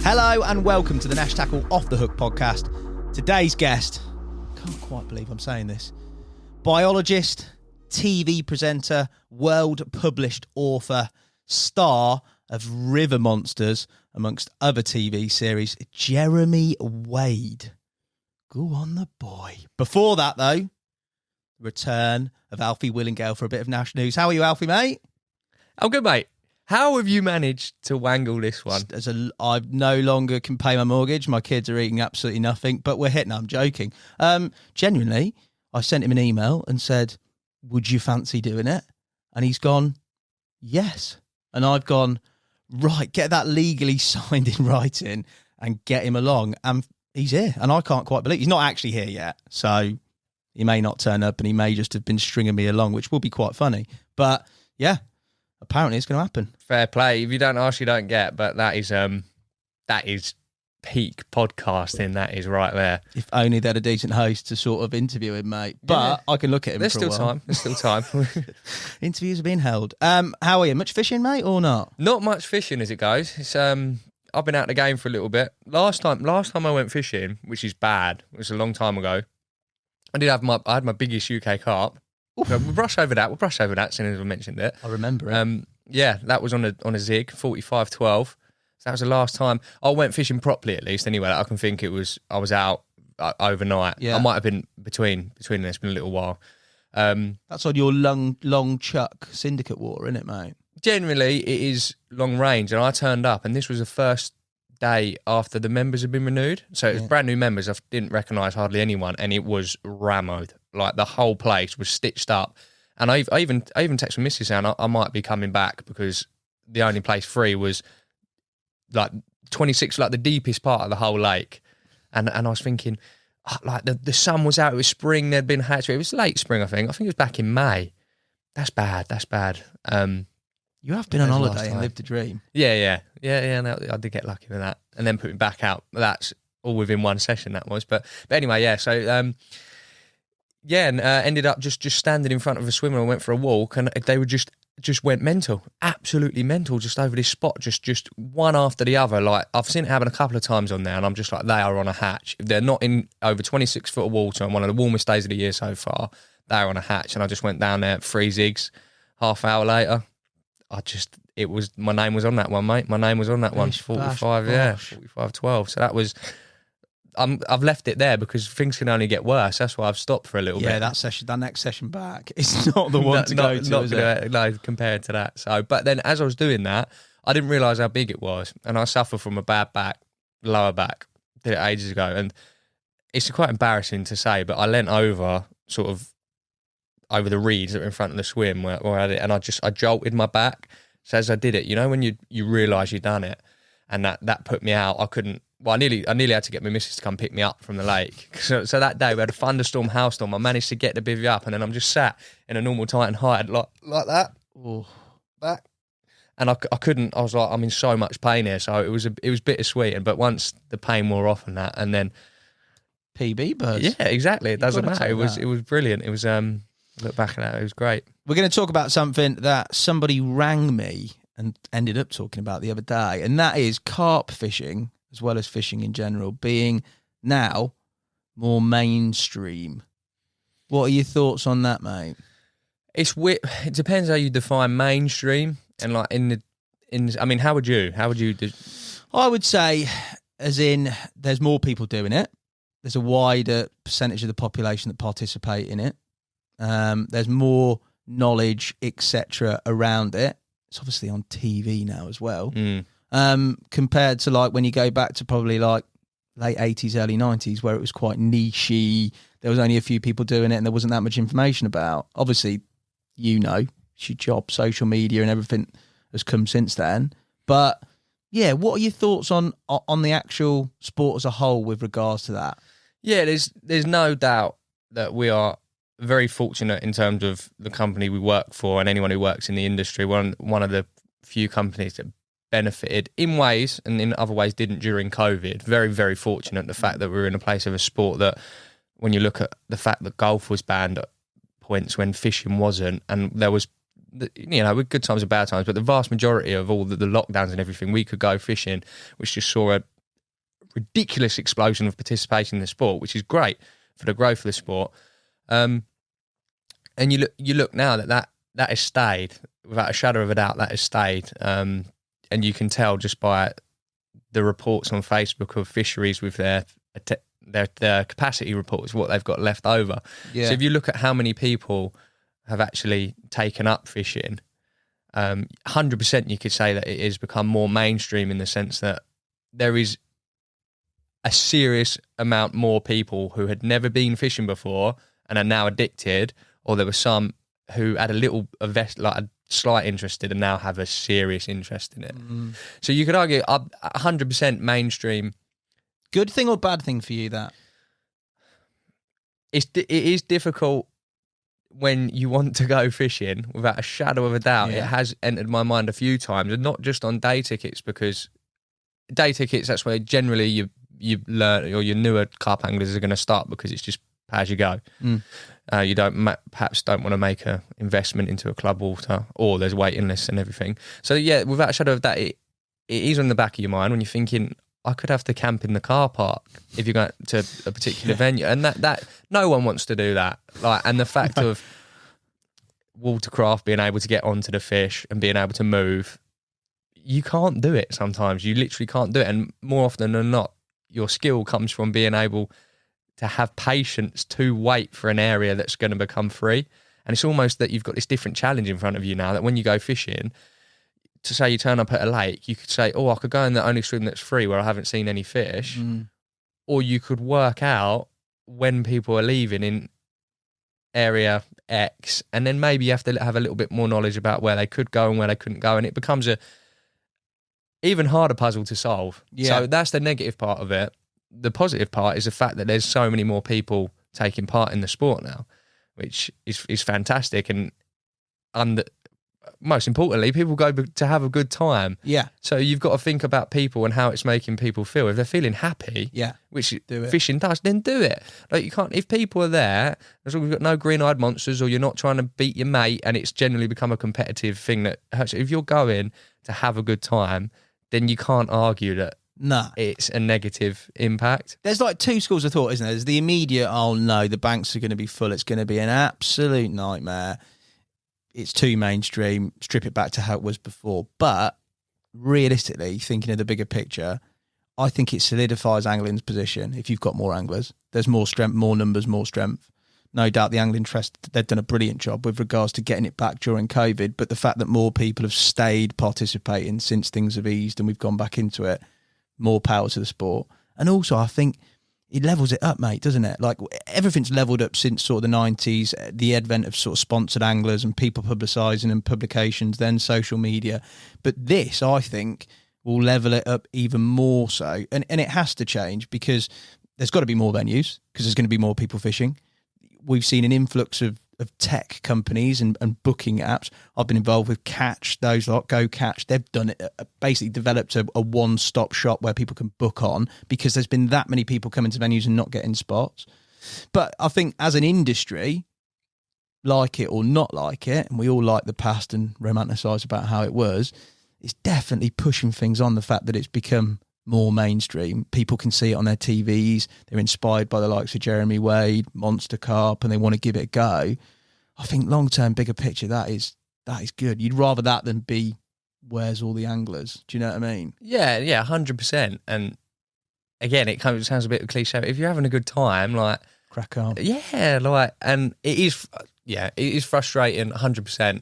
Hello and welcome to the Nash Tackle Off the Hook podcast. Today's guest, can't quite believe I'm saying this, biologist, TV presenter, world published author, star of River Monsters, amongst other TV series, Jeremy Wade. Go on the boy. Before that though, return of Alfie Willingale for a bit of Nash news. How are you, Alfie, mate? I'm good, mate. How have you managed to wangle this one? I no longer can pay my mortgage. My kids are eating absolutely nothing, but we're hitting. I'm joking. Genuinely, I sent him an email and said, would you fancy doing it? And he's gone, yes. And I've gone, right, get that legally signed in writing and get him along. And he's here. And I can't quite believe he's not actually here yet. So he may not turn up and he may just have been stringing me along, which will be quite funny. But yeah, apparently it's going to happen. Fair play. If you don't ask, you don't get. But that is peak podcasting. That is right there. If only they had a decent host to sort of interview him, mate. But yeah, I can look at him There's for a while. There's still time. Interviews are being held. How are you? Much fishing, mate, or not? Not much fishing as it goes. It's I've been out of the game for a little bit. Last time I went fishing, which is bad, it was a long time ago. I had my biggest UK carp. We'll brush over that. As soon as I mentioned it. I remember it. Yeah, that was on a zig, 45-12. So that was the last time I went fishing properly, at least. Anyway, I can think I was out overnight. Yeah. I might have been between. It's been a little while. That's on your long chuck syndicate water, isn't it, mate? Generally, it is long range, and I turned up, and this was the first day after the members had been renewed. So it was brand new members. I didn't recognise hardly anyone, and it was rammed. Like the whole place was stitched up. And I even texted my missus saying I might be coming back because the only place free was like 26, like the deepest part of the whole lake. And I was thinking, like the sun was out, it was spring, there'd been hatchery. It was late spring, I think it was back in May. That's bad. You have been on holiday and lived a dream. Yeah. No, I did get lucky with that. And then put me back out. That's all within one session, that was. But anyway, yeah, so... and ended up just standing in front of a swimmer and went for a walk, and they were just went mental, absolutely mental, just over this spot, just one after the other. Like I've seen it happen a couple of times on there, and I'm just like, they are on a hatch. If they're not in over 26 foot of water on one of the warmest days of the year so far, they're on a hatch. And I just went down there, 3 zigs, half hour later, my name was on that one, mate. My name was on that one, 45, 45-12. So that was... I've left it there because things can only get worse. That's why I've stopped for a little bit. Yeah, that next session back, it's not the one to go to, is it? No, compared to that. So, but then as I was doing that, I didn't realise how big it was, and I suffer from a bad back, lower back. Did it ages ago, and it's quite embarrassing to say, but I leant over, sort of over the reeds that were in front of the swim where I had it, and I jolted my back. So as I did it, you know, when you realise you've done it, and that put me out. I couldn't. Well, I nearly had to get my missus to come pick me up from the lake. So that day we had a thunderstorm, hailstorm. I managed to get the bivvy up, and then I'm just sat in a normal Titan hide like that. Oh, that. And I couldn't. I was like, I'm in so much pain here. So it was bittersweet. But once the pain wore off and that, and then PB birds. Yeah, exactly. It doesn't matter. It was brilliant. It was look back at that. It was great. We're going to talk about something that somebody rang me and ended up talking about the other day, and that is carp fishing, as well as fishing in general, being now more mainstream. What are your thoughts on that, mate? It's weird. It depends how you define mainstream, and like I mean, how would you do? I would say, as in, there's more people doing it. There's a wider percentage of the population that participate in it. There's more knowledge, etc., around it. It's obviously on TV now as well. Compared to like when you go back to probably like late 80s, early 90s, where it was quite nichey. There was only a few people doing it and there wasn't that much information about. Obviously, it's your job, social media and everything has come since then. But yeah, what are your thoughts on the actual sport as a whole with regards to that? Yeah, there's no doubt that we are very fortunate in terms of the company we work for and anyone who works in the industry. One of the few companies that benefited in ways and in other ways didn't during COVID. Very, very fortunate the fact that we're in a place of a sport that, when you look at the fact that golf was banned at points when fishing wasn't, and there was, with good times and bad times, but the vast majority of all the lockdowns and everything, we could go fishing, which just saw ridiculous explosion of participation in the sport, which is great for the growth of the sport. And you look now that has stayed, without a shadow of a doubt, that has stayed. And you can tell just by the reports on Facebook of fisheries with their capacity reports, what they've got left over. Yeah. So if you look at how many people have actually taken up fishing, 100% you could say that it has become more mainstream in the sense that there is a serious amount more people who had never been fishing before and are now addicted, or there were some who had a slight interest and now have a serious interest in it. So you could argue 100% mainstream. Good thing or bad thing for you, that? It is difficult when you want to go fishing, without a shadow of a doubt. Yeah. It has entered my mind a few times, and not just on day tickets, because day tickets, that's where generally you learn, or your newer carp anglers are going to start, because it's just pay as you go. You perhaps don't want to make an investment into a club water, or there's waiting lists and everything. So yeah, without a shadow of doubt, it is on the back of your mind when you're thinking, I could have to camp in the car park if you're going to a particular venue, and that no one wants to do that. And the fact of watercraft being able to get onto the fish and being able to move, you can't do it sometimes. You literally can't do it, and more often than not, your skill comes from being able to have patience to wait for an area that's going to become free. And it's almost that you've got this different challenge in front of you now, that when you go fishing, to say you turn up at a lake, you could say, I could go in the only swim that's free where I haven't seen any fish. Or you could work out when people are leaving in area X, and then maybe you have to have a little bit more knowledge about where they could go and where they couldn't go, and it becomes a even harder puzzle to solve. Yeah. So that's the negative part of it. The positive part is the fact that there's so many more people taking part in the sport now, which is fantastic. And most importantly, people go to have a good time. Yeah. So you've got to think about people and how it's making people feel. If they're feeling happy, which fishing does, then do it. You can't, if people are there, as long as you've got no green-eyed monsters, or you're not trying to beat your mate and it's generally become a competitive thing that hurts. If you're going to have a good time, then you can't argue that it's a negative impact. There's two schools of thought, isn't there? There's the immediate, oh no, the banks are going to be full, it's going to be an absolute nightmare, it's too mainstream, strip it back to how it was before. But realistically, thinking of the bigger picture, I think it solidifies angling's position. If you've got more anglers, there's more strength, more numbers, more strength. No doubt the Angling Trust, they've done a brilliant job with regards to getting it back during COVID, but the fact that more people have stayed participating since things have eased and we've gone back into it, more power to the sport. And also, I think it levels it up, mate, doesn't it? Everything's leveled up since sort of the 90s, the advent of sort of sponsored anglers and people publicising and publications, then social media. But this, I think, will level it up even more so. And it has to change, because there's got to be more venues, because there's going to be more people fishing. We've seen an influx of tech companies and booking apps. I've been involved with Catch, those like Go Catch. They've done it, basically developed a one-stop shop where people can book on, because there's been that many people coming to venues and not getting spots. But I think as an industry, like it or not like it, and we all like the past and romanticise about how it was, it's definitely pushing things on, the fact that it's become more mainstream. People can see it on their TVs. They're inspired by the likes of Jeremy Wade, Monster Carp, and they want to give it a go. I think long-term, bigger picture, that is good. You'd rather that than be, where's all the anglers? Do you know what I mean? Yeah, 100%. And again, it sounds a bit cliche. If you're having a good time, crack on. Yeah, and it is frustrating 100%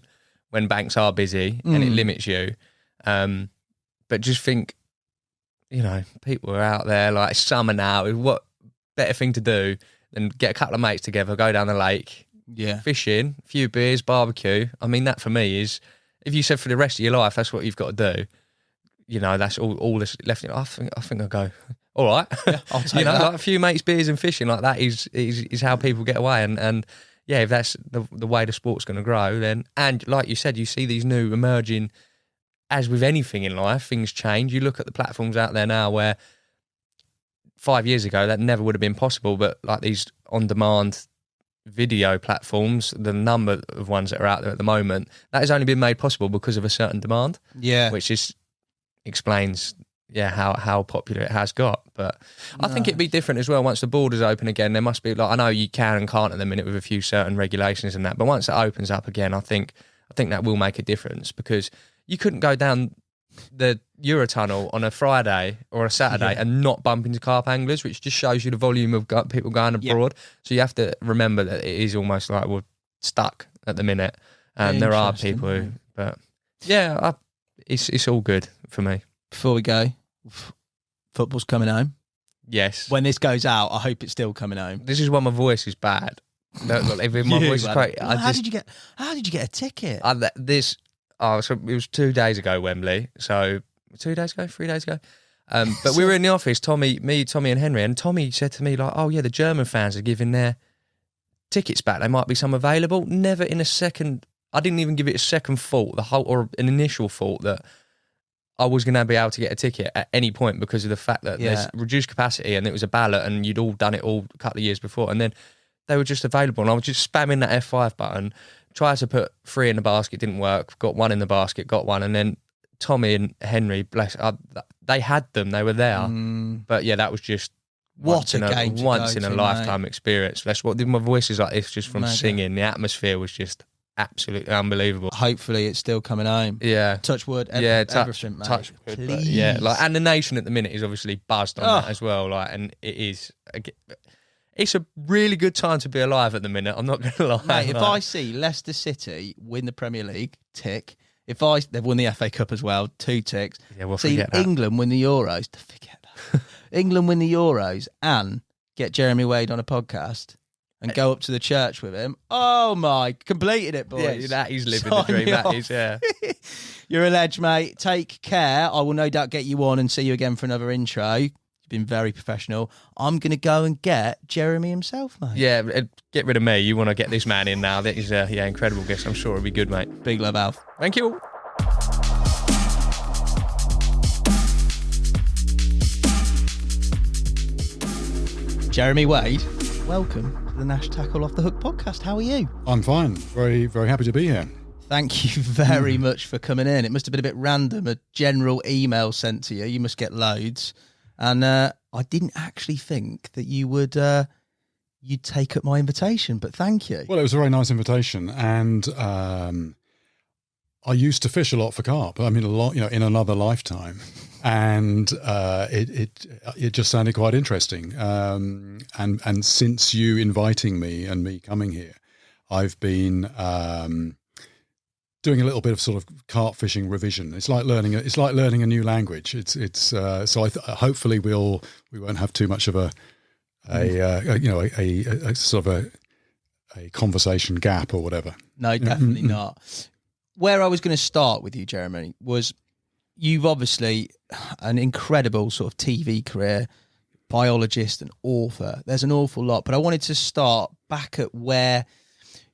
when banks are busy and it limits you. But just think, people are out there, it's summer now. What better thing to do than get a couple of mates together, go down the lake, fishing, a few beers, barbecue. I mean, that for me is, if you said for the rest of your life, that's what you've got to do. That's all that's left. I think I'll go, all right. Yeah, I'll take that. A few mates, beers and fishing, that is how people get away. And yeah, if that's the way the sport's going to grow, then, and like you said, you see these new emerging, as with anything in life, things change. You look at the platforms out there now where 5 years ago that never would have been possible, but these on-demand video platforms, the number of ones that are out there at the moment, that has only been made possible because of a certain demand. Yeah. Which explains how popular it has got. But I think it'd be different as well once the borders open again. There must be, like, I know you can and can't at the minute with a few certain regulations and that, but once it opens up again, I think that will make a difference, because you couldn't go down the Eurotunnel on a Friday or a Saturday and not bump into carp anglers, which just shows you the volume of people going abroad. So you have to remember that it is almost like we're stuck at the minute, and there are people who, but yeah, it's all good for me. Before we go, football's coming home. Yes. When this goes out, I hope it's still coming home. This is why my voice is bad. If my voice is great, how did you get a ticket? So it was 2 days ago, Wembley. So 3 days ago. But we were in the office, Tommy and Henry, and Tommy said to me, like, oh yeah, the German fans are giving their tickets back. There might be some available. Never in a second. I didn't even give it a second thought, or an initial thought that I was going to be able to get a ticket at any point, because of the fact that there's reduced capacity and it was a ballot and you'd all done it all a couple of years before, and then they were just available, and I was just spamming that F5 button. Tried to put 3 in the basket, didn't work. Got 1 in the basket, got 1. And then Tommy and Henry, they had them, they were there. But yeah, that was just once in a lifetime experience. That's what my voice is like this, just from singing. The atmosphere was just absolutely unbelievable. Hopefully it's still coming home. Yeah. Touch wood. Everything, mate. Touch wood. Please. Yeah, and the nation at the minute is obviously buzzed on that as well. And it is. It's a really good time to be alive at the minute. I'm not going to lie. Mate, if I see Leicester City win the Premier League, tick. They've won the FA Cup as well, 2 ticks. Yeah, we'll see forget that. England win the Euros. Forget that. England win the Euros and get Jeremy Wade on a podcast and go up to the church with him. Oh my, completed it, boys. Yeah, that is living the dream. That is, yeah. You're a ledge, mate. Take care. I will no doubt get you on and see you again for another intro. You've been very professional. I'm going to go and get Jeremy himself, mate. Yeah, get rid of me. You want to get this man in now. That is a incredible guest. I'm sure it'll be good, mate. Big love, Alf. Thank you. Jeremy Wade, welcome to the Nash Tackle Off the Hook podcast. How are you? I'm fine. Very, very happy to be here. Thank you very much for coming in. It must have been a bit random, a general email sent to you. You must get loads. And I didn't actually think that you would you'd take up my invitation, but thank you. Well, it was a very nice invitation, and I used to fish a lot for carp. I mean, a lot, in another lifetime, and it just sounded quite interesting. And since you inviting me and me coming here, I've been doing a little bit of sort of carp fishing revision. It's like learning a new language. So hopefully we won't have too much of a sort of a conversation gap or whatever. No, definitely not. Where I was going to start with you, Jeremy, was you've obviously an incredible sort of TV career, biologist and author. There's an awful lot, but I wanted to start back at where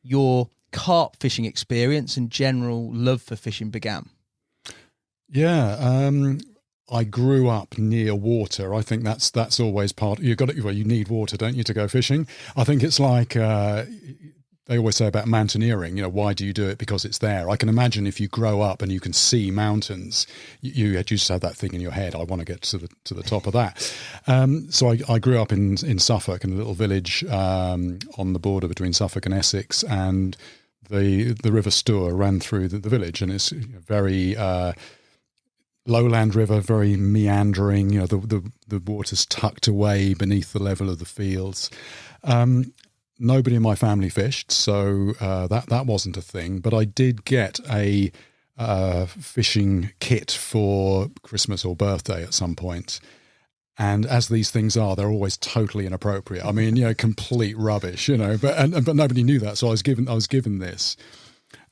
your carp fishing experience and general love for fishing began. Yeah, I grew up near water. I think that's always part. You need water, don't you, to go fishing? I think it's like they always say about mountaineering. Why do you do it? Because it's there. I can imagine if you grow up and you can see mountains, you just have that thing in your head. I want to get to the top of that. So I grew up in Suffolk, in a little village on the border between Suffolk and Essex, and the River Stour ran through the village, and it's very lowland river, very meandering. The water's tucked away beneath the level of the fields. Nobody in my family fished, so that wasn't a thing. But I did get a fishing kit for Christmas or birthday at some point. And as these things are, they're always totally inappropriate. I mean, complete rubbish, but nobody knew that. So I was given this.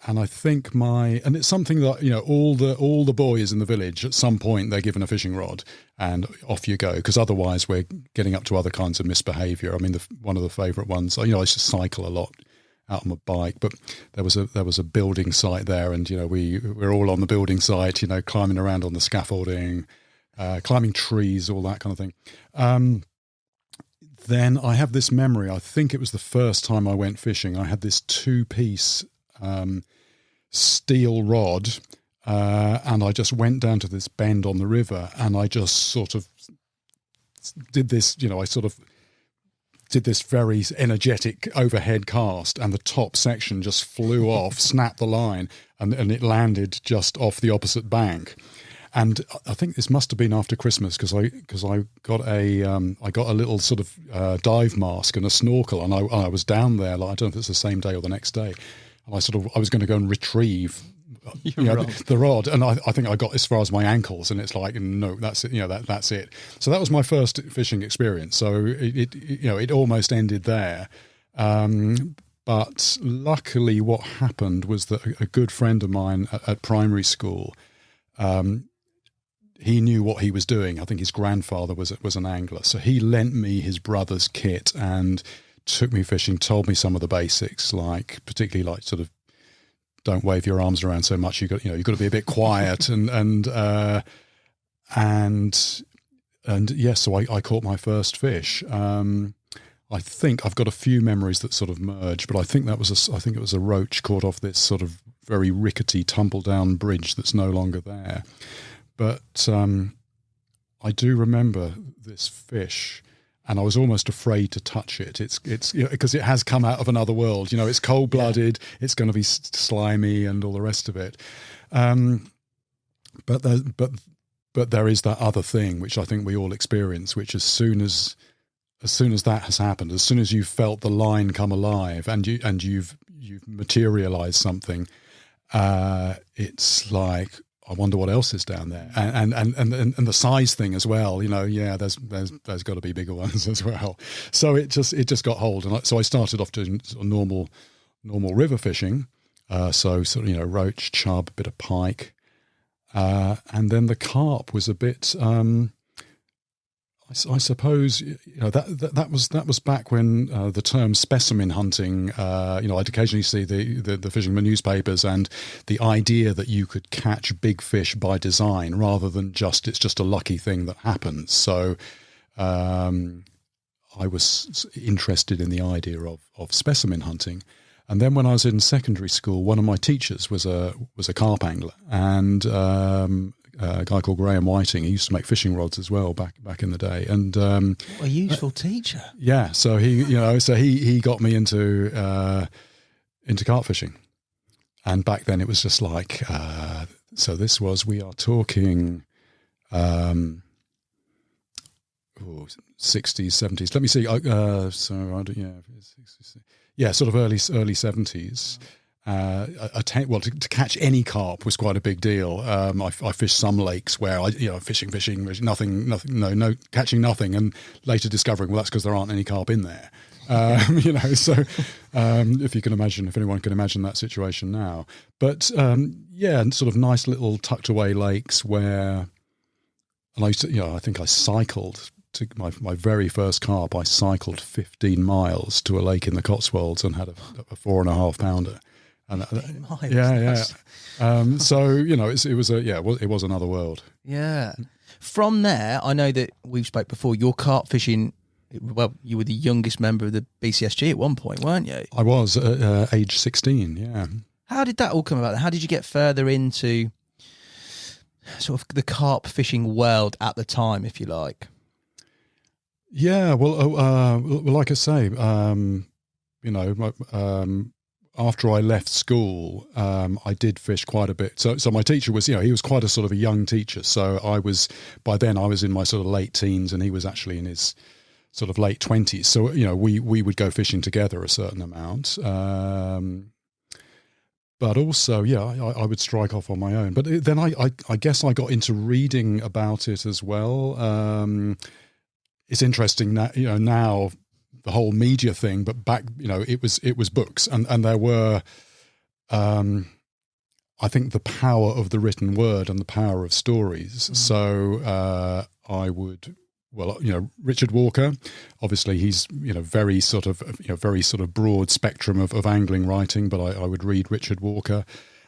And I think and it's something that, all the boys in the village, at some point they're given a fishing rod and off you go, because otherwise we're getting up to other kinds of misbehavior. I mean, one of the favorite ones, I used to cycle a lot out on my bike, but there was a building site there, and, we're all on the building site, climbing around on the scaffolding, climbing trees, all that kind of thing. Then I have this memory, I think it was the first time I went fishing, I had this 2-piece steel rod, and I just went down to this bend on the river, and I just sort of did this, I sort of did this very energetic overhead cast, and the top section just flew off, snapped the line, and it landed just off the opposite bank. And I think this must have been after Christmas, because I got a little sort of dive mask and a snorkel, and I was down there. Like, I don't know if it's the same day or the next day, and I was going to go and retrieve the rod, and I think I got as far as my ankles, and it's like, no, that's it. That's it. So that was my first fishing experience. So it almost ended there. But luckily, what happened was that a good friend of mine at primary school, he knew what he was doing. I think his grandfather was an angler, so he lent me his brother's kit and took me fishing. Told me some of the basics, particularly sort of, don't wave your arms around so much. You've got to be a bit quiet, and yes. So I caught my first fish. I think I've got a few memories that sort of merge, but I think it was a roach caught off this sort of very rickety, tumble down bridge that's no longer there. But I do remember this fish. And I was almost afraid to touch it. It's because it has come out of another world. It's cold-blooded. Yeah. It's going to be slimy and all the rest of it. But there is that other thing which I think we all experience, which as soon as that has happened, as soon as you've felt the line come alive and you've materialized something, it's like, I wonder what else is down there, and the size thing as well. There's got to be bigger ones as well. So it just got hold, and so I started off doing sort of normal river fishing. So sort of roach, chub, a bit of pike, and then the carp was a bit. I suppose that was back when the term specimen hunting. I'd occasionally see the fishermen newspapers, and the idea that you could catch big fish by design rather than it's just a lucky thing that happens. So I was interested in the idea of specimen hunting. And then when I was in secondary school, one of my teachers was a carp angler, and a guy called Graham Whiting. He used to make fishing rods as well back in the day. And what a useful teacher. Yeah, so he got me into carp fishing, and back then it was just like we are talking 60s, 70s. Let me see. Sort of early 70s. To catch any carp was quite a big deal. I fished some lakes where fishing, nothing, no, catching nothing, and later discovering, well, that's because there aren't any carp in there. If anyone can imagine that situation now. But sort of nice little tucked away lakes where, and I used to, I think I cycled to my very first carp. I cycled 15 miles to a lake in the Cotswolds and had a 4.5 pounder. And it was another world. Yeah. From there, I know that we've spoke before. Your carp fishing. Well, you were the youngest member of the BCSG at one point, weren't you? I was at age 16. Yeah. How did that all come about? How did you get further into sort of the carp fishing world at the time, if you like? Yeah. Well, like I say, after I left school, I did fish quite a bit. So my teacher was, he was quite a sort of a young teacher. So by then I was in my sort of late teens, and he was actually in his sort of late 20s. So, we would go fishing together a certain amount. But also, I would strike off on my own. But then I guess I got into reading about it as well. It's interesting that, now the whole media thing, but back, it was books, and there were, I think, the power of the written word and the power of stories. Mm. So I would, Richard Walker, obviously he's, very sort of broad spectrum of angling writing, but I would read Richard Walker.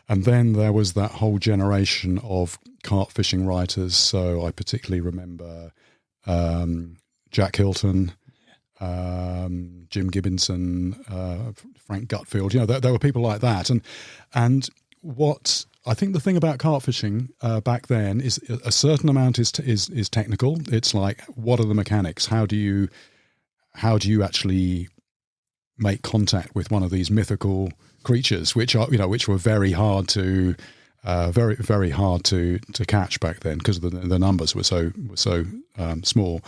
And then there was that whole generation of carp fishing writers. So I particularly remember Jack Hilton, Jim Gibbonson, Frank Gutfield. There were people like that, and what I think the thing about carp fishing back then is a certain amount is technical. It's like, what are the mechanics? How do you actually make contact with one of these mythical creatures, which were very hard to very hard to catch back then because the numbers were so small.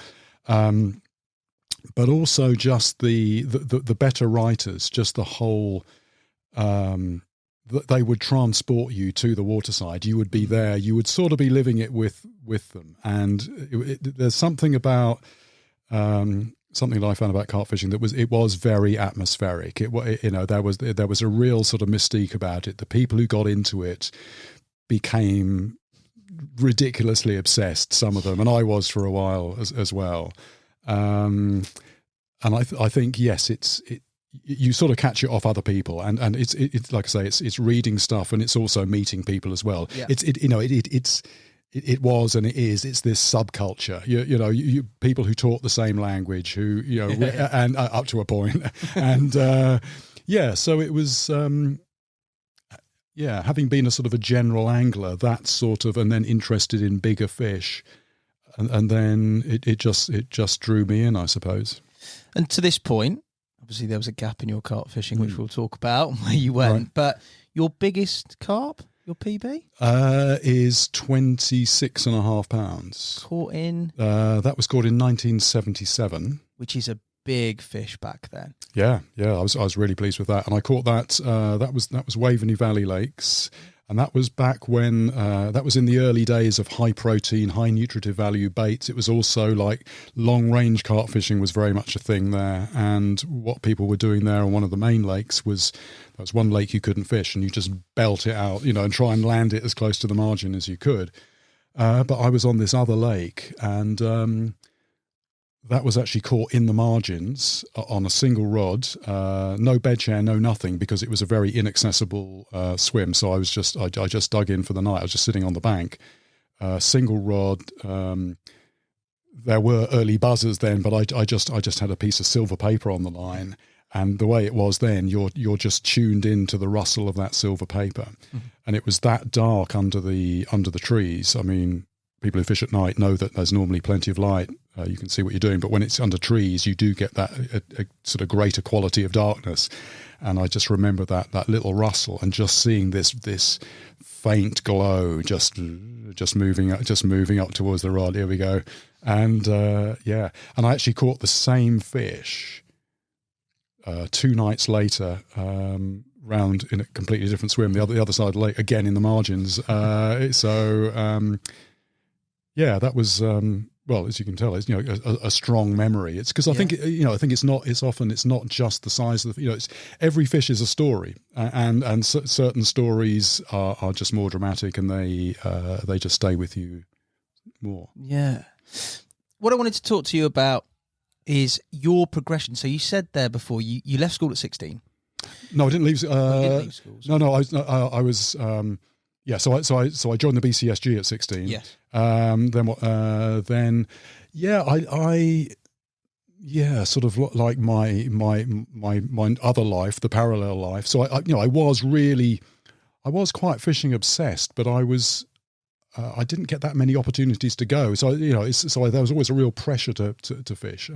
But also just the better writers, just the whole. They would transport you to the waterside. You would be there. You would sort of be living it with them. And there's something about something that I found about carp fishing that it was very atmospheric. There was a real sort of mystique about it. The people who got into it became ridiculously obsessed. Some of them, and I was for a while as well. And I think yes, you sort of catch it off other people, and it's like I say, it's reading stuff, and it's also meeting people as well. Yeah. It was and it is. It's this subculture. You people who talk the same language, who and up to a point, and so it was. Having been a sort of a general angler, that sort of, and then interested in bigger fish, and then it just drew me in, I suppose. And to this point, obviously there was a gap in your carp fishing, which we'll talk about where you went. Right. But your biggest carp, your PB, is 26.5 pounds. Caught in? That was caught in 1977, which is a big fish back then. Yeah. I was really pleased with that, and I caught that. That was Waveney Valley lakes, and that was back when that was in the early days of high protein, high nutritive value baits. It was also like long range carp fishing was very much a thing there, and what people were doing there on one of the main lakes was there was one lake you couldn't fish, and you just belt it out, and try and land it as close to the margin as you could. But I was on this other lake, and that was actually caught in the margins on a single rod, no bed chair, no nothing, because it was a very inaccessible swim. So I just dug in for the night. I was just sitting on the bank, single rod. There were early buzzers then, but I just had a piece of silver paper on the line, and the way it was then, you're just tuned into the rustle of that silver paper, and it was that dark under the trees. I mean, people who fish at night know that there's normally plenty of light. You can see what you're doing, but when it's under trees, you do get that a sort of greater quality of darkness. And I just remember that little rustle and just seeing this faint glow, just moving up towards the rod. Here we go, and and I actually caught the same fish 2 nights later. Round in a completely different swim, the other side of the lake, again in the margins. That was well, as you can tell, it's a strong memory. It's because I think it's not just the size of the it's every fish is a story, and certain stories are just more dramatic, and they just stay with you more. Yeah. What I wanted to talk to you about is your progression. So you said there before you left school at 16. No, I didn't leave. You didn't leave school. So. No, I was. So I joined the BCSG at 16. Yes. I sort of like my other life, the parallel life. So I was quite fishing obsessed, but I didn't get that many opportunities to go. So there was always a real pressure to fish.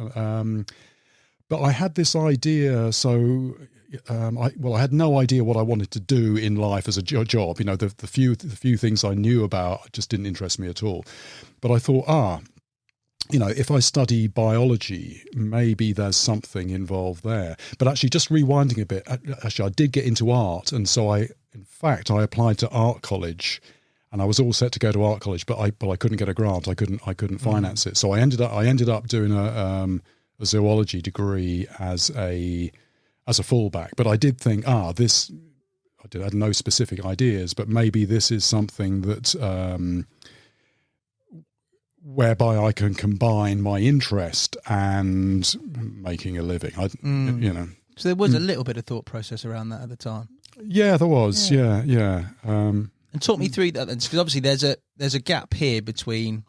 But I had this idea. So. I had no idea what I wanted to do in life as a job. The few things I knew about just didn't interest me at all. But I thought, if I study biology, maybe there's something involved there. But actually, just rewinding a bit, I did get into art, and so I applied to art college, and I was all set to go to art college, but I couldn't get a grant. I couldn't finance it. So I ended up doing a zoology degree as a fallback, but I did think, I had no specific ideas, but maybe this is something that whereby I can combine my interest and making a living. So there was a little bit of thought process around that at the time. Yeah, there was. Yeah. And talk me through that then, because obviously there's a gap here between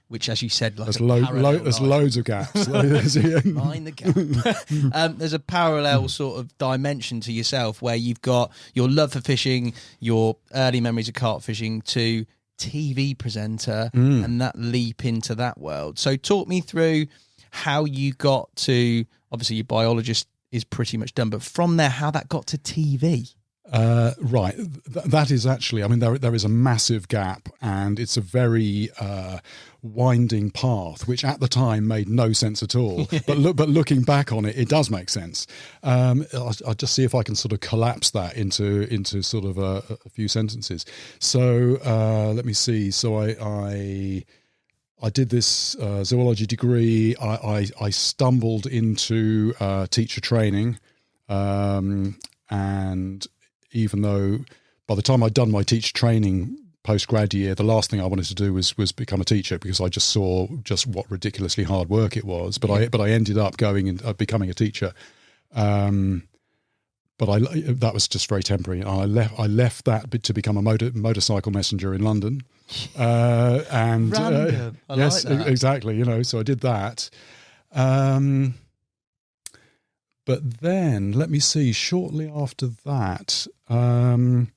which, as you said, like there's, there's loads of gaps. Mind the gap. There's a parallel sort of dimension to yourself where you've got your love for fishing, your early memories of carp fishing, to TV presenter, and that leap into that world. So talk me through how you got to, obviously your biologist is pretty much done, but from there, how that got to TV. Right. That is actually, I mean, there is a massive gap, and it's a very winding path, which at the time made no sense at all. But looking back on it, it does make sense. I'll just see if I can sort of collapse that into sort of a few sentences. So let me see. So I did this zoology degree. I stumbled into teacher training, and even though by the time I'd done my teacher training post-grad year, the last thing I wanted to do was become a teacher, because I just saw just what ridiculously hard work it was. But I ended up going and becoming a teacher. But that was just very temporary. I left that to become a motorcycle messenger in London. And Random. yes, like that. Exactly. So I did that. But then, let me see, shortly after that, I'm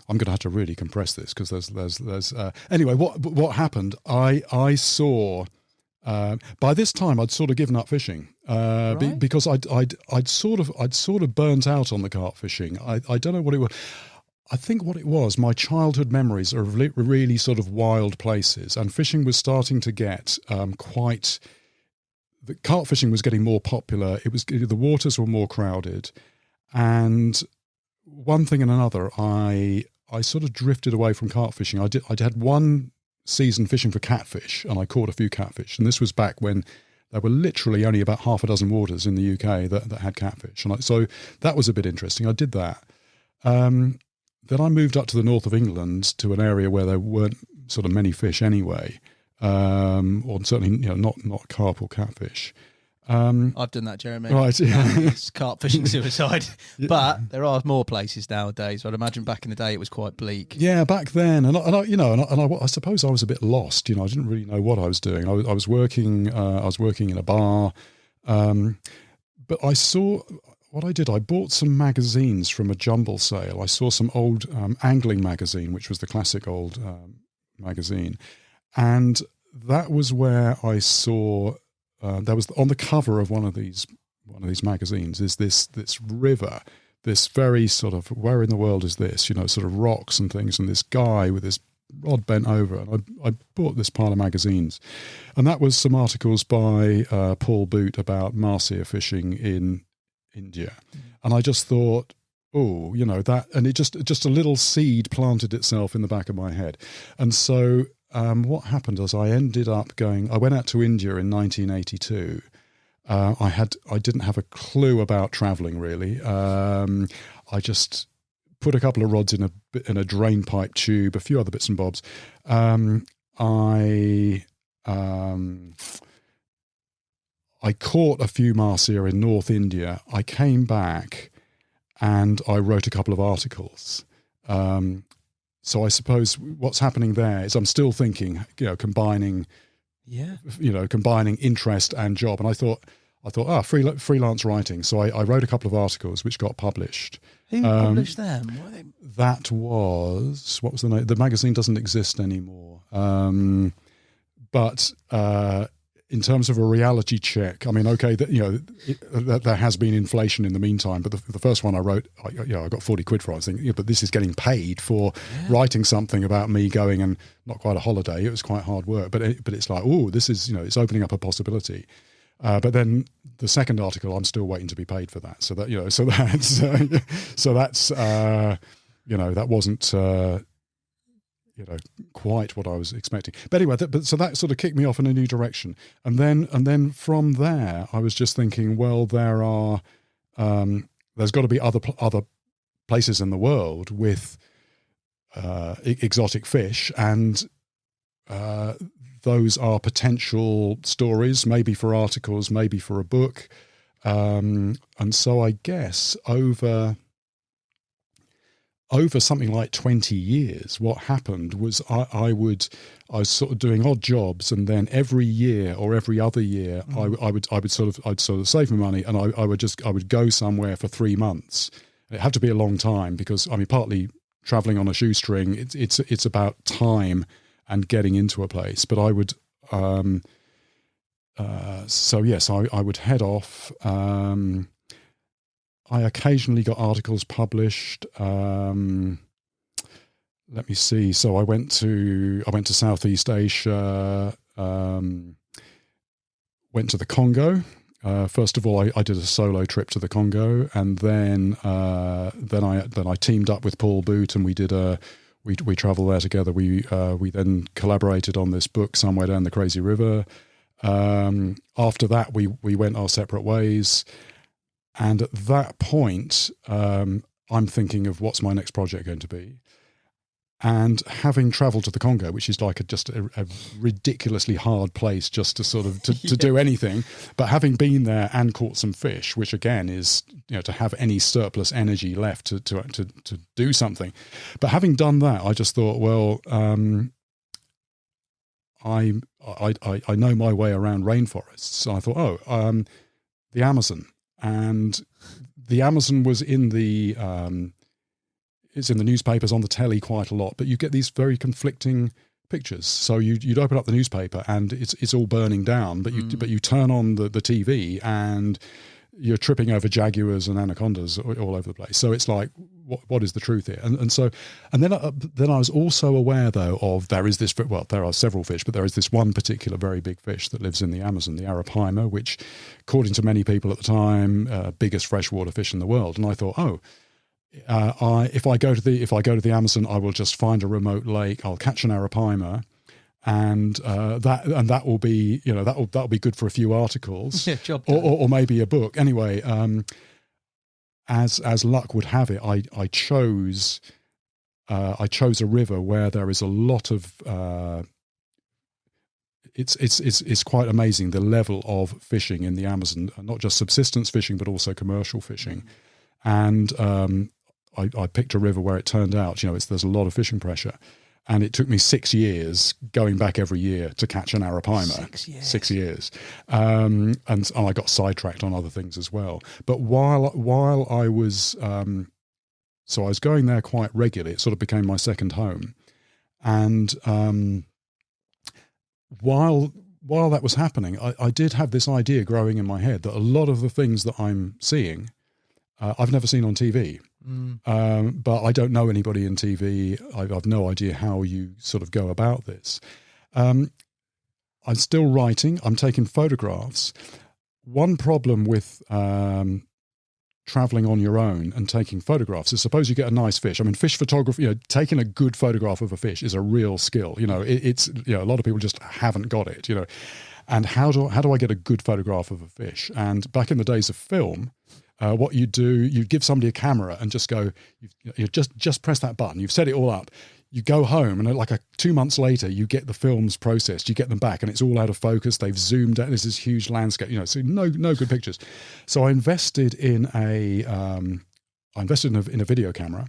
going to have to really compress this, because there's anyway, what happened, I saw, by this time I'd sort of given up fishing, Right. because I'd sort of burnt out on the carp fishing. I don't know what it was. I think what it was, my childhood memories are really sort of wild places, and fishing was starting to get quite... The carp fishing was getting more popular. The waters were more crowded, and one thing and another, I sort of drifted away from carp fishing. I'd had one season fishing for catfish, and I caught a few catfish. And this was back when there were literally only about half a dozen waters in the UK that had catfish, and so that was a bit interesting. I did that. Then I moved up to the north of England to an area where there weren't sort of many fish anyway. Or certainly, not carp or catfish. I've done that, Jeremy. Right, yeah. It's carp fishing suicide. But there are more places nowadays. I'd imagine back in the day it was quite bleak. Yeah, back then, and I suppose I was a bit lost. I didn't really know what I was doing. I was working in a bar, but I saw what I did. I bought some magazines from a jumble sale. I saw some old angling magazine, which was the classic old magazine. And that was where I saw there was on the cover of one of these magazines is this river, this very sort of, where in the world is this? Sort of rocks and things, and this guy with his rod bent over. And I bought this pile of magazines, and that was some articles by Paul Boot about mahseer fishing in India, and I just thought, oh, that, and it just a little seed planted itself in the back of my head, and so. What happened was I ended up I went out to India in 1982. I didn't have a clue about traveling really. I just put a couple of rods in a drain pipe tube, a few other bits and bobs. I caught a few mahseer in North India. I came back and I wrote a couple of articles. So I suppose what's happening there is I'm still thinking, combining interest and job. And I thought, freelance writing. So I wrote a couple of articles which got published. Who published them? That was, what was the name? The magazine doesn't exist anymore. But in terms of a reality check, I mean, okay, that there has been inflation in the meantime, but the first one I wrote, I got 40 quid for it. I was thinking, but this is getting paid for writing something about me going, and not quite a holiday. It was quite hard work, but it's like, oh, this is, it's opening up a possibility. But then the second article, I'm still waiting to be paid for that. So that, that wasn't, quite what I was expecting. But anyway, so that sort of kicked me off in a new direction. And then from there, I was just thinking, well, there's got to be other places in the world with exotic fish, and those are potential stories, maybe for articles, maybe for a book. And so I guess over over something like 20 years, what happened was I was sort of doing odd jobs, and then every year or every other year, I'd sort of save my money, and I would go somewhere for 3 months. It had to be a long time because, I mean, partly traveling on a shoestring, it's about time and getting into a place. But I would, so yes, I would head off. I occasionally got articles published. Let me see. So I went to Southeast Asia. Went to the Congo. First of all, I did a solo trip to the Congo, and then I teamed up with Paul Boot, and we traveled there together. We then collaborated on this book, Somewhere Down the Crazy River. After that, we went our separate ways. And at that point, I'm thinking of what's my next project going to be. And having travelled to the Congo, which is like just a ridiculously hard place just to sort of to do anything, but having been there and caught some fish, which again is, you know, to have any surplus energy left to do something. But having done that, I just thought, well, I know my way around rainforests. So I thought, the Amazon. And the Amazon was in the it's in the newspapers, on the telly quite a lot, but you get these very conflicting pictures. So you'd open up the newspaper and it's all burning down, but you turn on the TV and you're tripping over jaguars and anacondas all over the place. So it's like, what is the truth here? And then I was also aware though of there are several fish, but there is this one particular very big fish that lives in the Amazon, the Arapaima, which, according to many people at the time, biggest freshwater fish in the world. And I thought, if I go to the Amazon, I will just find a remote lake. I'll catch an Arapaima. And that will be, you know, that'll be good for a few articles, or maybe a book. Anyway, as luck would have it, I chose a river where there is a lot of. It's quite amazing the level of fishing in the Amazon, not just subsistence fishing but also commercial fishing, and I picked a river where it turned out, you know, there's a lot of fishing pressure. And it took me 6 years going back every year to catch an Arapaima. 6 years. And I got sidetracked on other things as well. But while I was, so I was going there quite regularly, it sort of became my second home. And while that was happening, I did have this idea growing in my head that a lot of the things that I'm seeing, I've never seen on TV. But I don't know anybody in TV. I've no idea how you sort of go about this. I'm still writing. I'm taking photographs. One problem with traveling on your own and taking photographs is, suppose you get a nice fish. I mean, fish photography, you know, taking a good photograph of a fish is a real skill. You know, it's, you know, a lot of people just haven't got it, you know. And how do I get a good photograph of a fish? And back in the days of film, what you do, you give somebody a camera and just go, you just press that button. You've set it all up. You go home, and like 2 months later, you get the films processed. You get them back, and it's all out of focus. They've zoomed out. There's this huge landscape, you know. So no good pictures. So I invested in a video camera,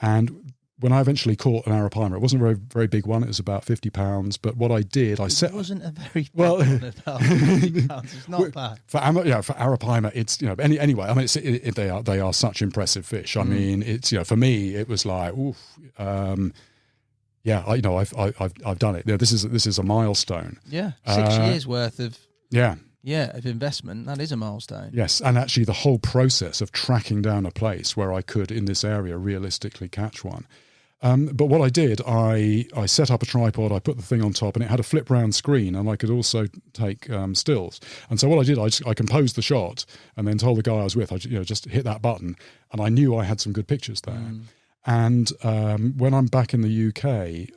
and when I eventually caught an Arapaima, it wasn't a very big one. It was about 50 pounds. But what I did, It wasn't a very big one at all. 50 pounds. It's not bad. For Arapaima, it's, you know. Anyway, I mean, they are such impressive fish. I mean, it's, you know, for me, it was like, oof. I've done it. You know, this is a milestone. Yeah, 6 years worth of. Yeah. Yeah, of investment. That is a milestone. Yes, and actually the whole process of tracking down a place where I could, in this area, realistically catch one. But what I did, I set up a tripod, I put the thing on top, and it had a flip round screen, and I could also take stills. And so what I did, I composed the shot and then told the guy I was with, just hit that button, and I knew I had some good pictures there. And when I'm back in the UK,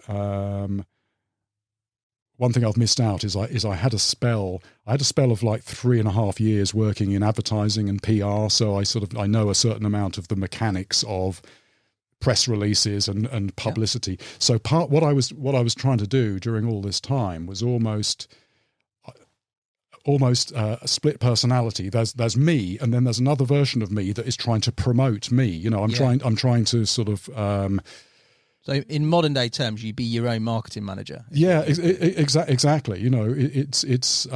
one thing I've missed out is I had a spell. I had a spell of like 3.5 years working in advertising and PR, so I know a certain amount of the mechanics of press releases and publicity. Yeah. So what I was trying to do during all this time was almost almost a split personality. There's me, and then there's another version of me that is trying to promote me. You know, I'm trying to sort of. So in modern day terms, you'd be your own marketing manager. Yeah, exactly. You know, it's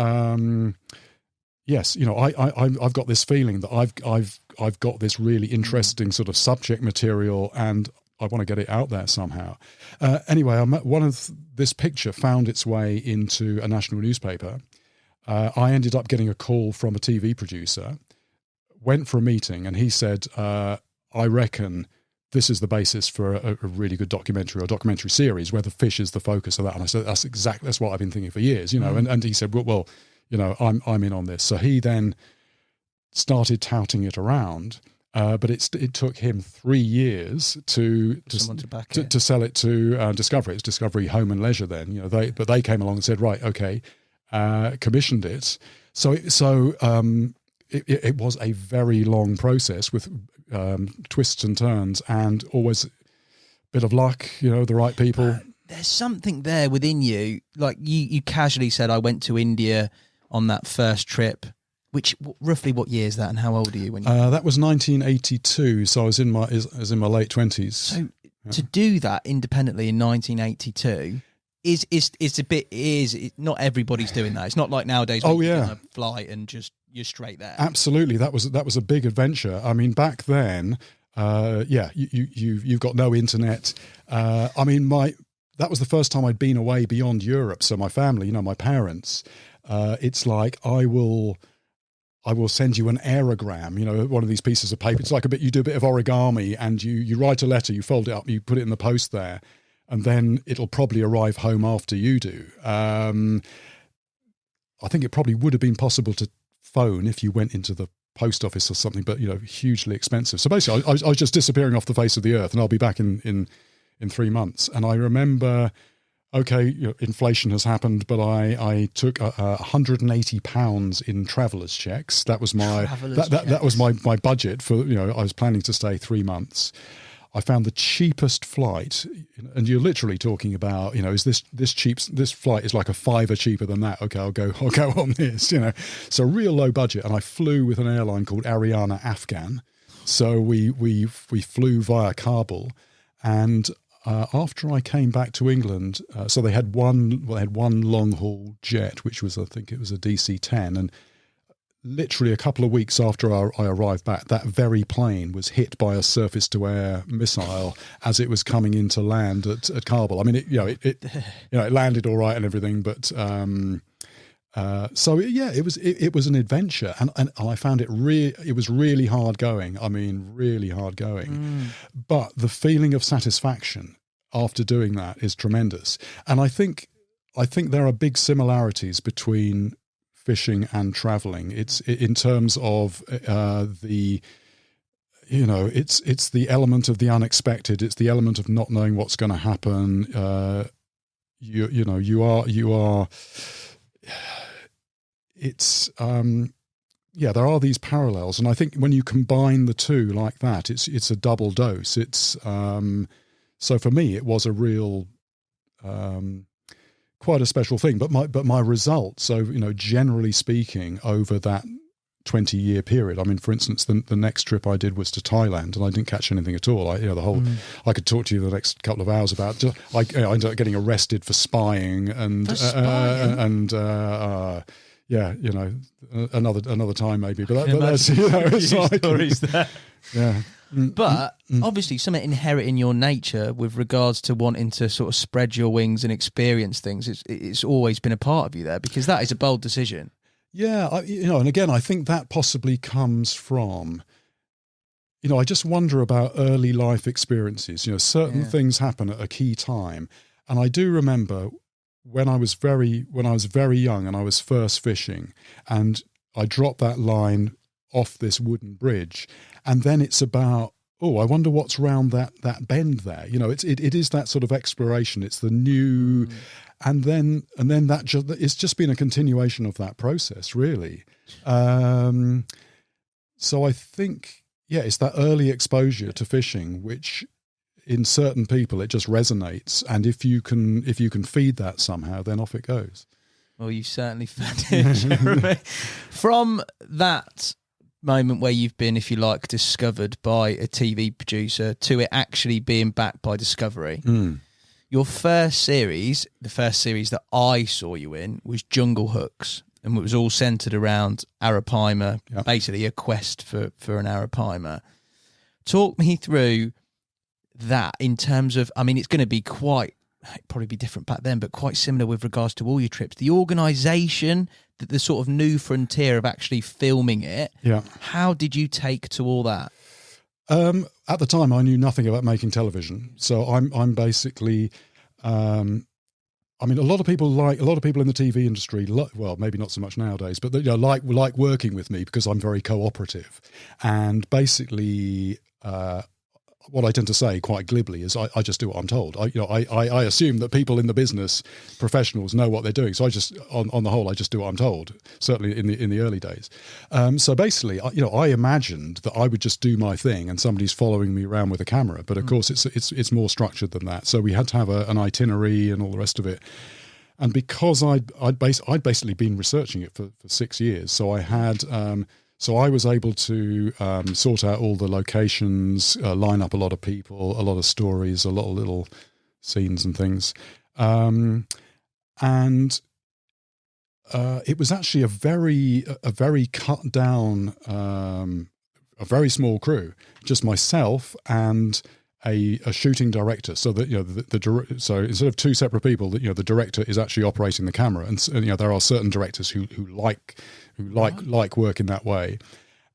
yes. You know, I've got this feeling that I've got this really interesting sort of subject material, and I want to get it out there somehow. Anyway, this picture found its way into a national newspaper. I ended up getting a call from a TV producer, went for a meeting, and he said, I reckon this is the basis for a really good documentary or documentary series where the fish is the focus of that. And I said, that's what I've been thinking for years, you know. And he said, well, you know, I'm in on this. So he then started touting it around. But it took him 3 years to sell it to Discovery. It's Discovery Home and Leisure then. You know, they came along and said, right, okay, commissioned it. So it was a very long process with twists and turns, and always a bit of luck. You know, the right people. There's something there within you. Like you casually said, I went to India on that first trip. Which roughly what year is that, and how old are you when you? That was 1982, so I was in my late 20s. So to do that independently in 1982 is not everybody's doing that. It's not like nowadays. Where you get on a flight and just you're straight there. Absolutely, that was a big adventure. I mean, back then, you've got no internet. I mean, that was the first time I'd been away beyond Europe. So my family, you know, my parents, it's like I will send you an aerogram, you know, one of these pieces of paper. It's like you do a bit of origami, and you write a letter, you fold it up, you put it in the post there, and then it'll probably arrive home after you do. I think it probably would have been possible to phone if you went into the post office or something, but, you know, hugely expensive. So basically, I was just disappearing off the face of the earth, and I'll be back in 3 months. And I remember, okay, you know, inflation has happened, but I took £180 in travellers checks. That was that was my budget for, you know, I was planning to stay 3 months. I found the cheapest flight, and you're literally talking about, you know, is this cheap? This flight is like a $5 cheaper than that. Okay, I'll go on this, you know. So real low budget, and I flew with an airline called Ariana Afghan. So we flew via Kabul, and after I came back to England, so they had one long haul jet, which was, I think it was a DC-10, and literally a couple of weeks after I arrived back, that very plane was hit by a surface-to-air missile as it was coming into land at Kabul. I mean, it landed all right and everything, but it was an adventure, and I found it was really hard going. I mean, really hard going, but the feeling of satisfaction after doing that is tremendous. And I think there are big similarities between fishing and traveling. It's in terms of it's the element of the unexpected. It's the element of not knowing what's going to happen. There are these parallels, and I think when you combine the two like that, it's a double dose. It's so for me, it was a real quite a special thing. But my results, so, you know, generally speaking, over that 20-year period. I mean, for instance, the next trip I did was to Thailand, and I didn't catch anything at all. I could talk to you the next couple of hours about. I ended up getting arrested for spying, and yeah, you know, another time maybe. But that's, you know, it's like, stories there. Yeah. But obviously something inherent in your nature with regards to wanting to sort of spread your wings and experience things. It's always been a part of you there, because that is a bold decision. Yeah, and again, I think that possibly comes from, you know, I just wonder about early life experiences. You know, certain things happen at a key time, and I do remember when I was very young and I was first fishing, and I dropped that line off this wooden bridge, and then it's about, oh, I wonder what's round that bend there. You know, it is that sort of exploration. It's the new, and then that it's just been a continuation of that process, really. So I think, it's that early exposure to fishing, which in certain people it just resonates, and if you can feed that somehow, then off it goes. Well, you certainly found it, Jeremy. From that moment where you've been, if you like, discovered by a TV producer to it actually being backed by Discovery, your first series, the first series that I saw you in, was Jungle Hooks, and it was all centered around Arapaima, basically a quest for an Arapaima. Talk me through that in terms of, I mean, it's going to be probably be different back then, but quite similar with regards to all your trips. The organisation, the sort of new frontier of actually filming it. Yeah. How did you take to all that? At the time, I knew nothing about making television, so I'm basically. I mean, a lot of people in the TV industry, well, maybe not so much nowadays, but like working with me because I'm very cooperative, and basically. What I tend to say quite glibly is I just do what I'm told. I assume that people in the business, professionals, know what they're doing. So I just, on the whole, I just do what I'm told. Certainly in the early days. So basically, I imagined that I would just do my thing and somebody's following me around with a camera. But of course, it's more structured than that. So we had to have an itinerary and all the rest of it. And because I'd basically been researching it for 6 years, so I had. So I was able to sort out all the locations, line up a lot of people, a lot of stories, a lot of little scenes and things. And it was actually a very cut down, a very small crew, just myself and a shooting director. So that so instead of two separate people, the director is actually operating the camera, and there are certain directors who like work in that way.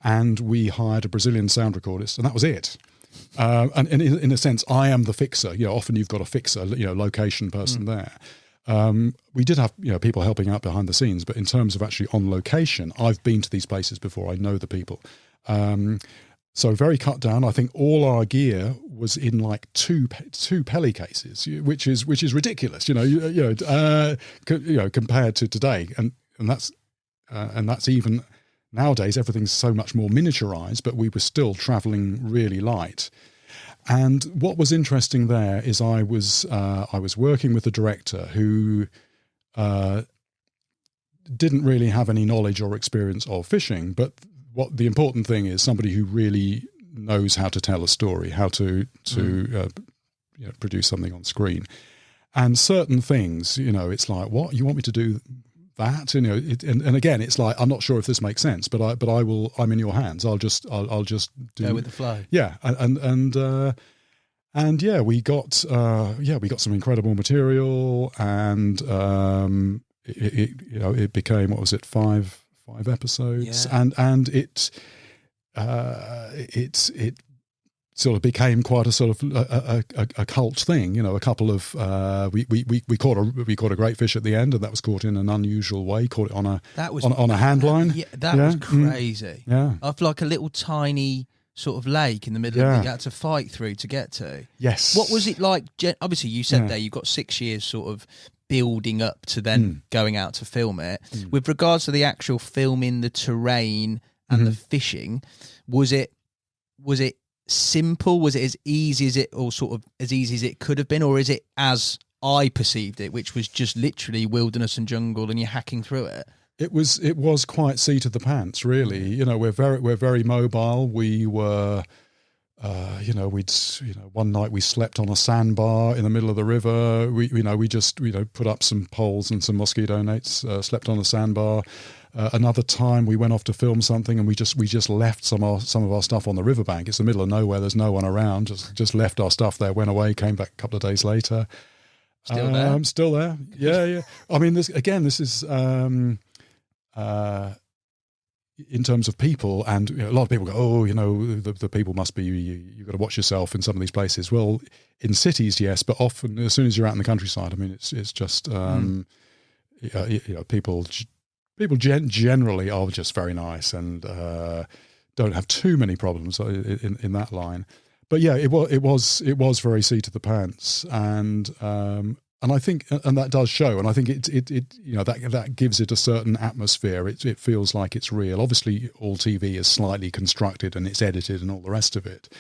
And we hired a Brazilian sound recordist, and that was it. And in a sense, I am the fixer. Often you've got a fixer, location person there. We did have people helping out behind the scenes, but in terms of actually on location, I've been to these places before. I know the people. So very cut down. I think all our gear was in like two Pelly cases, which is ridiculous, compared to today, and that's even nowadays. Everything's so much more miniaturized, but we were still traveling really light. And what was interesting there is I was working with a director who didn't really have any knowledge or experience of fishing, but what the important thing is somebody who really knows how to tell a story, how to produce something on screen. And certain things, it's like, what, you want me to do that? And again, it's like, I'm not sure if this makes sense, but I will, I'm in your hands. I'll just do, go with the flow. Yeah. And yeah, we got some incredible material, and it became, what was it, five episodes, and it sort of became quite a sort of a cult thing. A couple of we caught a great fish at the end, and that was caught in an unusual way. Caught it on a hand line. That was crazy. Yeah, off like a little tiny sort of lake in the middle of it, you had to fight through to get to. Yes. What was it like? Obviously, you said there you've got 6 years sort of building up to then going out to film it. With regards to the actual filming, the terrain and the fishing, was it simple? Was it as easy as it could have been, or is it as I perceived it, which was just literally wilderness and jungle and you're hacking through it? It was quite seat of the pants, really. We're very mobile. We were one night we slept on a sandbar in the middle of the river. We just put up some poles and some mosquito nets, slept on a sandbar. Another time we went off to film something, and we just left some of our stuff on the riverbank. It's the middle of nowhere. There's no one around. Just left our stuff there, went away, came back a couple of days later. Still there? Still there. Yeah. I mean, this is in terms of people, and a lot of people go, the people must be, you've got to watch yourself in some of these places. Well, in cities, yes, but often as soon as you're out in the countryside, I mean, it's just people generally are just very nice and don't have too many problems in that line. But yeah, it was very seat of the pants, and I think, and that does show, and I think that gives it a certain atmosphere. It feels like it's real. Obviously, all TV is slightly constructed and it's edited and all the rest of it.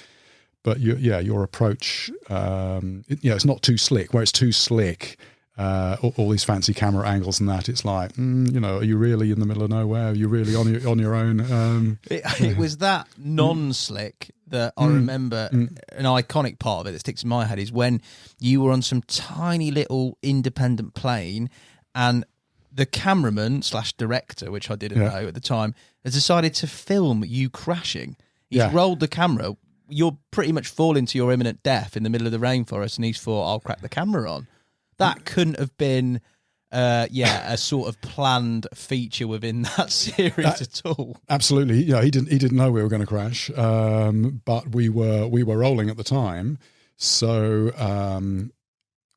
But your approach, it's not too slick. Where it's too slick, all these fancy camera angles and that. It's like, are you really in the middle of nowhere? Are you really on your own? It was that non-slick that I remember. An iconic part of it that sticks in my head is when you were on some tiny little independent plane, and the cameraman / director, which I didn't know at the time, has decided to film you crashing. He's rolled the camera. You're pretty much falling to your imminent death in the middle of the rainforest, and he's thought, I'll crack the camera on. That couldn't have been, a sort of planned feature within that series at all. Absolutely, yeah. He didn't know we were going to crash, but we were rolling at the time. So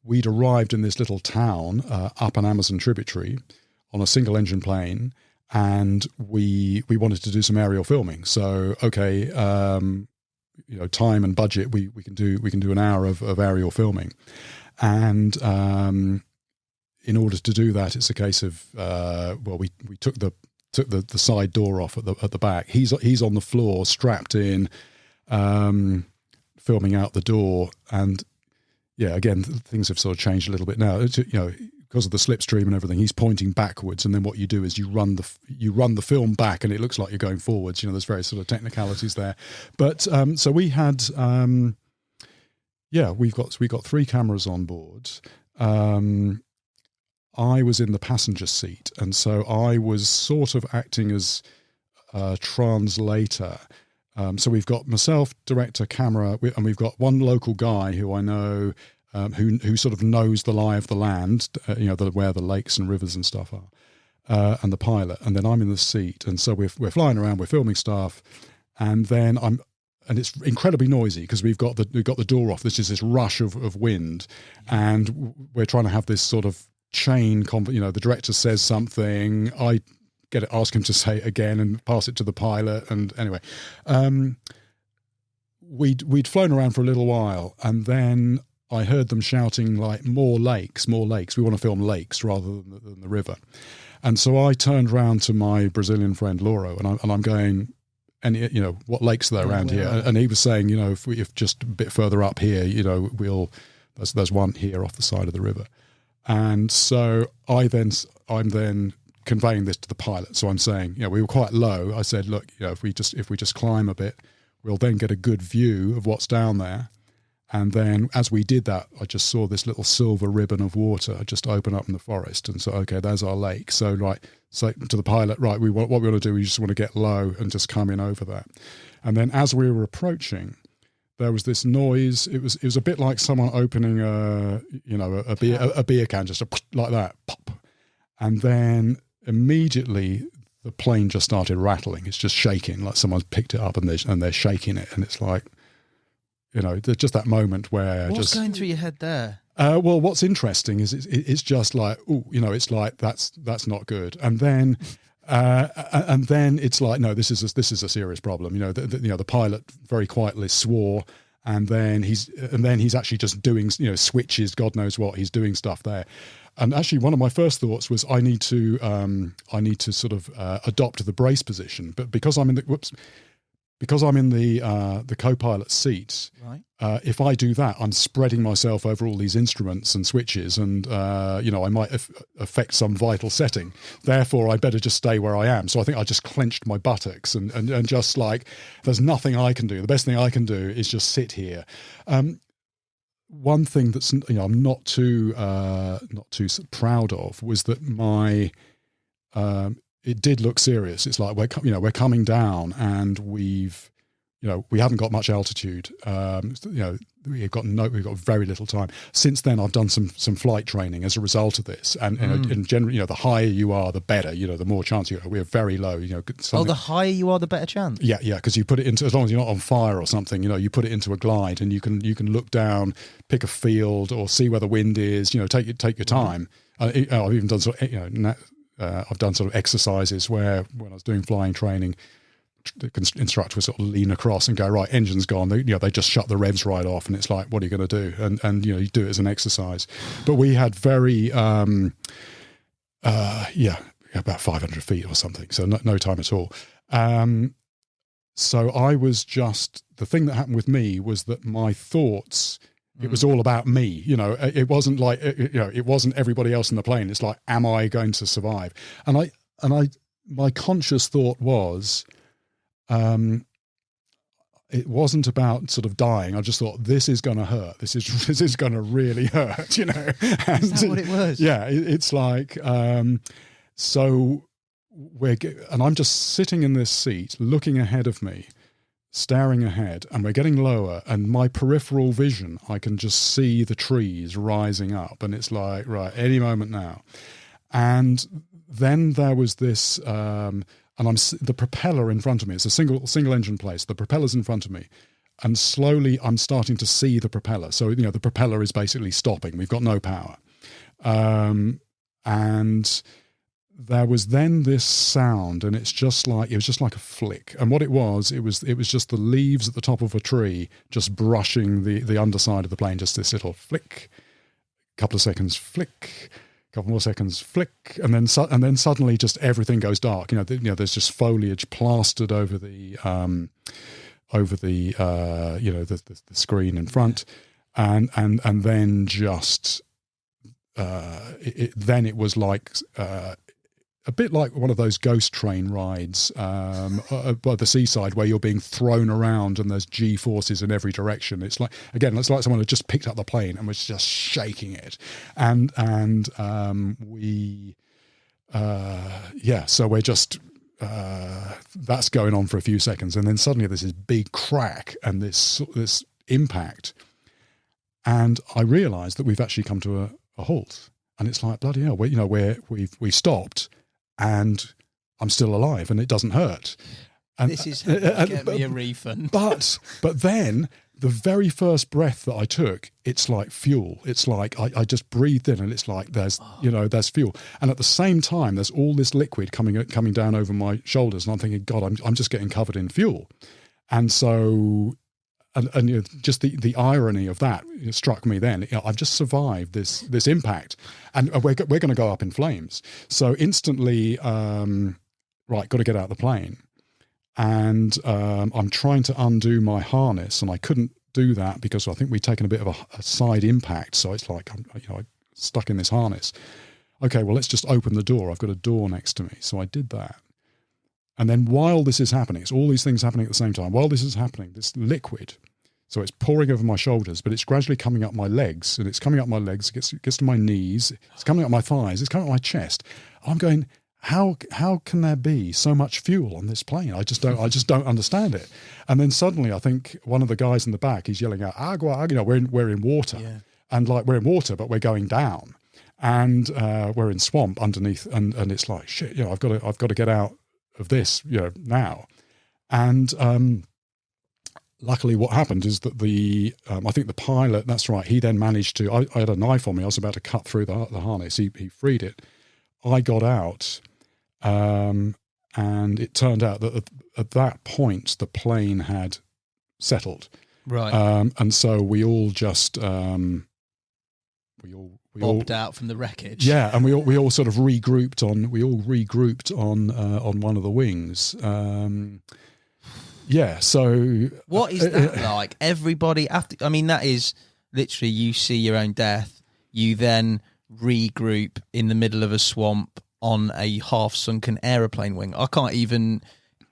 we'd arrived in this little town up an Amazon tributary on a single engine plane, and we wanted to do some aerial filming. So time and budget, we can do an hour of aerial filming. And in order to do that, it's a case of we took the side door off at the back. He's on the floor, strapped in, filming out the door. And again, things have sort of changed a little bit now. Because of the slipstream and everything, he's pointing backwards, and then what you do is you run the film back, and it looks like you're going forwards. There's various sort of technicalities there. But so we had. We've got 3 cameras on board. I was in the passenger seat, and so I was sort of acting as a translator. So we've got myself, director, camera, and we've got one local guy who I know, who sort of knows the lie of the land, where the lakes and rivers and stuff are, and the pilot. And then I'm in the seat, and so we're flying around, we're filming stuff, and then and it's incredibly noisy because we've got the door off. There's just this rush of wind, and we're trying to have this sort of chain. The director says something, I ask him to say it again, and pass it to the pilot. And anyway, we'd flown around for a little while, and then I heard them shouting like, "More lakes, more lakes! We want to film lakes rather than the river." And so I turned round to my Brazilian friend Lauro, and I'm going, and what lakes are there around here? And he was saying, if just a bit further up here, there's one here off the side of the river. And so I'm then conveying this to the pilot. So I'm saying, we were quite low. I said, look, if we just climb a bit, we'll then get a good view of what's down there. And then as we did that, I just saw this little silver ribbon of water just open up in the forest. And so, okay, there's our lake. So to the pilot, what we want to do, we just want to get low and just come in over that. And then as we were approaching, there was this noise. It was a bit like someone opening a beer can, just like that, pop. And then immediately the plane just started rattling. It's just shaking, like someone's picked it up and they're shaking it. And it's like, there's just that moment where what's going through your head there? Well, what's interesting is it's just like, it's like that's not good, and then it's like, no, this is a serious problem. The pilot very quietly swore, and then he's actually just doing switches, God knows what, he's doing stuff there. And actually, one of my first thoughts was I need to sort of adopt the brace position, but because I'm in the co-pilot seat, right. If I do that, I'm spreading myself over all these instruments and switches, and I might affect some vital setting. Therefore, I better just stay where I am. So I think I just clenched my buttocks and just like, there's nothing I can do. The best thing I can do is just sit here. One thing that's I'm not too proud of was that my. It did look serious. It's like we're coming down, and we haven't got much altitude. We've got very little time. Since then, I've done some flight training as a result of this, and in general, the higher you are, the better. The more chance you. We're very low. The higher you are, the better chance. Yeah, because you put it into, as long as you're not on fire or something, you put it into a glide, and you can look down, pick a field, or see where the wind is. Take your time. I've even done sort of, I've done sort of exercises where, when I was doing flying training, the instructor would sort of lean across and go, right, engine's gone. They just shut the revs right off, and it's like, what are you going to do? And you do it as an exercise. But we had very, about 500 feet or something, so no time at all. So I was just, the thing that happened with me was that my thoughts It was all about me, you know. It wasn't like, it wasn't everybody else in the plane. It's like, am I going to survive? And my conscious thought was, it wasn't about sort of dying. I just thought, this is going to hurt. This is going to really hurt, you know. And, is that what it was? Yeah, it's like, so and I'm just sitting in this seat, looking ahead of me, staring ahead, and we're getting lower, and my peripheral vision, I can just see the trees rising up, and it's like, right, any moment now. And then there was this, and the propeller in front of me, it's a single engine place, the propeller's in front of me, and slowly I'm starting to see the propeller. So, you know, the propeller is basically stopping. We've got no power. And there was then this sound, and it was just like a flick. And what it was just the leaves at the top of a tree just brushing the underside of the plane, just this little flick, couple of seconds, flick, couple more seconds, flick, and then suddenly just everything goes dark. You know, there's just foliage plastered over the screen in front, and then just it was like a bit like one of those ghost train rides by the seaside where you're being thrown around and there's G-forces in every direction. It's like someone had just picked up the plane and was just shaking it. And so we're just, that's going on for a few seconds. And then suddenly there's this big crack and this impact. And I realized that we've actually come to a halt. And it's like, bloody hell, we stopped, and I'm still alive, and it doesn't hurt. And this is get me a refund. But then the very first breath that I took, it's like fuel. It's like I just breathed in, and it's like there's fuel. And at the same time, there's all this liquid coming down over my shoulders, and I'm thinking, God, I'm just getting covered in fuel. And so. And you know, just the irony of that struck me then. You know, I've just survived this impact, and we're going to go up in flames. So instantly, got to get out of the plane, and I'm trying to undo my harness, and I couldn't do that because I think we'd taken a bit of a side impact. So it's like I'm stuck in this harness. Okay, well, let's just open the door. I've got a door next to me, so I did that. And then while this is happening, it's all these things happening at the same time. While this is happening, this liquid, so it's pouring over my shoulders, but it's gradually coming up my legs, and it's coming up my legs, it gets to my knees, it's coming up my thighs, it's coming up my chest. I'm going, how can there be so much fuel on this plane? I just don't understand it. And then suddenly, I think one of the guys in the back, he's yelling out, agua, you know, we're in water, and like we're in water, but we're going down, and we're in swamp underneath, and it's like shit, you know, I've got to get out of this, you know, now. And luckily what happened is that I think the pilot, that's right, he then managed to, I had a knife on me, I was about to cut through the harness, he freed it. I got out, and it turned out that at that point the plane had settled. Right. And so we all just, bobbed out from the wreckage. Yeah, and we all sort of regrouped on one of the wings. So what is that like? Everybody after, I mean, that is literally, you see your own death, you then regroup in the middle of a swamp on a half sunken aeroplane wing. I can't even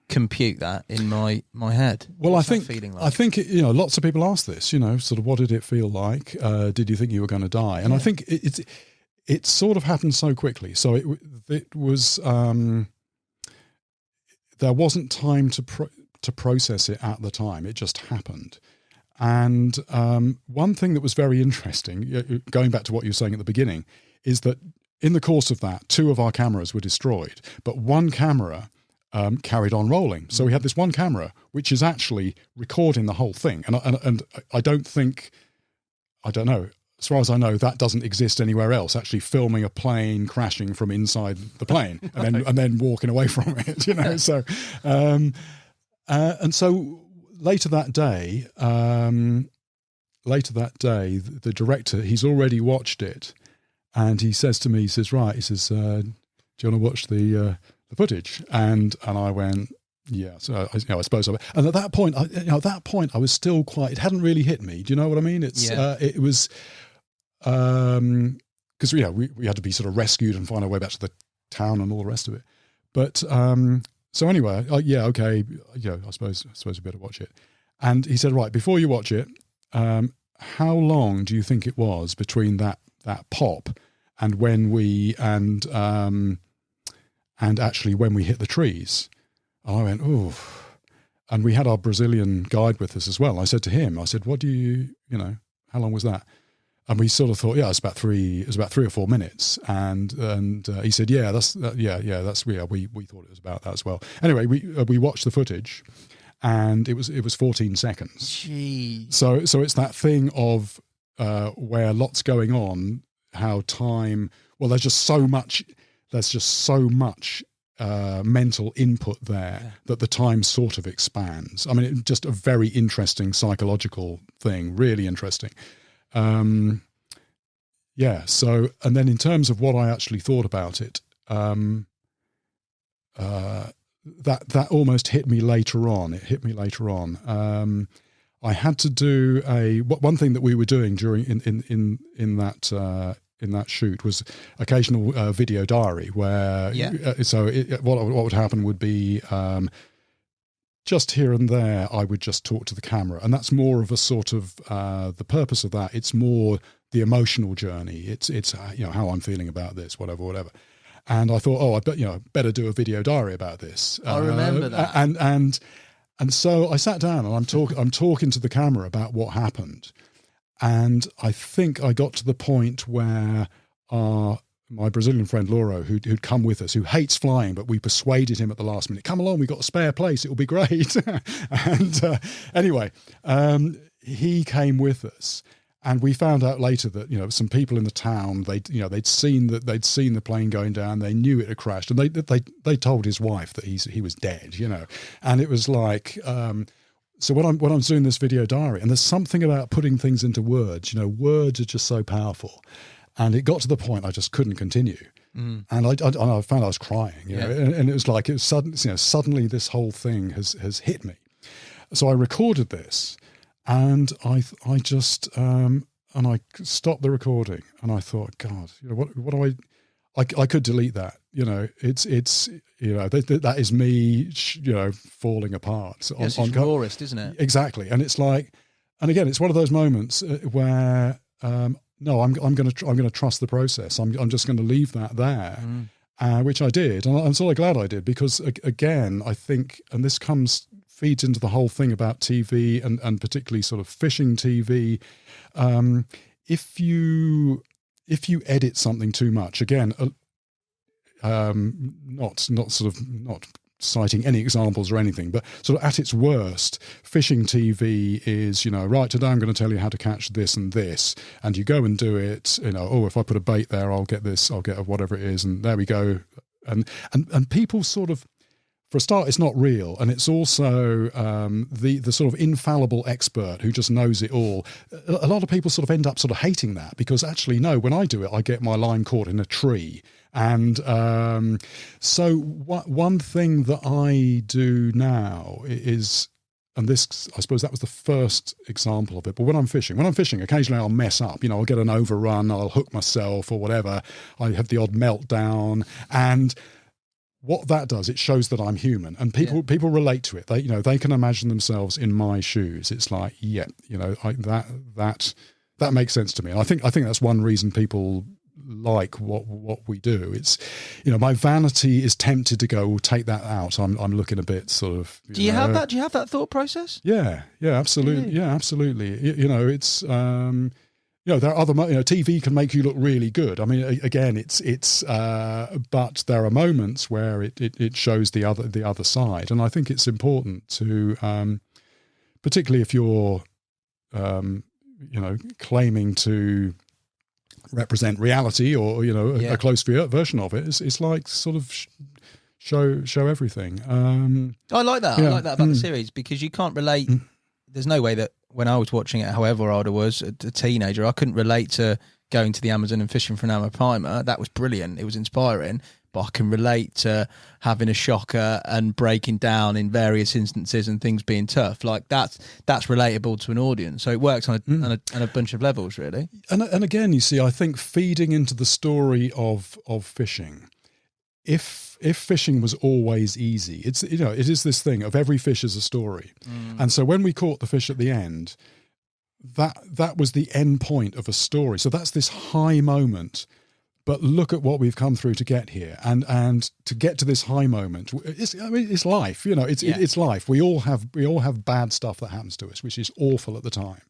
compute that in my head. Well, I think you know, lots of people ask this, you know, sort of, what did it feel like? Did you think you were going to die? And I think it sort of happened so quickly. So it was there wasn't time to process it at the time. It just happened. And one thing that was very interesting, going back to what you were saying at the beginning, is that in the course of that, 2 of our cameras were destroyed, but one camera carried on rolling. So we had this one camera, which is actually recording the whole thing. And I don't know, as far as I know, that doesn't exist anywhere else, actually filming a plane crashing from inside the plane and then walking away from it, you know. So, and so later that day, the director, he's already watched it, and he says to me, he says, do you want to watch the footage? And I went, Yeah, so I suppose so. And at that point, I was still quite. It hadn't really hit me. Do you know what I mean? It was because we had to be sort of rescued and find our way back to the town and all the rest of it. But so anyway, okay, I suppose we better watch it. And he said, right, before you watch it, how long do you think it was between that pop and when we and actually when we hit the trees? And I went, oh, and we had our Brazilian guide with us as well. I said to him, what do you how long was that? And we sort of thought, it was about 3 or 4 minutes. And he said, we thought it was about that as well. Anyway, we watched the footage, and it was 14 seconds. Jeez. So it's that thing of where lots going on, how time. Well, there's just so much mental input there that the time sort of expands. I mean, it's just a very interesting psychological thing, really interesting. So, and then in terms of what I actually thought about it, that almost hit me later on. It hit me later on. I had to do one thing that we were doing during in that shoot was occasional video diary where what would happen would be just here and there I would just talk to the camera, and that's more of a sort of the purpose of that. It's more the emotional journey. It's how I'm feeling about this, whatever. And I thought, I better do a video diary about this. I remember that. And so I sat down and I'm talking to the camera about what happened. And I think I got to the point where my Brazilian friend Lauro, who'd come with us, who hates flying, but we persuaded him at the last minute, come along, we've got a spare place, it'll be great. And anyway, he came with us. And we found out later that some people in the town they'd seen the plane going down. They knew it had crashed, and they told his wife that he was dead. And it was like so when I'm doing this video diary, and there's something about putting things into words. Words are just so powerful, and it got to the point I just couldn't continue, and I found I was crying. And it was like it was sudden. Suddenly this whole thing has hit me. So I recorded this. And I just and I stopped the recording, and I thought, God, what do I could delete that. It's that is me, falling apart. It's rawest, isn't it? Exactly, and it's like, and again, it's one of those moments where no, I'm going to trust the process. I'm just going to leave that there, which I did, and I'm sort of glad I did, because again, I think, and this feeds into the whole thing about TV and particularly sort of fishing TV. If you edit something too much, again, not citing any examples or anything, but sort of at its worst, fishing TV is, right, today I'm going to tell you how to catch this and this, and you go and do it, if I put a bait there, I'll get this, I'll get whatever it is, and there we go. And people sort of, for a start, it's not real, and it's also the sort of infallible expert who just knows it all. A lot of people sort of end up sort of hating that, because actually, no, when I do it, I get my line caught in a tree. And so one thing that I do now is, and this, I suppose that was the first example of it, but when I'm fishing, occasionally I'll mess up. I'll get an overrun, I'll hook myself or whatever. I have the odd meltdown, and what that does, it shows that I'm human, and people relate to it. They can imagine themselves in my shoes. It's like, that makes sense to me. And I think that's one reason people like what we do. It's, my vanity is tempted to go, well, take that out. I'm looking a bit sort of. Do you have that? Do you have that thought process? Yeah, absolutely. Really? Yeah, absolutely. It's. There are other, TV can make you look really good. I mean, again, it's, but there are moments where it shows the other side, and I think it's important to, particularly if you're, claiming to represent reality or a close version of it. It's like sort of show everything. I like that. I like that about the series, because you can't relate. There's no way that when I was watching it, however old I was, a teenager, I couldn't relate to going to the Amazon and fishing for an Arapaima. That was brilliant. It was inspiring. but I can relate to having a shocker and breaking down in various instances and things being tough. Like that's relatable to an audience. So it works on a bunch of levels, really. And again, you see, I think feeding into the story of fishing, if fishing was always easy, it is this thing of every fish is a story. And so when we caught the fish at the end, that was the end point of a story. So that's this high moment. But look at what we've come through to get here, and to get to this high moment. It's life, It's life. We all have bad stuff that happens to us, which is awful at the time,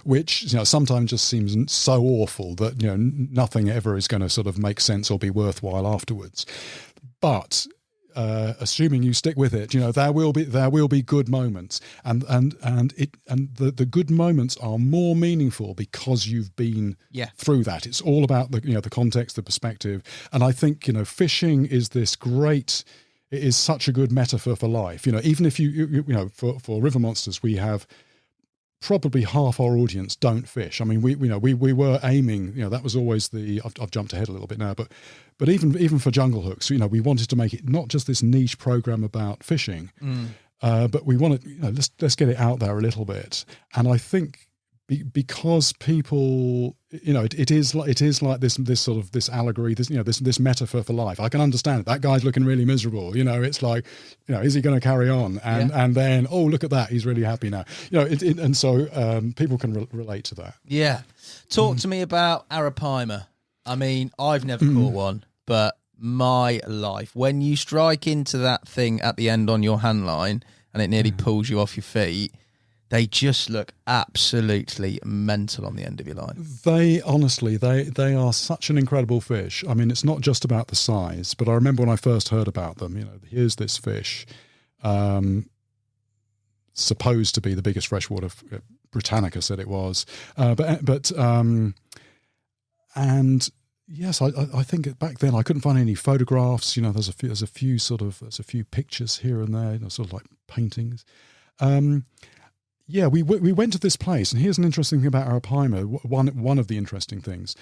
which sometimes just seems so awful that nothing ever is going to sort of make sense or be worthwhile afterwards. But assuming you stick with it, there will be good moments, and the good moments are more meaningful because you've been through that. It's all about the context, the perspective, and I think fishing is this great. It is such a good metaphor for life. Even if for River Monsters, we have probably half our audience don't fish. I mean, we were aiming. That was always the. I've jumped ahead a little bit now, but even for Jungle Hooks, we wanted to make it not just this niche program about fishing, but we wanted, let's get it out there a little bit. And I think because people, it is like this sort of this allegory, this metaphor for life. I can understand it. That guy's looking really miserable. It's like, is he going to carry on? And then, oh, look at that, he's really happy now. And so people can relate to that. Yeah. Talk to me about Arapaima. I mean, I've never caught one, but my life, when you strike into that thing at the end on your hand line and it nearly pulls you off your feet, they just look absolutely mental on the end of your line. They honestly, they are such an incredible fish. I mean, it's not just about the size, but I remember when I first heard about them, here's this fish, supposed to be the biggest freshwater, Britannica said it was, and yes, I think back then I couldn't find any photographs. There's a few pictures here and there, sort of like paintings. We went to this place, and here's an interesting thing about Arapaima. One of the interesting things.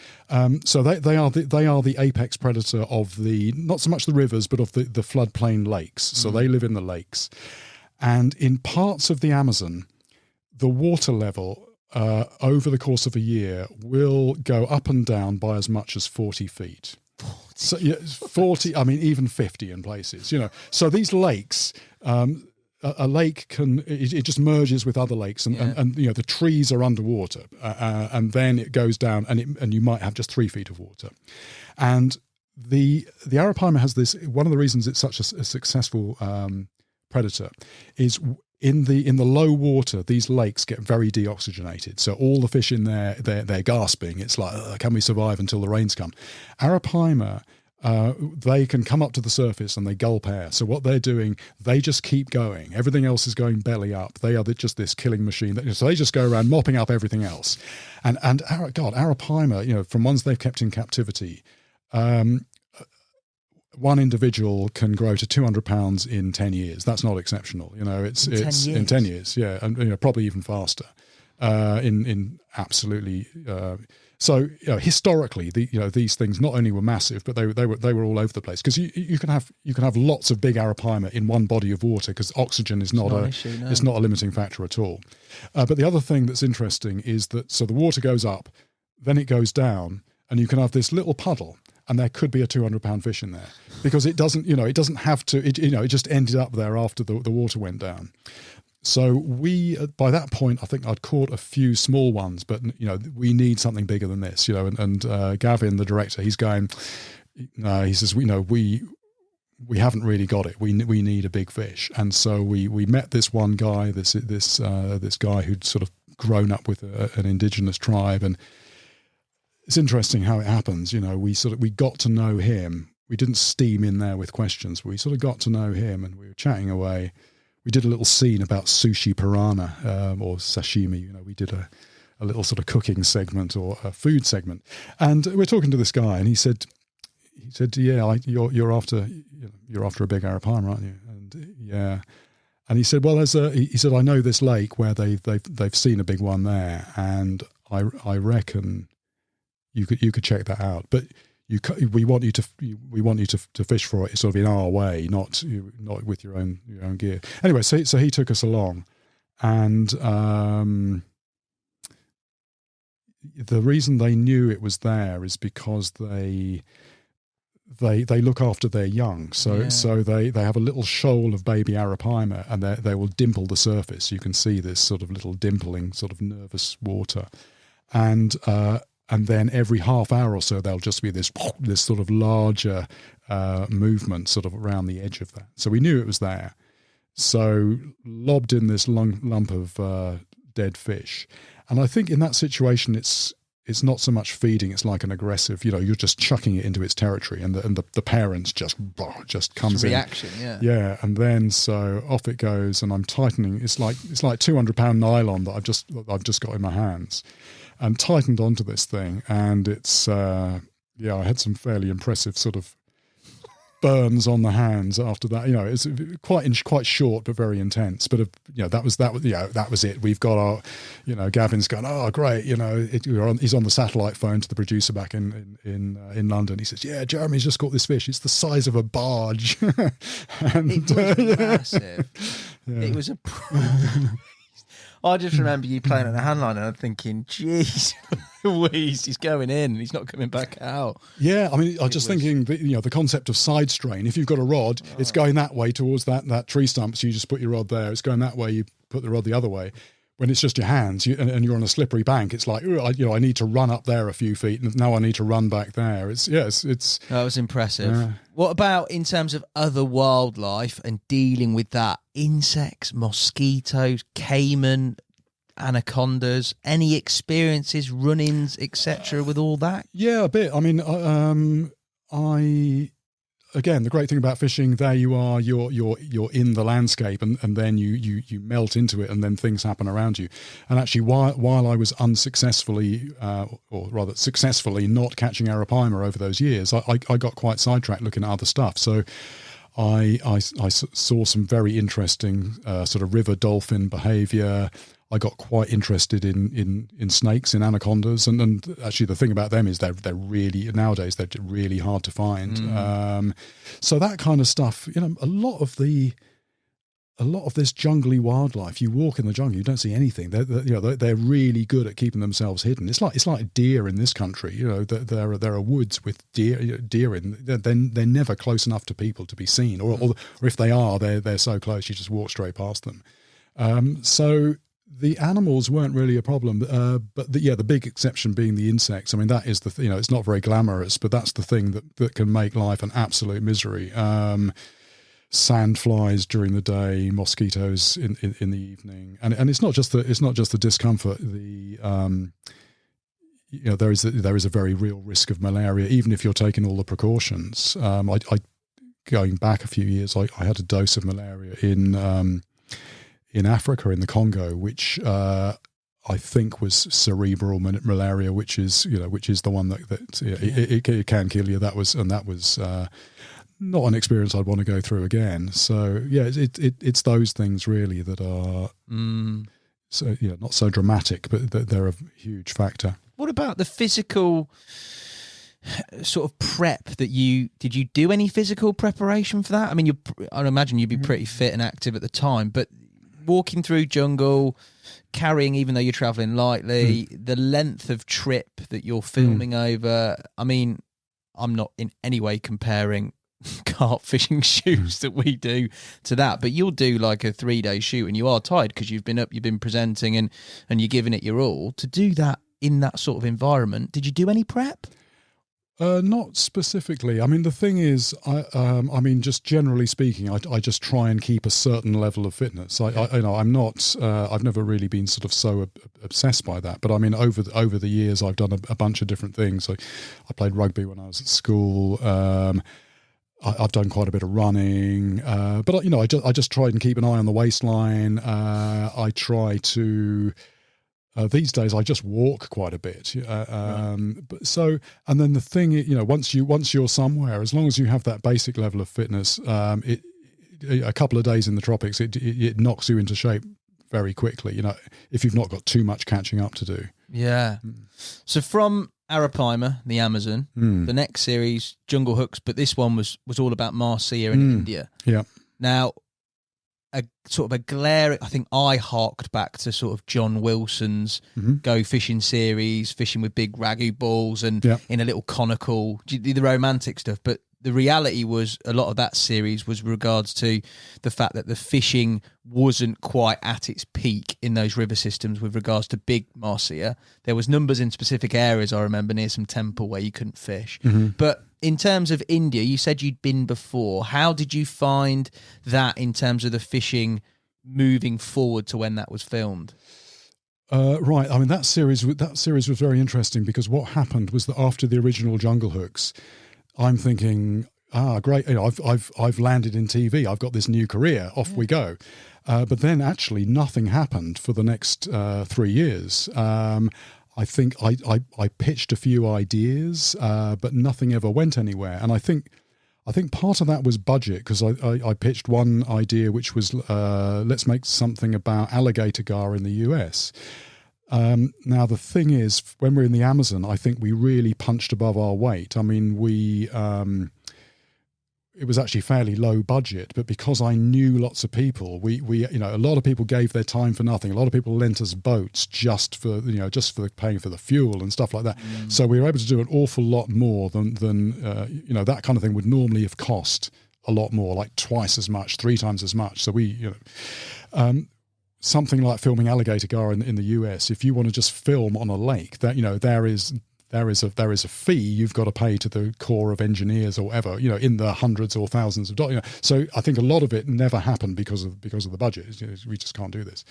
So they are the apex predator of the, not so much the rivers, but of the floodplain lakes. So they live in the lakes, and in parts of the Amazon, the water level over the course of a year will go up and down by as much as 40 feet. 40. So 40. I mean, even 50 in places. So these lakes. A lake it just merges with other lakes, and the trees are underwater, and then it goes down, and you might have just 3 feet of water. And the Arapaima has this. One of the reasons it's such a successful predator is in the low water, these lakes get very deoxygenated. So all the fish in there, they're gasping. It's like, can we survive until the rains come? Arapaima. They can come up to the surface and they gulp air. So what they're doing, they just keep going. Everything else is going belly up. They are just this killing machine. So they just go around mopping up everything else. And Arapaima, from ones they've kept in captivity, one individual can grow to 200 pounds in 10 years. That's not exceptional. It's in 10 years. Yeah. And, probably even faster, in absolutely, so historically, these things not only were massive, but they were all over the place, because you can have lots of big Arapaima in one body of water, because oxygen is not it's not a limiting factor at all. But the other thing that's interesting is that the water goes up, then it goes down, and you can have this little puddle, and there could be a 200-pound fish in there, because it doesn't have to. It just ended up there after the water went down. So by that point, I think I'd caught a few small ones, but we need something bigger than this, And Gavin, the director, he's going. He says, we haven't really got it. We need a big fish, and so we met this one guy, this guy who'd sort of grown up with an indigenous tribe, and it's interesting how it happens. We got to know him. We didn't steam in there with questions. We sort of got to know him, and we were chatting away. We did a little scene about sushi piranha or sashimi. We did a little sort of cooking segment or a food segment, and we're talking to this guy, and he said, "Yeah, you're after a big Arapaima, aren't you?" And yeah, and he said, "Well, he said, I know this lake where they've seen a big one there, and I reckon you could check that out, but we want you to fish for it sort of in our way, not with your own gear. Anyway, so he took us along, and the reason they knew it was there is because they look after their young. So they have a little shoal of baby Arapaima, and they will dimple the surface. You can see this sort of little dimpling, sort of nervous water, and then every half hour or so there'll just be this sort of larger movement sort of around the edge of that. So we knew it was there. So lobbed in this lump of dead fish, and I think in that situation it's not so much feeding; it's like an aggressive. You're just chucking it into its territory, and the parents just comes in. Reaction, yeah, and then so off it goes, and I'm tightening. It's like 200-pound nylon that I've just got in my hands, and tightened onto this thing, and it's I had some fairly impressive sort of burns on the hands after that. It's quite short but very intense. But that was it. We've got our, Gavin's going, oh great, he's on the satellite phone to the producer back in London. He says, yeah, Jeremy's just caught this fish. It's the size of a barge. And, it was massive. Yeah. It was a. I just remember you playing at the handline and I'm thinking, geez, Louise, he's going in. He's not coming back out. Yeah, I mean, I was just thinking, the concept of side strain. If you've got a rod, it's going that way towards that tree stump, so you just put your rod there. It's going that way, you put the rod the other way. When it's just your hands and you're on a slippery bank, it's like, I need to run up there a few feet, and now I need to run back there. It's. That was impressive. Yeah. What about in terms of other wildlife and dealing with that? Insects, mosquitoes, caiman, anacondas, any experiences, run-ins, etc. with all that? Yeah, a bit. I mean, again, the great thing about fishing, there you are, you're in the landscape, and then you melt into it, and then things happen around you. And actually, while I was unsuccessfully, or rather successfully, not catching Arapaima over those years, I got quite sidetracked looking at other stuff. So I saw some very interesting sort of river dolphin behaviour. I got quite interested in snakes, in anacondas, and actually the thing about them is they're really, nowadays they're really hard to find. So that kind of stuff, a lot of this jungly wildlife, you walk in the jungle, you don't see anything. They're really good at keeping themselves hidden. It's like deer in this country. There are woods with deer in. They're never close enough to people to be seen, or if they are, they're so close you just walk straight past them. So the animals weren't really a problem, but the big exception being the insects. I mean, that is it's not very glamorous, but that's the thing that can make life an absolute misery. Sandflies during the day, mosquitoes in the evening, and it's not just the discomfort. There is a very real risk of malaria, even if you're taking all the precautions. Going back a few years, I had a dose of malaria in Africa, in the Congo, which I think was cerebral malaria, which is the one that it can kill you. That was not an experience I'd want to go through again. So yeah, it's those things really that are so not so dramatic, but they're a huge factor. What about the physical sort of prep that did you do any physical preparation for that? I mean, I'd imagine you'd be pretty fit and active at the time, but walking through jungle, carrying, even though you're traveling lightly, the length of trip that you're filming over. I mean, I'm not in any way comparing carp fishing shoots that we do to that, but you'll do like a 3-day shoot and you are tired because you've been presenting and you're giving it your all. To do that in that sort of environment, did you do any prep? Not specifically. I mean, the thing is, I mean, just generally speaking, I just try and keep a certain level of fitness. I'm not. I've never really been sort of so obsessed by that. But I mean, over the years, I've done a bunch of different things. I played rugby when I was at school. I've done quite a bit of running, but I just try and keep an eye on the waistline. I try to. These days, I just walk quite a bit. But so, and then the thing, once you're somewhere, as long as you have that basic level of fitness, a couple of days in the tropics, it knocks you into shape very quickly. If you've not got too much catching up to do. Yeah. So from Arapaima, the Amazon. The next series, Jungle Hooks, but this one was all about Marcia in India. Yeah. Now, a sort of a glare. I think I harked back to sort of John Wilson's Go Fishing series, fishing with big ragu balls and in a little conical, the romantic stuff. But the reality was a lot of that series was regards to the fact that the fishing wasn't quite at its peak in those river systems with regards to big Marcia. There was numbers in specific areas, I remember, near some temple where you couldn't fish. But in terms of India, you said you'd been before. How did you find that in terms of the fishing moving forward to when that was filmed? Right. I mean, that series was very interesting because what happened was that after the original Jungle Hooks, I'm thinking, great, I've landed in TV. I've got this new career. Off we go. But then actually nothing happened for the next 3 years. I think I pitched a few ideas, but nothing ever went anywhere. And I think part of that was budget, because I pitched one idea which was let's make something about alligator gar in the US. Now the thing is, when we're in the Amazon, I think we really punched above our weight. I mean, it was actually fairly low budget, but because I knew lots of people, we a lot of people gave their time for nothing. A lot of people lent us boats just for paying for the fuel and stuff like that. So we were able to do an awful lot more than that kind of thing would normally have cost a lot more, like twice as much, 3 times as much. So something like filming alligator gar in the US, if you want to just film on a lake, that there is a fee you've got to pay to the Corps of Engineers or whatever, in the hundreds or thousands of dollars. So I think a lot of it never happened because of the budget. We just can't do this.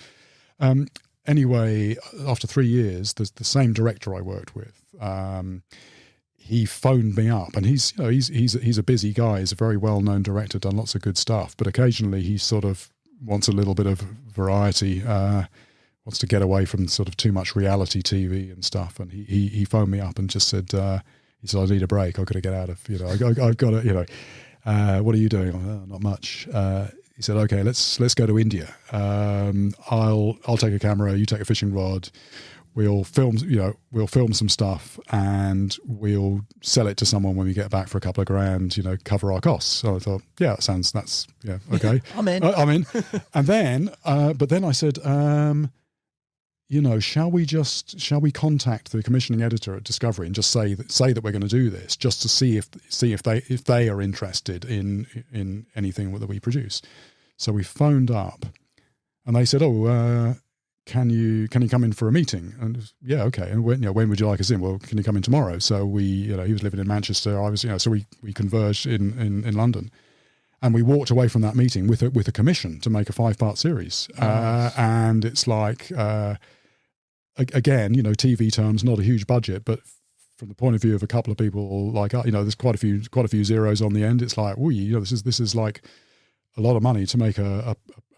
Anyway, after 3 years, the same director I worked with, he phoned me up, and he's a busy guy. He's a very well-known director, done lots of good stuff, but occasionally he sort of wants a little bit of variety. Wants to get away from sort of too much reality TV and stuff. And he phoned me up and just said, he said, I need a break. I've got to get out of, I've got to, what are you doing? Not much. He said, okay, let's go to India. I'll take a camera, you take a fishing rod. We'll film some stuff, and we'll sell it to someone when we get back for a couple of grand, cover our costs. So I thought, that's okay. I'm in. I'm in. And then, but then I said, shall we contact the commissioning editor at Discovery and just say that we're going to do this, just to see if they are interested in anything that we produce. So we phoned up, and they said, can you come in for a meeting? And yeah, okay. And when would you like us in? Well, can you come in tomorrow? So he was living in Manchester. I was, so we converged in London. And we walked away from that meeting with a commission to make a 5-part series. And it's like, again, TV terms, not a huge budget, but from the point of view of a couple of people like, there's quite a few zeros on the end. It's like, this is like a lot of money to make a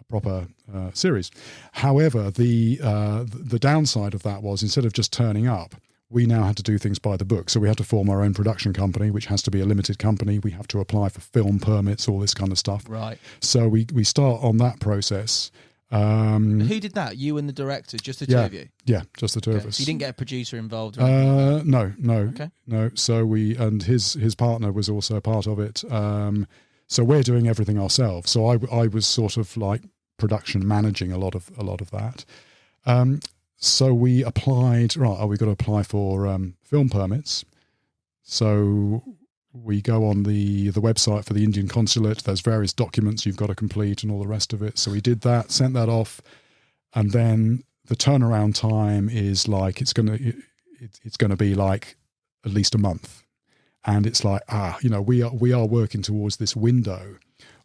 proper series. However, the downside of that was, instead of just turning up, we now had to do things by the book. So we had to form our own production company, which has to be a limited company. We have to apply for film permits, all this kind of stuff. Right. So we start on that process. Who did that? You and the director? Just the two of you? Yeah, just the two of us. So you didn't get a producer involved? No. Okay. No. So and his partner was also a part of it. So we're doing everything ourselves. So I was sort of like production managing a lot of that. So we applied, we've got to apply for film permits. So we go on the website for the Indian consulate. There's various documents you've got to complete and all the rest of it. So we did that, sent that off, and then the turnaround time is like it's going to be like at least a month. And it's like, we are working towards this window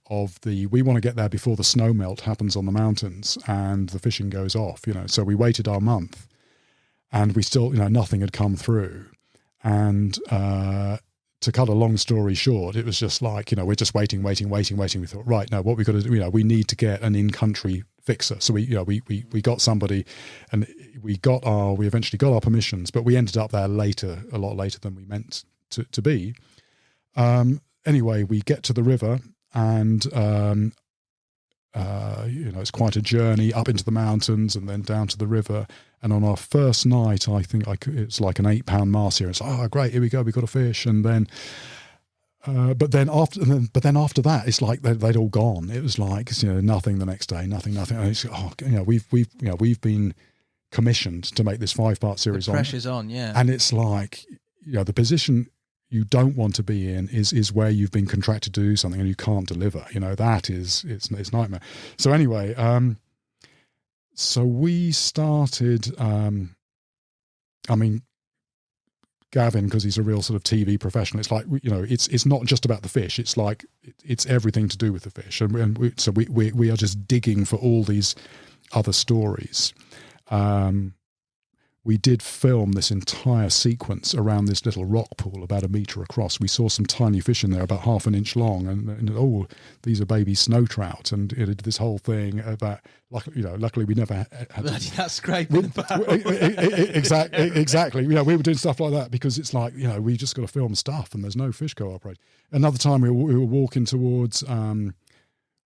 of we want to get there before the snow melt happens on the mountains and the fishing goes off, So we waited our month, and we still, nothing had come through. And to cut a long story short, it was just like, we're just waiting. We thought, right, now what we got to do, we need to get an in-country fixer. So we got somebody, and we eventually got our permissions, but we ended up there a lot later than we meant to be. Anyway, we get to the river, and it's quite a journey up into the mountains and then down to the river. And on our first night, I think it's like an 8-pound marcia. It's great, here we go, we got a fish. And then, but then after that, it's like they'd all gone. It was like nothing the next day, nothing. And it's we've been commissioned to make this 5-part series. The pressure's on, yeah. And it's like the position you don't want to be in is where you've been contracted to do something and you can't deliver. That is it's nightmare. So anyway, so we started. Gavin, because he's a real sort of TV professional, it's like it's not just about the fish. It's like it's everything to do with the fish, and we are just digging for all these other stories. We did film this entire sequence around this little rock pool about 1 metre across. We saw some tiny fish in there about 1/2 an inch long, and these are baby snow trout, and it did this whole thing about. Luckily we never had that scraping the barrel. Exactly. We were doing stuff like that because it's like we just got to film stuff, and there's no fish cooperating. Another time we were walking towards. We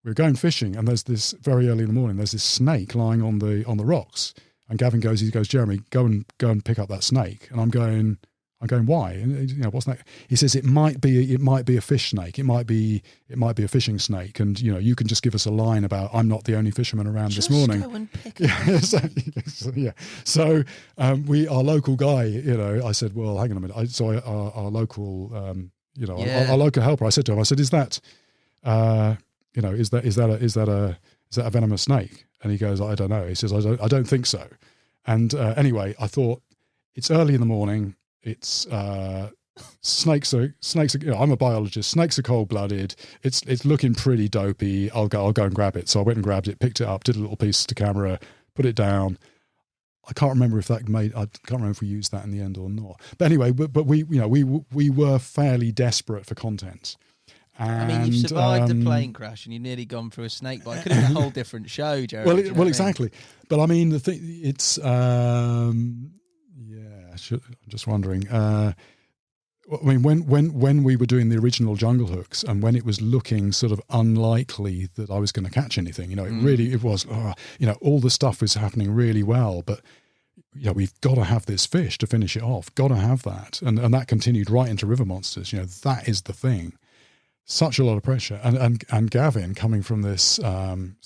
were going fishing, and there's this very early in the morning. There's this snake lying on the rocks. And Gavin goes, Jeremy, go and pick up that snake. And I'm going, why? And what's that? He says it might be a fish snake. It might be a fishing snake. And you can just give us a line about I'm not the only fisherman around this morning. Go and pick it. So our local guy, I said, well, hang on a minute. Our local, our local helper, I said to him, is that, is that a venomous snake? And he goes, I don't know. He says, I don't think so. And anyway, I thought it's early in the morning. It's snakes are. I'm a biologist. Snakes are cold-blooded. It's looking pretty dopey. I'll go and grab it. So I went and grabbed it, picked it up, did a little piece to camera, put it down. I can't remember if we used that in the end or not. But anyway, but we were fairly desperate for content. And, you've survived a plane crash and you've nearly gone through a snake bite. Could have been a whole different show, Jeremy. Well, exactly. But the thing, it's I'm just wondering. When we were doing the original Jungle Hooks, and when it was looking sort of unlikely that I was going to catch anything, it was. All the stuff was happening really well, but. We've got to have this fish to finish it off. Got to have that, and that continued right into River Monsters. That is the thing. Such a lot of pressure, and Gavin coming from this, having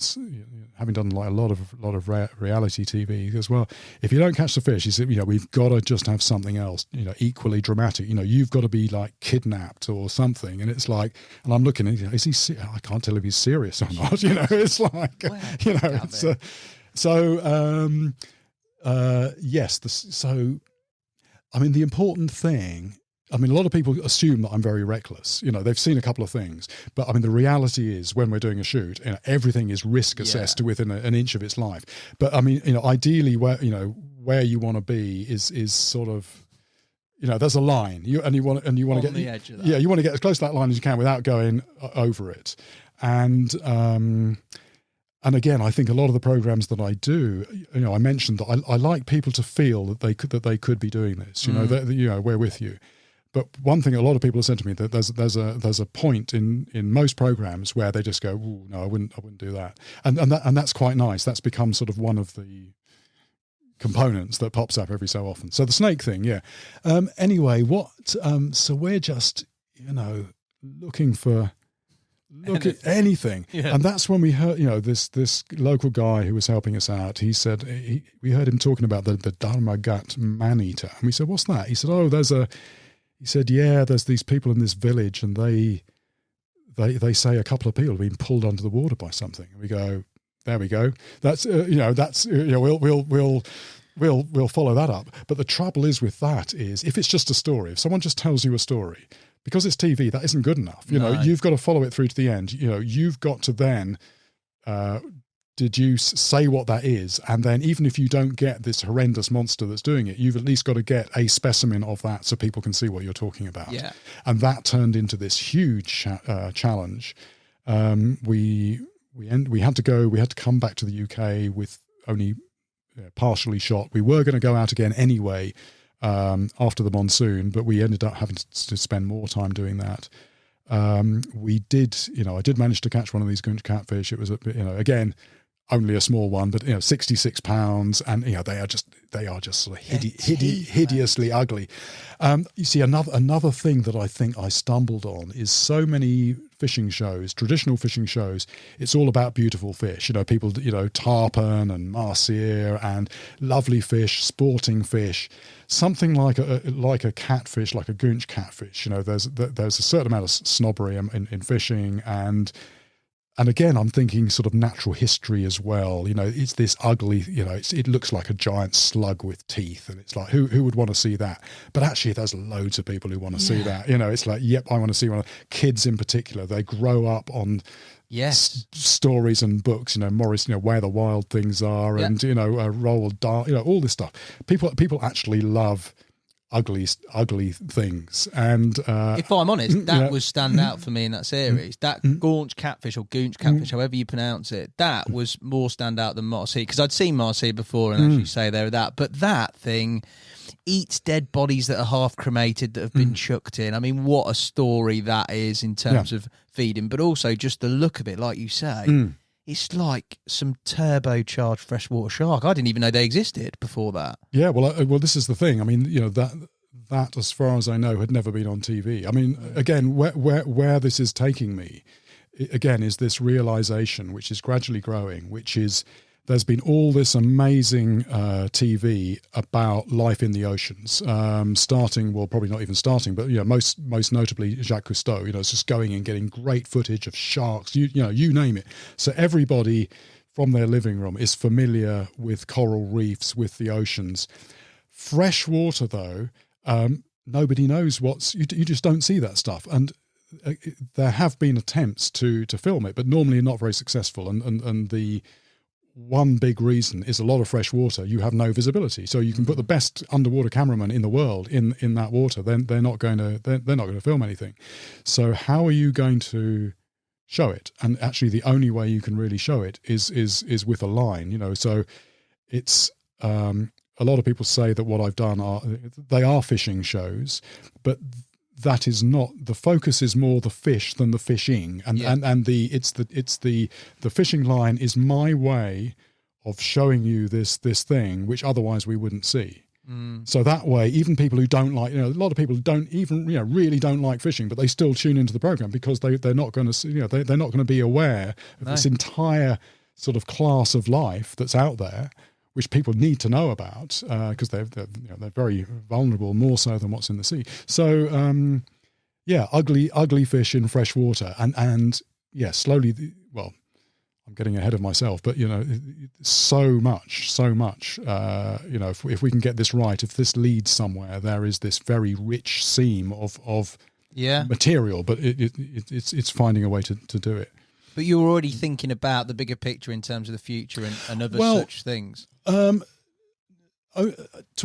done like a lot of reality TV as well. If you don't catch the fish, he said, we've got to just have something else, equally dramatic. You've got to be like kidnapped or something. And it's like, and I'm looking, is he? I can't tell if he's serious or not. It's like, it's yes. The important thing. A lot of people assume that I'm very reckless. They've seen a couple of things, but the reality is when we're doing a shoot, everything is risk assessed to within an inch of its life. But ideally, where you want to be is sort of, there's a line. You want to get the edge of that. Yeah, you want to get as close to that line as you can without going over it. And again, I think a lot of the programs that I do, I mentioned that I like people to feel that they could be doing this. We're with you. But one thing a lot of people have said to me that there's a point in most programs where they just go, "Ooh, no, I wouldn't do that," and that's quite nice. That's become sort of one of the components that pops up every so often. So the snake thing, yeah. Anyway, so we're just looking at anything, yeah. And that's when we heard this local guy who was helping us out. He said we heard him talking about the Dharmagat man-eater, and we said, "What's that?" He said, He said, yeah, there's these people in this village and they say a couple of people have been pulled under the water by something. And we go, there we go. We'll follow that up. But the trouble is with that is if it's just a story, if someone just tells you a story, because it's TV, that isn't good enough. You've got to follow it through to the end. You've got to then deduce, say what that is, and then even if you don't get this horrendous monster that's doing it, you've at least got to get a specimen of that so people can see what you're talking about. Yeah. And that turned into this huge challenge. We had to come back to the UK with only partially shot. We were going to go out again anyway after the monsoon, but we ended up having to spend more time doing that. We did, I did manage to catch one of these goonch catfish. It was, again, only a small one, but 66 pounds, and they are just sort of hideously ugly. You see, another thing that I think I stumbled on is so many fishing shows, traditional fishing shows. It's all about beautiful fish. People, tarpon and marcier and lovely fish, sporting fish. Something like a catfish, like a goonch catfish. There's a certain amount of snobbery in fishing, and again, I'm thinking sort of natural history as well. It's this ugly, it looks like a giant slug with teeth, and it's like, who would want to see that? But actually, there's loads of people who want to see that. It's like, yep, I want to see one. Kids in particular, they grow up on stories and books. Morris, Where the Wild Things Are, and Roald Dahl, all this stuff. People actually love ugly things, and if I'm honest, that was stand out for me in that series. That goonch catfish or goonch catfish, however you pronounce it, that was more stand out than marcier, because I'd seen marcier before, and as you say, there that, but that thing eats dead bodies that are half cremated that have been chucked in. I mean, what a story that is in terms of feeding, but also just the look of it, like you say. It's like some turbocharged freshwater shark. I didn't even know they existed before that. Yeah, well, this is the thing. I mean, that as far as I know had never been on TV. I mean, again, where this is taking me, again, is this realization, which is gradually growing, which is there's been all this amazing TV about life in the oceans, starting, well, probably not even starting, but most notably Jacques Cousteau. It's just going and getting great footage of sharks. You name it. So everybody from their living room is familiar with coral reefs, with the oceans. Freshwater, though, nobody knows you just don't see that stuff. And there have been attempts to film it, but normally not very successful. And the one big reason is a lot of fresh water. You have no visibility, so you can put the best underwater cameraman in the world in that water. Then they're not going to film anything. So how are you going to show it? And actually, the only way you can really show it is with a line. So it's a lot of people say that what I've done are fishing shows, but that is not the focus. Is more the fish than the fishing, and the fishing line is my way of showing you this thing which otherwise we wouldn't see. So that way, even people who don't like, a lot of people who don't even really don't like fishing, but they still tune into the program because they're not going to see, they're not going to be aware of this entire sort of class of life that's out there, which people need to know about because they're very vulnerable, more so than what's in the sea. So ugly fish in fresh water, and slowly. Well, I'm getting ahead of myself, but so much. If we can get this right, if this leads somewhere, there is this very rich seam of material, but it's finding a way to do it. But you're already thinking about the bigger picture in terms of the future and other such things. To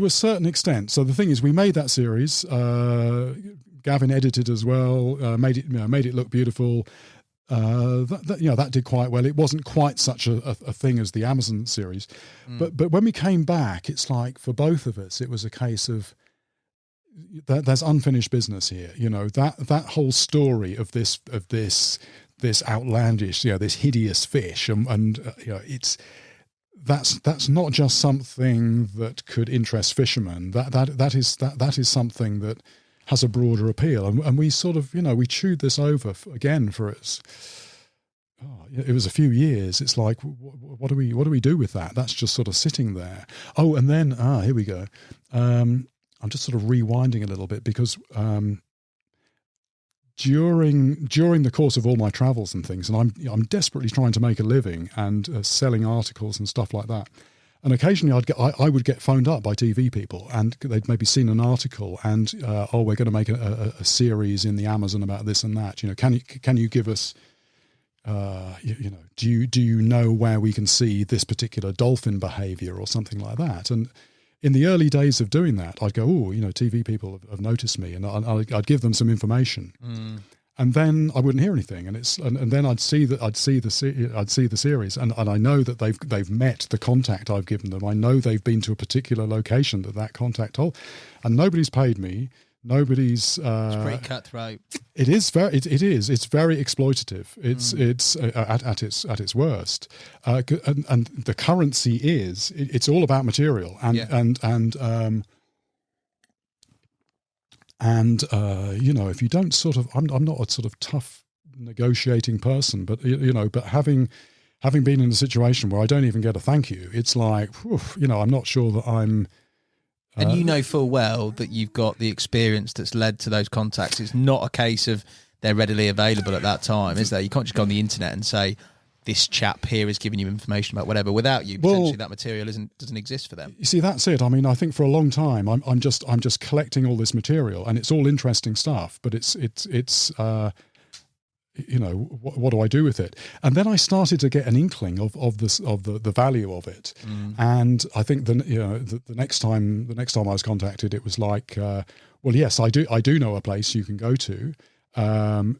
a certain extent. So the thing is, we made that series. Gavin edited as well. Made it look beautiful. That did quite well. It wasn't quite such a thing as the Amazon series, but when we came back, it's like for both of us, it was a case of there's unfinished business here. That whole story of this outlandish, this hideous fish, and it's that's not just something that could interest fishermen. That is something that has a broader appeal, and we sort of we chewed this over again for its. It was a few years. It's like, what do we do with that? That's just sort of sitting there. Oh, and then here we go. I'm just sort of rewinding a little bit because. During the course of all my travels and things, and I'm desperately trying to make a living and selling articles and stuff like that. And occasionally I would get phoned up by TV people, and they'd maybe seen an article and we're going to make a series in the Amazon about this and that. Can you give us do you know where we can see this particular dolphin behavior or something like that? And in the early days of doing that, I'd go, TV people have noticed me, and I'd give them some information, and then I wouldn't hear anything, and then I'd see the series, and I know that they've met the contact I've given them. I know they've been to a particular location that contact told, and nobody's paid me. Nobody's. It's pretty cutthroat. It is very. It is. It's very exploitative. It's at its worst. And the currency is. It's all about material and if you don't sort of, I'm not a sort of tough negotiating person, but but having been in a situation where I don't even get a thank you, it's like, I'm not sure that I'm. And you know full well that you've got the experience that's led to those contacts. It's not a case of they're readily available at that time, is there? You can't just go on the internet and say, this chap here is giving you information about whatever without you. Potentially that material doesn't exist for them. You see, that's it. I mean, I think for a long time, I'm just collecting all this material, and it's all interesting stuff, but it's what do I do with it? And then I started to get an inkling of the value of it. And I think the next time I was contacted, it was like, well, yes, I do know a place you can go to.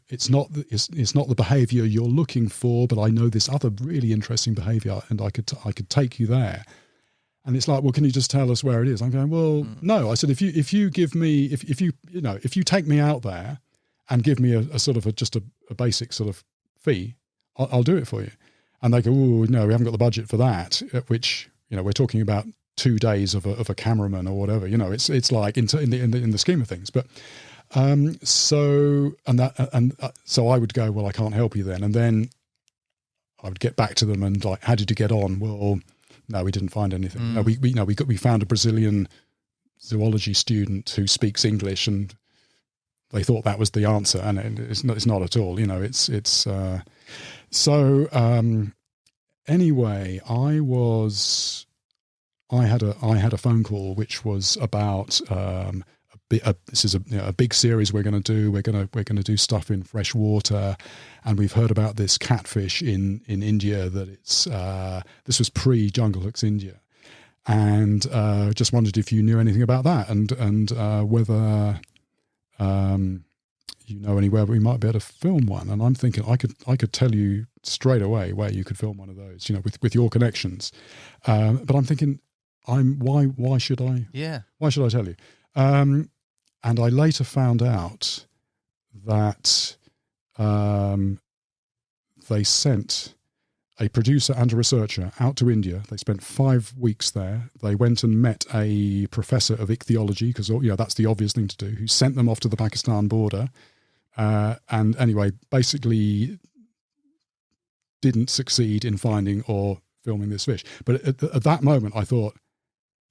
It's not the behaviour you're looking for, but I know this other really interesting behaviour, and I could take you there. And it's like, well, can you just tell us where it is? I'm going, well, no. I said, if you give me, if you take me out there and give me a sort of just a basic sort of fee, I'll do it for you. And they go, oh no, we haven't got the budget for that. We're talking about 2 days of a cameraman or whatever. It's like in the scheme of things. But so I would go, well, I can't help you then. And then I would get back to them and like, how did you get on? Well, no, we didn't find anything. No, we found a Brazilian zoology student who speaks English, and they thought that was the answer, and it's not at all. Anyway, I had a phone call which was about this is a big series we're going to do. We're going to do stuff in fresh water, and we've heard about this catfish in India that it's this was pre Jungle Hooks India, and just wondered if you knew anything about that, and whether anywhere we might be able to film one. And I'm thinking I could tell you straight away where you could film one of those, with your connections. But I'm thinking, why should I? Yeah. Why should I tell you? And I later found out that they sent a producer and a researcher out to India. They spent 5 weeks there. They went and met a professor of ichthyology, because that's the obvious thing to do, who sent them off to the Pakistan border. And anyway, basically didn't succeed in finding or filming this fish. But at that moment, I thought,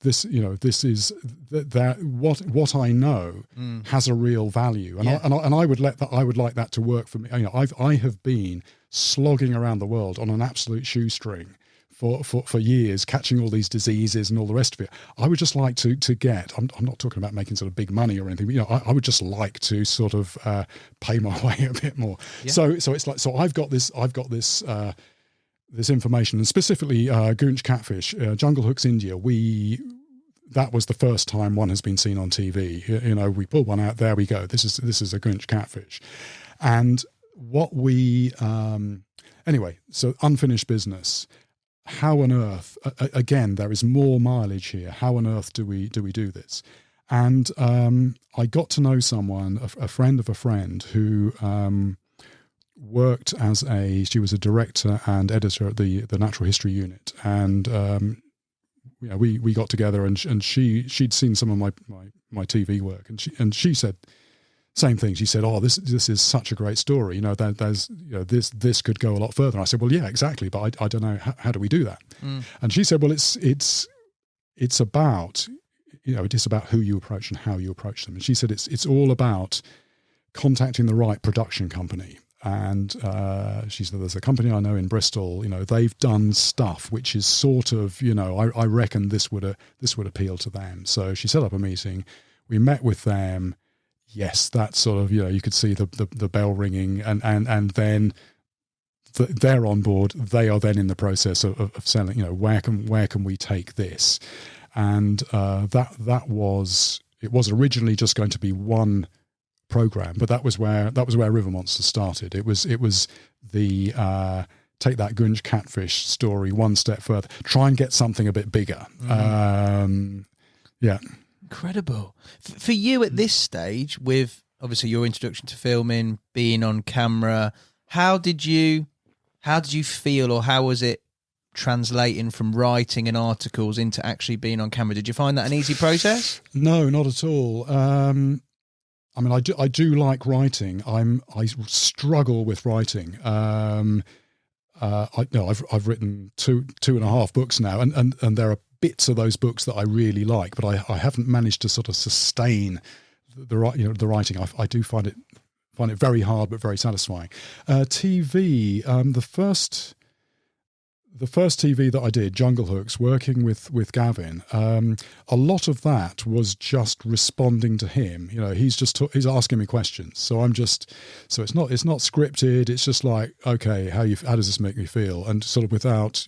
this is that what I know has a real value, and I would like that to work for me. I have been slogging around the world on an absolute shoestring for years, catching all these diseases and all the rest of it. I would just like to get. I'm not talking about making sort of big money or anything, but I would just like to sort of pay my way a bit more. Yeah. So it's like, I've got this information, and specifically Goonch catfish, Jungle Hooks India. That was the first time one has been seen on TV. We pulled one out. There we go. This is a Goonch catfish, and what we anyway. So unfinished business. How on earth? Again, there is more mileage here. How on earth do we do this? And I got to know someone, a friend of a friend, who worked she was a director and editor at the Natural History Unit, and we got together, and she'd seen some of my TV work, and she said same thing. She said, "Oh, this is such a great story. There's this could go a lot further." And I said, "Well, yeah, exactly, but I don't know how do we do that?" And she said, "Well, it's about it is about who you approach and how you approach them." And she said, "It's all about contacting the right production company." And she said, "There's a company I know in Bristol. They've done stuff which is sort of I reckon this would appeal to them." So she set up a meeting. We met with them. Yes, that sort of you could see the bell ringing, and then they're on board. They are then in the process of selling. Where can we take this? And it was originally just going to be one program, but that was where River Monsters started. It was the take that Goonch catfish story one step further, try and get something a bit bigger. Yeah. Incredible. For you at this stage, with obviously your introduction to filming, being on camera, how did you feel, or how was it translating from writing and articles into actually being on camera? Did you find that an easy process? No, not at all. I mean, I do like writing. I struggle with writing. I've written two and a half books now, and there are bits of those books that I really like, but I haven't managed to sort of sustain the writing. I do find it very hard, but very satisfying. TV, the first TV that I did, Jungle Hooks, working with Gavin, a lot of that was just responding to him. He's asking me questions, so it's not scripted. It's just like, okay, how does this make me feel, and sort of without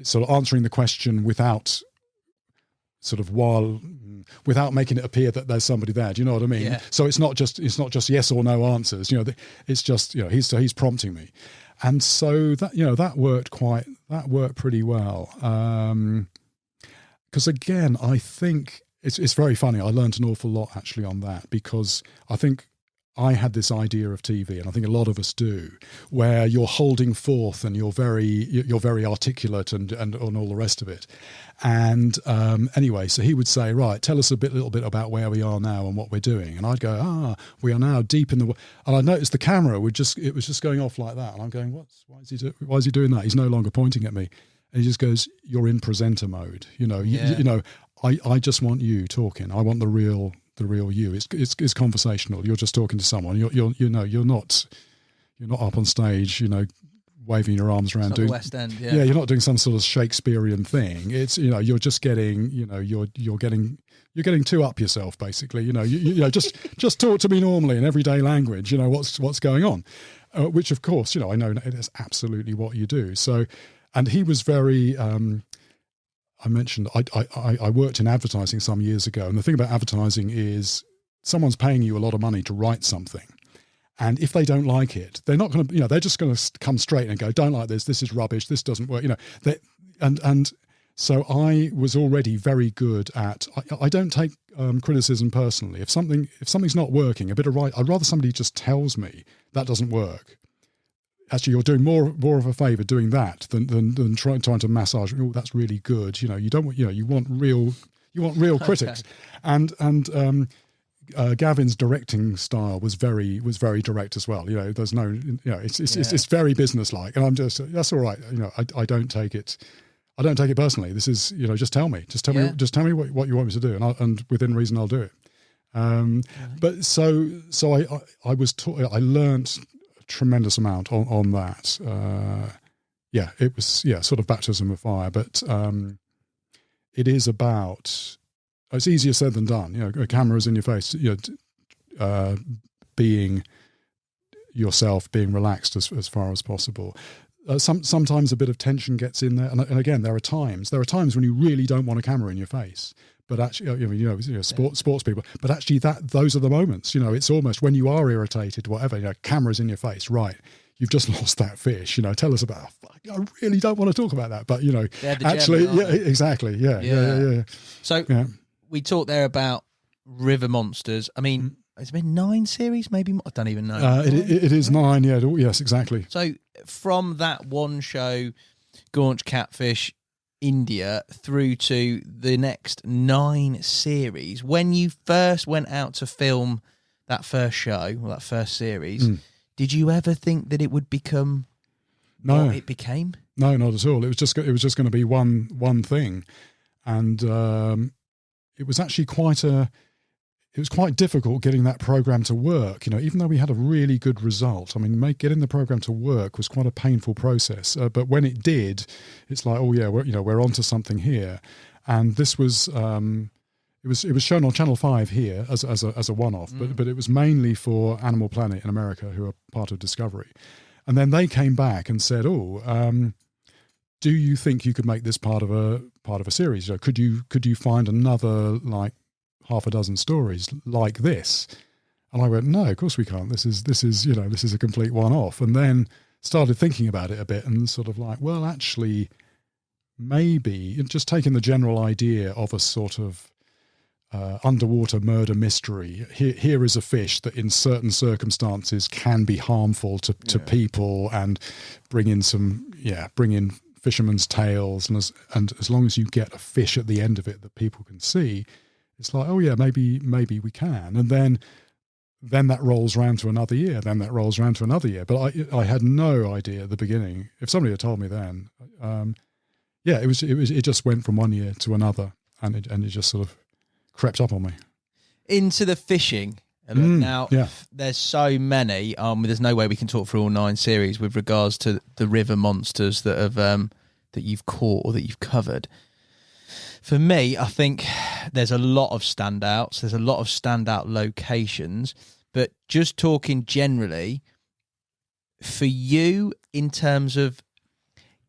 sort of answering the question without making it appear that there's somebody there. Do you know what I mean? Yeah. So it's not just yes or no answers. It's just he's prompting me. And so that worked pretty well. Because again, I think it's very funny. I learned an awful lot actually on that, because I think I had this idea of TV, and I think a lot of us do, where you're holding forth and you're very articulate and all the rest of it. And anyway, so he would say, right, tell us a little bit about where we are now and what we're doing. And I'd go, we are now deep in the, and I noticed the camera it was just going off like that. And I'm going, why is he doing that? He's no longer pointing at me. And he just goes, you're in presenter mode. I just want you talking. I want the real you. It's conversational. You're just talking to someone. You're not up on stage, waving your arms around, doing West End. Yeah. You're not doing some sort of Shakespearean thing. It's you're just getting you're getting too up yourself, basically. Just talk to me normally in everyday language. What's going on, which of course I know it's absolutely what you do. So, and he was very. I mentioned I worked in advertising some years ago, and the thing about advertising is someone's paying you a lot of money to write something, and if they don't like it, they're not going to, they're just going to come straight and go, don't like this is rubbish, this doesn't work, and so I was already very good at, I don't take criticism personally. If something's not working, I'd rather somebody just tells me that doesn't work. Actually, you're doing more of a favour doing that than trying to massage. Oh, that's really good. You want real critics, and Gavin's directing style was very direct as well. There's no, it's very businesslike, and I'm just, that's all right. I don't take it personally. This is, just tell me what you want me to do, and within reason I'll do it. But so I learnt tremendous amount on that. It was sort of baptism of fire, but it is about, it's easier said than done. A camera's in your face, being yourself, being relaxed as far as possible. Sometimes a bit of tension gets in there, and again, there are times when you really don't want a camera in your face. But actually, sports people. But actually, those are the moments. It's almost when you are irritated, whatever. Cameras in your face, right? You've just lost that fish. Tell us about. I really don't want to talk about that, but actually, exactly, yeah. So we talked there about river monsters. I mean, it's been 9 series, maybe more. I don't even know. It is 9. Yeah, yes, exactly. So from that one show, Gaunch Catfish India, through to the next 9 series, when you first went out to film that first show, or that first series, did you ever think that it would become what it became? No, not at all. It was just going to be one thing, and it was actually quite difficult getting that program to work. Even though we had a really good result, I mean, getting the program to work was quite a painful process. But when it did, it's like, oh yeah, we're onto something here. And this was it was shown on Channel 5 here as a one-off, but it was mainly for Animal Planet in America, who are part of Discovery. And then they came back and said, do you think you could make this part of a series? Could you find another half a dozen stories like this? And I went, no, of course we can't. This is a complete one-off. And then started thinking about it a bit and sort of well, actually, maybe just taking the general idea of a sort of underwater murder mystery. Here is a fish that in certain circumstances can be harmful to people, and bring in fishermen's tales, and as long as you get a fish at the end of it that people can see, it's like, oh yeah, maybe we can. And then that rolls around to another year, then that rolls around to another year. But I had no idea at the beginning. If somebody had told me then, it just went from one year to another, and it just sort of crept up on me. Into the fishing. Now, there's so many. There's no way we can talk through all 9 series with regards to the river monsters that have that you've caught or that you've covered. For me, I think there's a lot of standouts. There's a lot of standout locations. But just talking generally, for you, in terms of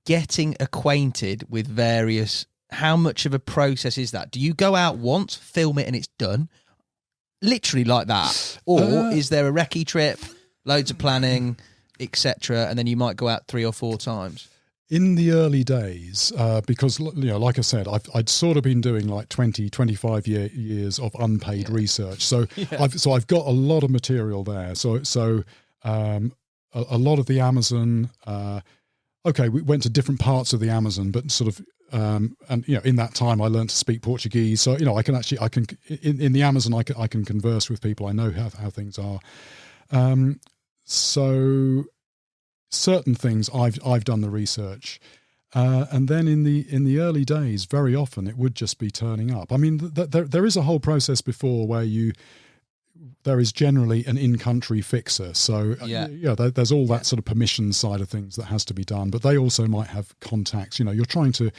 getting acquainted with various, how much of a process is that? Do you go out once, film it, and it's done? Literally like that? Or is there a recce trip, loads of planning, etc., and then you might go out 3 or 4 times? In the early days, because, like I said, I'd sort of been doing like 20, 25 years of unpaid research. So I've got a lot of material there. So a lot of the Amazon, we went to different parts of the Amazon, but sort of, in that time I learned to speak Portuguese. So, I can in the Amazon, I can converse with people. I know how things are. So certain things I've done the research, and then in the early days, very often it would just be turning up. I mean, there is a whole process before where there is generally an in-country fixer. So there's all that sort of permission side of things that has to be done, but they also might have contacts. You're trying to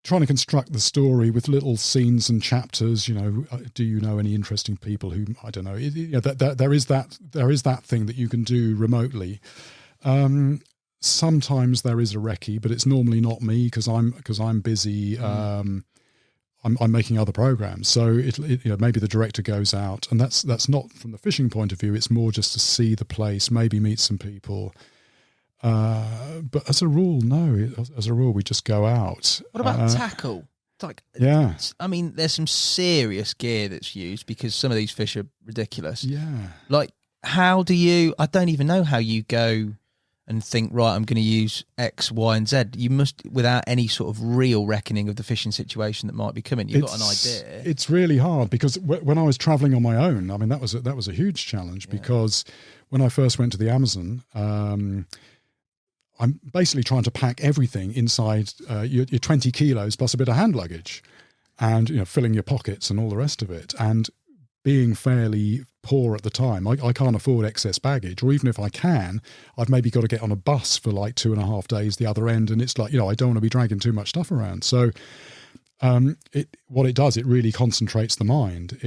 construct the story with little scenes and chapters. Do you know any interesting people who, I don't know, there is that thing that you can do remotely. Sometimes there is a recce, but it's normally not me because I'm busy. I'm making other programs, so maybe the director goes out, and that's not from the fishing point of view. It's more just to see the place, maybe meet some people. But as a rule, no. As a rule, we just go out. What about tackle? I mean, there's some serious gear that's used because some of these fish are ridiculous. Yeah. Like, how do you? I don't even know how you go and think, right, I'm going to use X, Y, and Z. You must, without any sort of real reckoning of the fishing situation that might be coming. You've got an idea. It's really hard because when I was traveling on my own, I mean, that was a huge challenge because when I first went to the Amazon, I'm basically trying to pack everything inside your 20 kilos plus a bit of hand luggage, and filling your pockets and all the rest of it. And being fairly poor at the time, I can't afford excess baggage, or even if I can, I've maybe got to get on a bus for like 2.5 days the other end, and it's like, I don't want to be dragging too much stuff around. So what it does, it really concentrates the mind.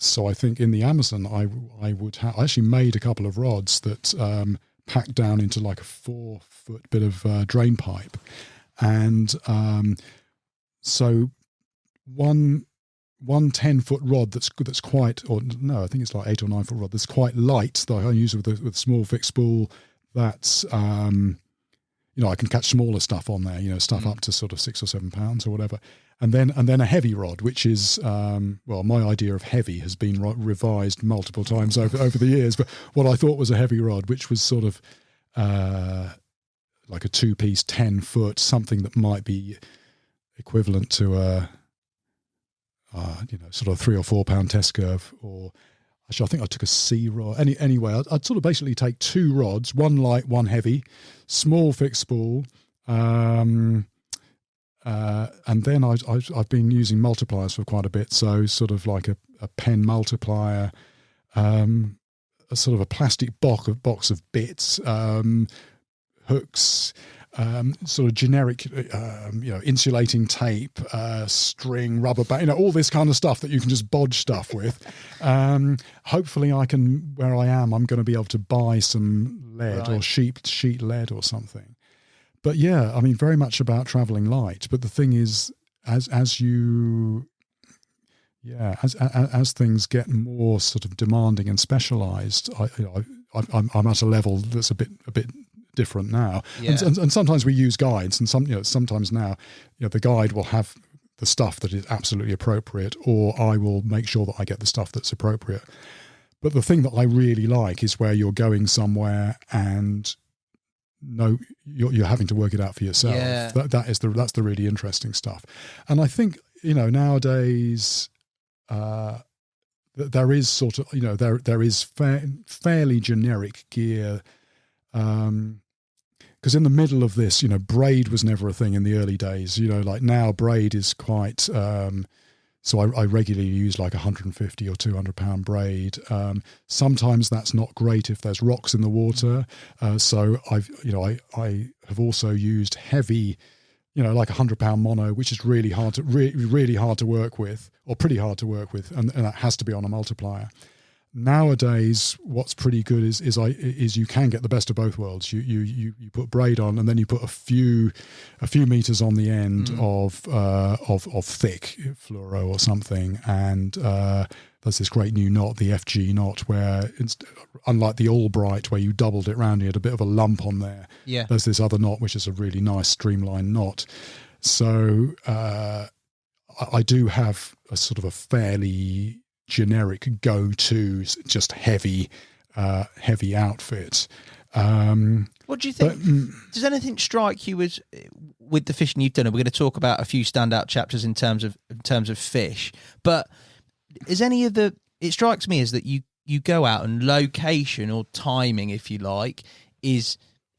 So I think in the Amazon, I actually made a couple of rods that packed down into like a 4-foot bit of drain pipe, and so one 10-foot rod that's quite, or no, I think it's like 8 or 9 foot rod that's quite light that I use with a small fixed spool. That's I can catch smaller stuff on there, stuff up to sort of 6 or 7 pounds or whatever, and then a heavy rod, which is my idea of heavy has been revised multiple times over the years. But what I thought was a heavy rod, which was sort of like a 2-piece 10-foot, something that might be equivalent to a sort of 3 or 4 pound test curve, or actually I think I took a C rod. Anyway, I'd sort of basically take 2 rods, one light, one heavy, small fixed spool, and then I've been using multipliers for quite a bit. So sort of like a pen multiplier, a sort of a plastic box of bits, hooks, sort of generic, insulating tape, string, rubber band, all this kind of stuff that you can just bodge stuff with. Hopefully where I am, I'm going to be able to buy some lead or sheet lead or something. But yeah, I mean, very much about traveling light. But the thing is, as things get more sort of demanding and specialized, I'm at a level that's a bit different now. And sometimes we use guides, and sometimes now the guide will have the stuff that is absolutely appropriate, or I will make sure that I get the stuff that's appropriate. But the thing that I really like is where you're going somewhere and you're having to work it out for yourself. Yeah. That's the really interesting stuff. And I think, nowadays there is sort of, there is fairly generic gear. Because in the middle of this, braid was never a thing in the early days. Like now, braid is quite. So I regularly use like 150 or 200 pound braid. Sometimes that's not great if there's rocks in the water. So I have also used heavy, like 100 pound mono, which is really hard to work with, or pretty hard to work with, and that has to be on a multiplier. Nowadays, what's pretty good is you can get the best of both worlds. You put braid on, and then you put a few meters on the end of thick fluoro or something, and there's this great new knot, the FG knot, where unlike the Albright where you doubled it round, you had a bit of a lump on there. Yeah. There's this other knot which is a really nice streamlined knot. So I do have a sort of a fairly generic go-to, just heavy outfit. What do you think? Does anything strike you as, with the fishing you've done? And we're going to talk about a few standout chapters in terms of fish, but is any of it strikes me as that you go out and location or timing, if you like, is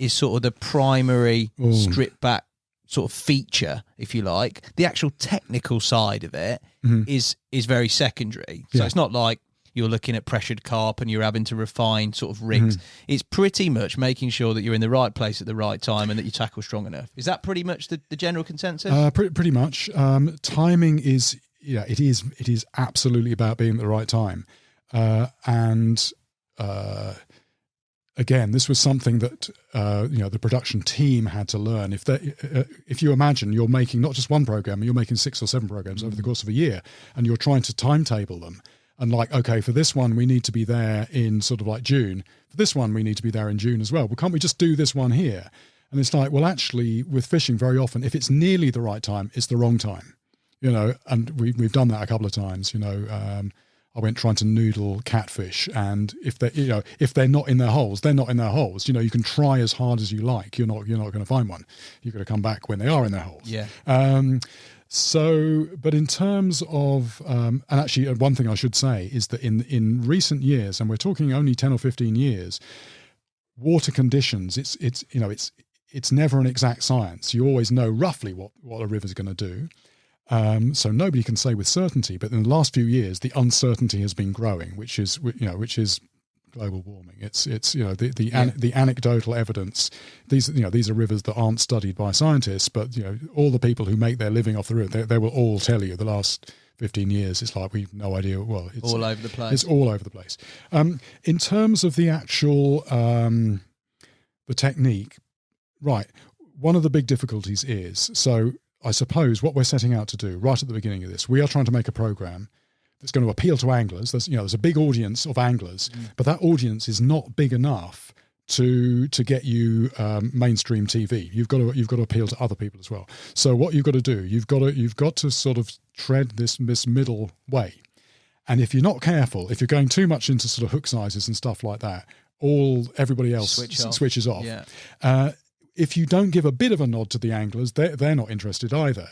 sort of the primary stripped back sort of feature, if you like. The actual technical side of it is very secondary. So it's not like you're looking at pressured carp and you're having to refine sort of rigs. It's pretty much making sure that you're in the right place at the right time and that you tackle strong enough. Is that pretty much the general consensus? Pretty much. Timing is, it is absolutely about being at the right time. Again, this was something that the production team had to learn. If you imagine you're making not just one program, you're making 6 or 7 programs over the course of a year, and you're trying to timetable them. And like, okay, for this one we need to be there in sort of like June. For this one we need to be there in June as well. Well, can't we just do this one here? And it's like, well, actually, with fishing, very often, if it's nearly the right time, it's the wrong time. And we've done that a couple of times. I went trying to noodle catfish, and if they're not in their holes, they're not in their holes. You can try as hard as you like, you're not going to find one. You've got to come back when they are in their holes. Yeah. But in terms of, and actually one thing I should say is that in recent years, and we're talking only 10 or 15 years, water conditions, it's never an exact science. You always know roughly what a river's going to do. So nobody can say with certainty, but in the last few years, the uncertainty has been growing, which is global warming. It's the anecdotal evidence. These are rivers that aren't studied by scientists, but all the people who make their living off the river, they will all tell you the last 15 years, it's like we've no idea. Well, it's all over the place. It's all over the place. In terms of the actual the technique, right? One of the big difficulties is I suppose what we're setting out to do right at the beginning of this, we are trying to make a program that's going to appeal to anglers. There's a big audience of anglers, but that audience is not big enough to get you mainstream TV. You've got to appeal to other people as well. So what you've got to do, you've got to sort of tread this middle way. And if you're not careful, if you're going too much into sort of hook sizes and stuff like that, everybody else switches off. Yeah. If you don't give a bit of a nod to the anglers, they're not interested either.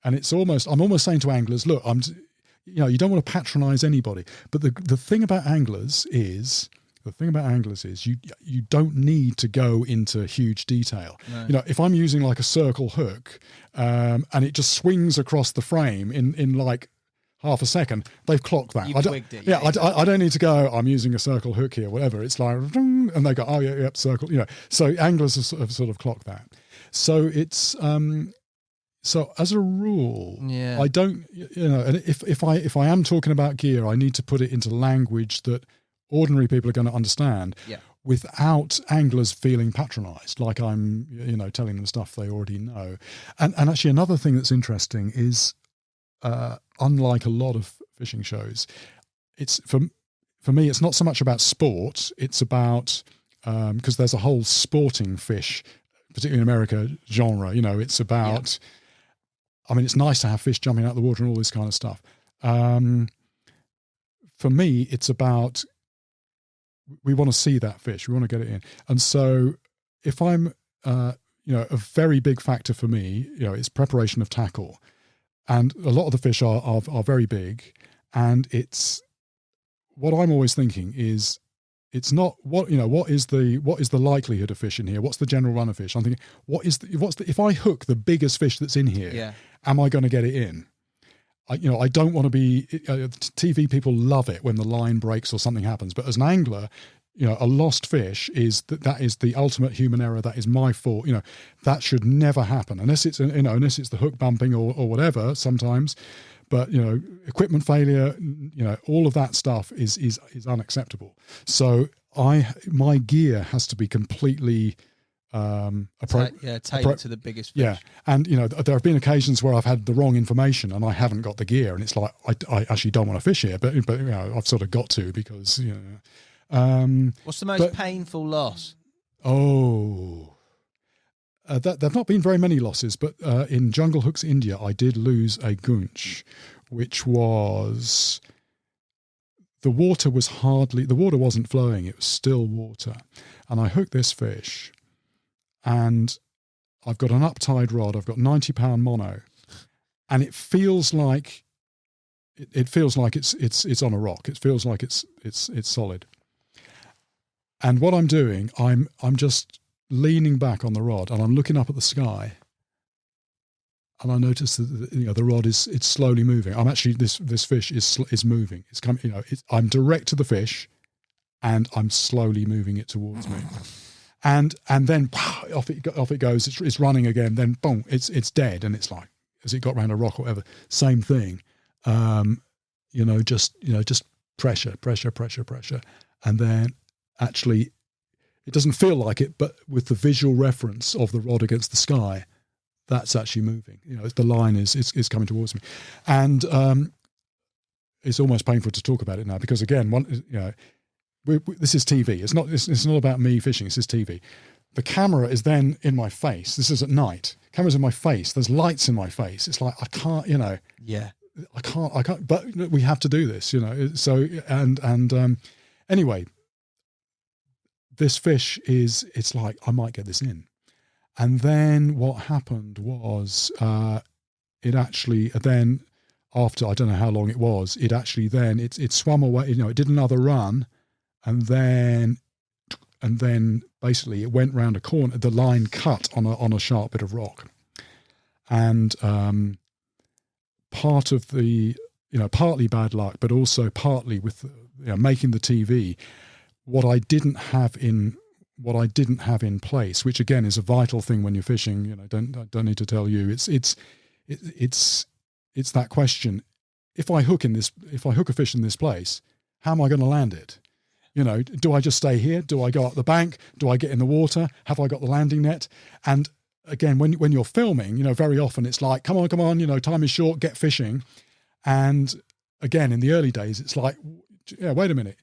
And I'm almost saying to anglers, look, you don't want to patronize anybody. But the thing about anglers is you don't need to go into huge detail. No. If I'm using like a circle hook, and it just swings across the frame in like half a second, they've clocked that. You've twigged it. Yeah, I don't need to go, I'm using a circle hook here, whatever. It's like, and they go, oh, yeah, circle. So anglers have sort of clocked that. So it's, so as a rule, I don't, and if I am talking about gear, I need to put it into language that ordinary people are going to understand without anglers feeling patronized, like I'm, telling them stuff they already know. And actually another thing that's interesting is, unlike a lot of fishing shows, it's for me, it's not so much about sport. It's about, because there's a whole sporting fish, particularly in America, genre, it's about, I mean, it's nice to have fish jumping out of the water and all this kind of stuff. For me, it's about, we want to see that fish. We want to get it in. And so if I'm, a very big factor for me, it's preparation of tackle. And a lot of the fish are very big. And it's, what I'm always thinking is, it's not what is the likelihood of fish in here? What's the general run of fish? I'm thinking, if I hook the biggest fish that's in here, am I going to get it in? I don't want to be, TV people love it when the line breaks or something happens. But as an angler, a lost fish that is the ultimate human error. That is my fault. That should never happen unless it's, unless it's the hook bumping or whatever sometimes. But, equipment failure, all of that stuff is unacceptable. So my gear has to be completely tailored to the biggest fish. Yeah. And, there have been occasions where I've had the wrong information and I haven't got the gear, and it's like, I actually don't want to fish here, but I've sort of got to, because, what's the most painful loss? There've not been very many losses, but in Jungle Hooks, India, I did lose a goonch, which was, the water wasn't flowing, it was still water. And I hooked this fish, and I've got an uptide rod, I've got 90-pound mono, and it feels like it's on a rock. It feels like it's solid. And what I'm doing, I'm just leaning back on the rod, and I'm looking up at the sky, and I notice that the rod it's slowly moving. I'm actually, this fish is moving. It's coming. I'm direct to the fish, and I'm slowly moving it towards me, and then off it goes. It's running again. Then boom, it's dead, and it's like, as it got around a rock or whatever. Same thing. Just pressure, and then actually, it doesn't feel like it, but with the visual reference of the rod against the sky, that's actually moving. The line is coming towards me, and it's almost painful to talk about it now, because again, this is TV. It's not about me fishing. This is TV. The camera is then in my face. This is at night. Camera's in my face. There's lights in my face. It's like, I can't. Yeah. I can't. But we have to do this. So anyway. This fish it's like, I might get this in. And then what happened was, it actually then, after, I don't know how long it was, it actually then, it swam away, it did another run, and then basically it went round a corner, the line cut on a sharp bit of rock. And part of the, partly bad luck, but also partly with, making the TV, what I didn't have in place, which again is a vital thing when you're fishing. Don't need to tell you. It's that question: if I hook a fish in this place, how am I going to land it? Do I just stay here? Do I go up the bank? Do I get in the water? Have I got the landing net? And again, when you're filming, very often it's like, come on, time is short, get fishing. And again, in the early days, it's like, wait a minute.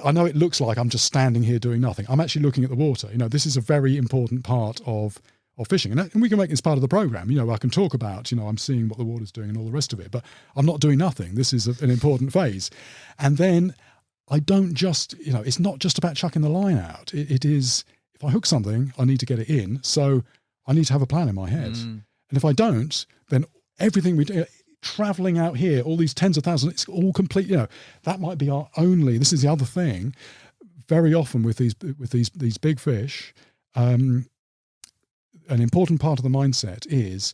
I know it looks like I'm just standing here doing nothing. I'm actually looking at the water. This is a very important part of fishing. And we can make this part of the program. I can talk about, I'm seeing what the water's doing and all the rest of it, but I'm not doing nothing. This is an important phase. And then I don't just, it's not just about chucking the line out. It is, if I hook something, I need to get it in. So I need to have a plan in my head. And if I don't, then everything we do, traveling out here, all these tens of thousands, it's all complete, that might be our only, this is the other thing, very often with these big fish, an important part of the mindset is,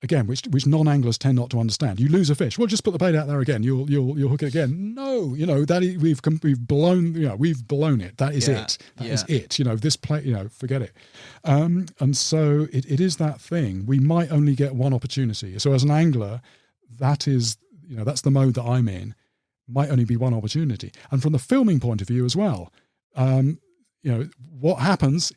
again, which non-anglers tend not to understand. You lose a fish, well, just put the bait out there again, you'll hook it again. No, we've blown it. That is it. That is it. This play, forget it. And so it is that thing. We might only get one opportunity. So as an angler, that is, that's the mode that I'm in. Might only be one opportunity. And from the filming point of view as well, what happens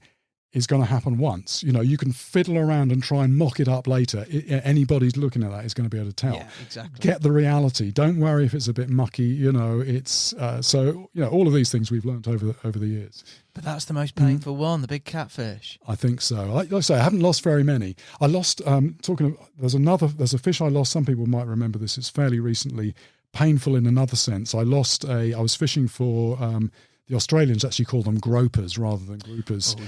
is going to happen once. You know, you can fiddle around and try and mock it up later. Anybody's looking at that is going to be able to tell. Yeah, exactly. Get the reality. Don't worry if it's a bit mucky. You know, it's so, you know, all of these things we've learnt over the years. But that's the most painful one, the big catfish. I think so. Like I say, I haven't lost very many. I lost, there's a fish I lost. Some people might remember this. It's fairly recently, painful in another sense. I was fishing for, the Australians actually call them gropers rather than groupers. Oh,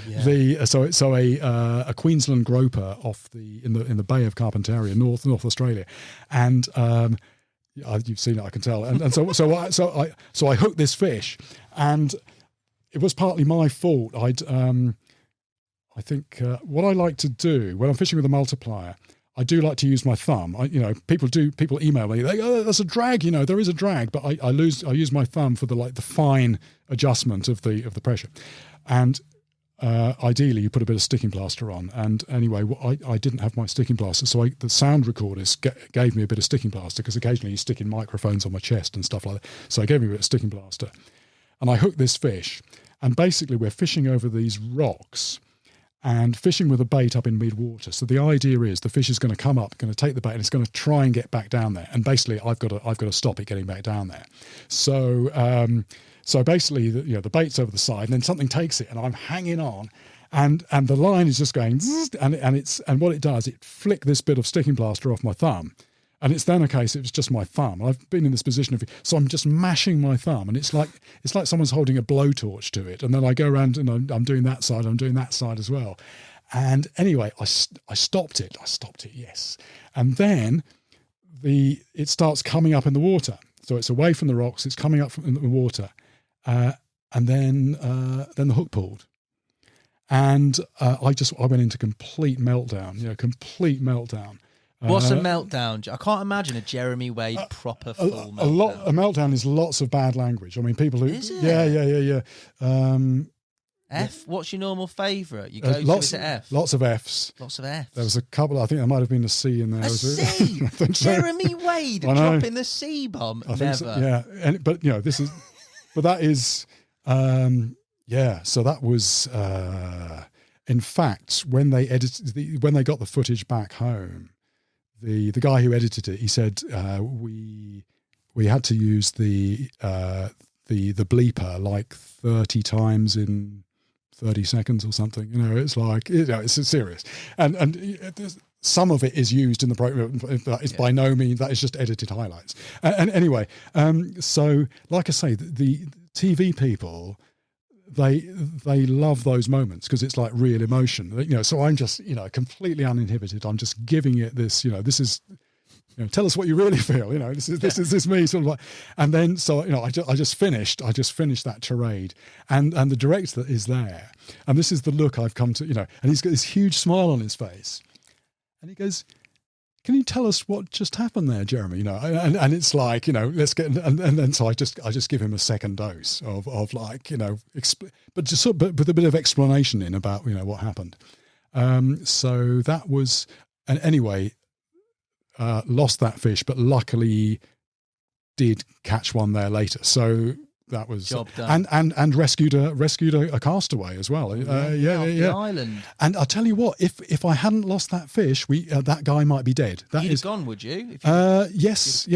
yeah. A Queensland groper in the Bay of Carpentaria, North Australia, and you've seen it, I can tell. And so I hooked this fish, and it was partly my fault. I think what I like to do when I'm fishing with a multiplier, I do like to use my thumb. People email me. They go, "Oh, there's a drag." You know, there is a drag, but I use my thumb for the fine adjustment of the pressure. And ideally, you put a bit of sticking plaster on. And anyway, I didn't have my sticking plaster, so the sound recorders gave me a bit of sticking plaster, because occasionally you stick in microphones on my chest and stuff like that. So I gave me a bit of sticking plaster, and I hooked this fish. And basically, we're fishing over these rocks and fishing with a bait up in mid-water. So the idea is the fish is going to come up, going to take the bait, and it's going to try and get back down there. And basically, I've got to stop it getting back down there. So basically, the bait's over the side, and then something takes it, and I'm hanging on, and the line is just going, and what it does, it flicked this bit of sticking plaster off my thumb. And it's then a case, it was just my thumb. I've been in this position so I'm just mashing my thumb, and it's like someone's holding a blowtorch to it. And then I go around and I'm doing that side, I'm doing that side as well. And anyway, I stopped it. Yes. And then it starts coming up in the water. So it's away from the rocks, it's coming up in the water. And then the hook pulled. And I went into complete meltdown. What's a meltdown? I can't imagine a Jeremy Wade proper full meltdown. A meltdown is lots of bad language. I mean, people who... Is it? Yeah. F? What's your normal favourite? You go to F? Lots of Fs. Lots of Fs. There was a couple, I think there might have been a C in there. A C? I think so. Jeremy Wade dropping the C bomb? Never. So, yeah. But that is... so that was... in fact, when they got the footage back home, the guy who edited it, he said we had to use the bleeper like 30 times in 30 seconds or something. You know, it's like it's serious, and some of it is used in the program. That is by no means, that is just edited highlights. And anyway, so like I say, the TV people, they love those moments because it's like real emotion, so I'm just, completely uninhibited. I'm just giving it this, this is, tell us what you really feel, this is me sort of like, and then, so, I just finished that tirade, and the director is there, and this is the look I've come to, and he's got this huge smile on his face, and he goes, "Can you tell us what just happened there, Jeremy?" And it's like, let's get, and then so I just give him a second dose of like, but with a bit of explanation in about, what happened. So that was, and anyway, lost that fish, but luckily did catch one there later. So that was job done. And rescued a castaway as well. The island. And I'll tell you what, if I hadn't lost that fish, that guy might be dead. You'd have gone, would you? Yes.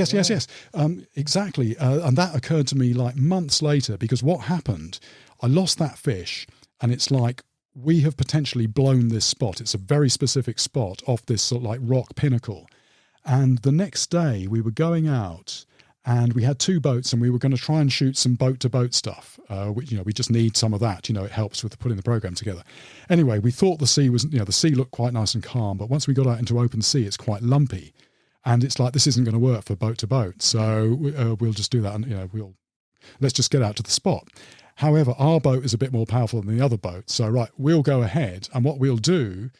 Exactly. And that occurred to me like months later, because what happened, I lost that fish, and it's like, we have potentially blown this spot. It's a very specific spot off this sort of like rock pinnacle. And the next day we were going out, and we had 2 boats, and we were going to try and shoot some boat-to-boat stuff. Which, we just need some of that. It helps with putting the program together. Anyway, we thought the sea was, the sea looked quite nice and calm, but once we got out into open sea, it's quite lumpy, and it's like, this isn't going to work for boat-to-boat. So we'll just do that, and let's just get out to the spot. However, our boat is a bit more powerful than the other boat, so right, we'll go ahead, and what we'll do.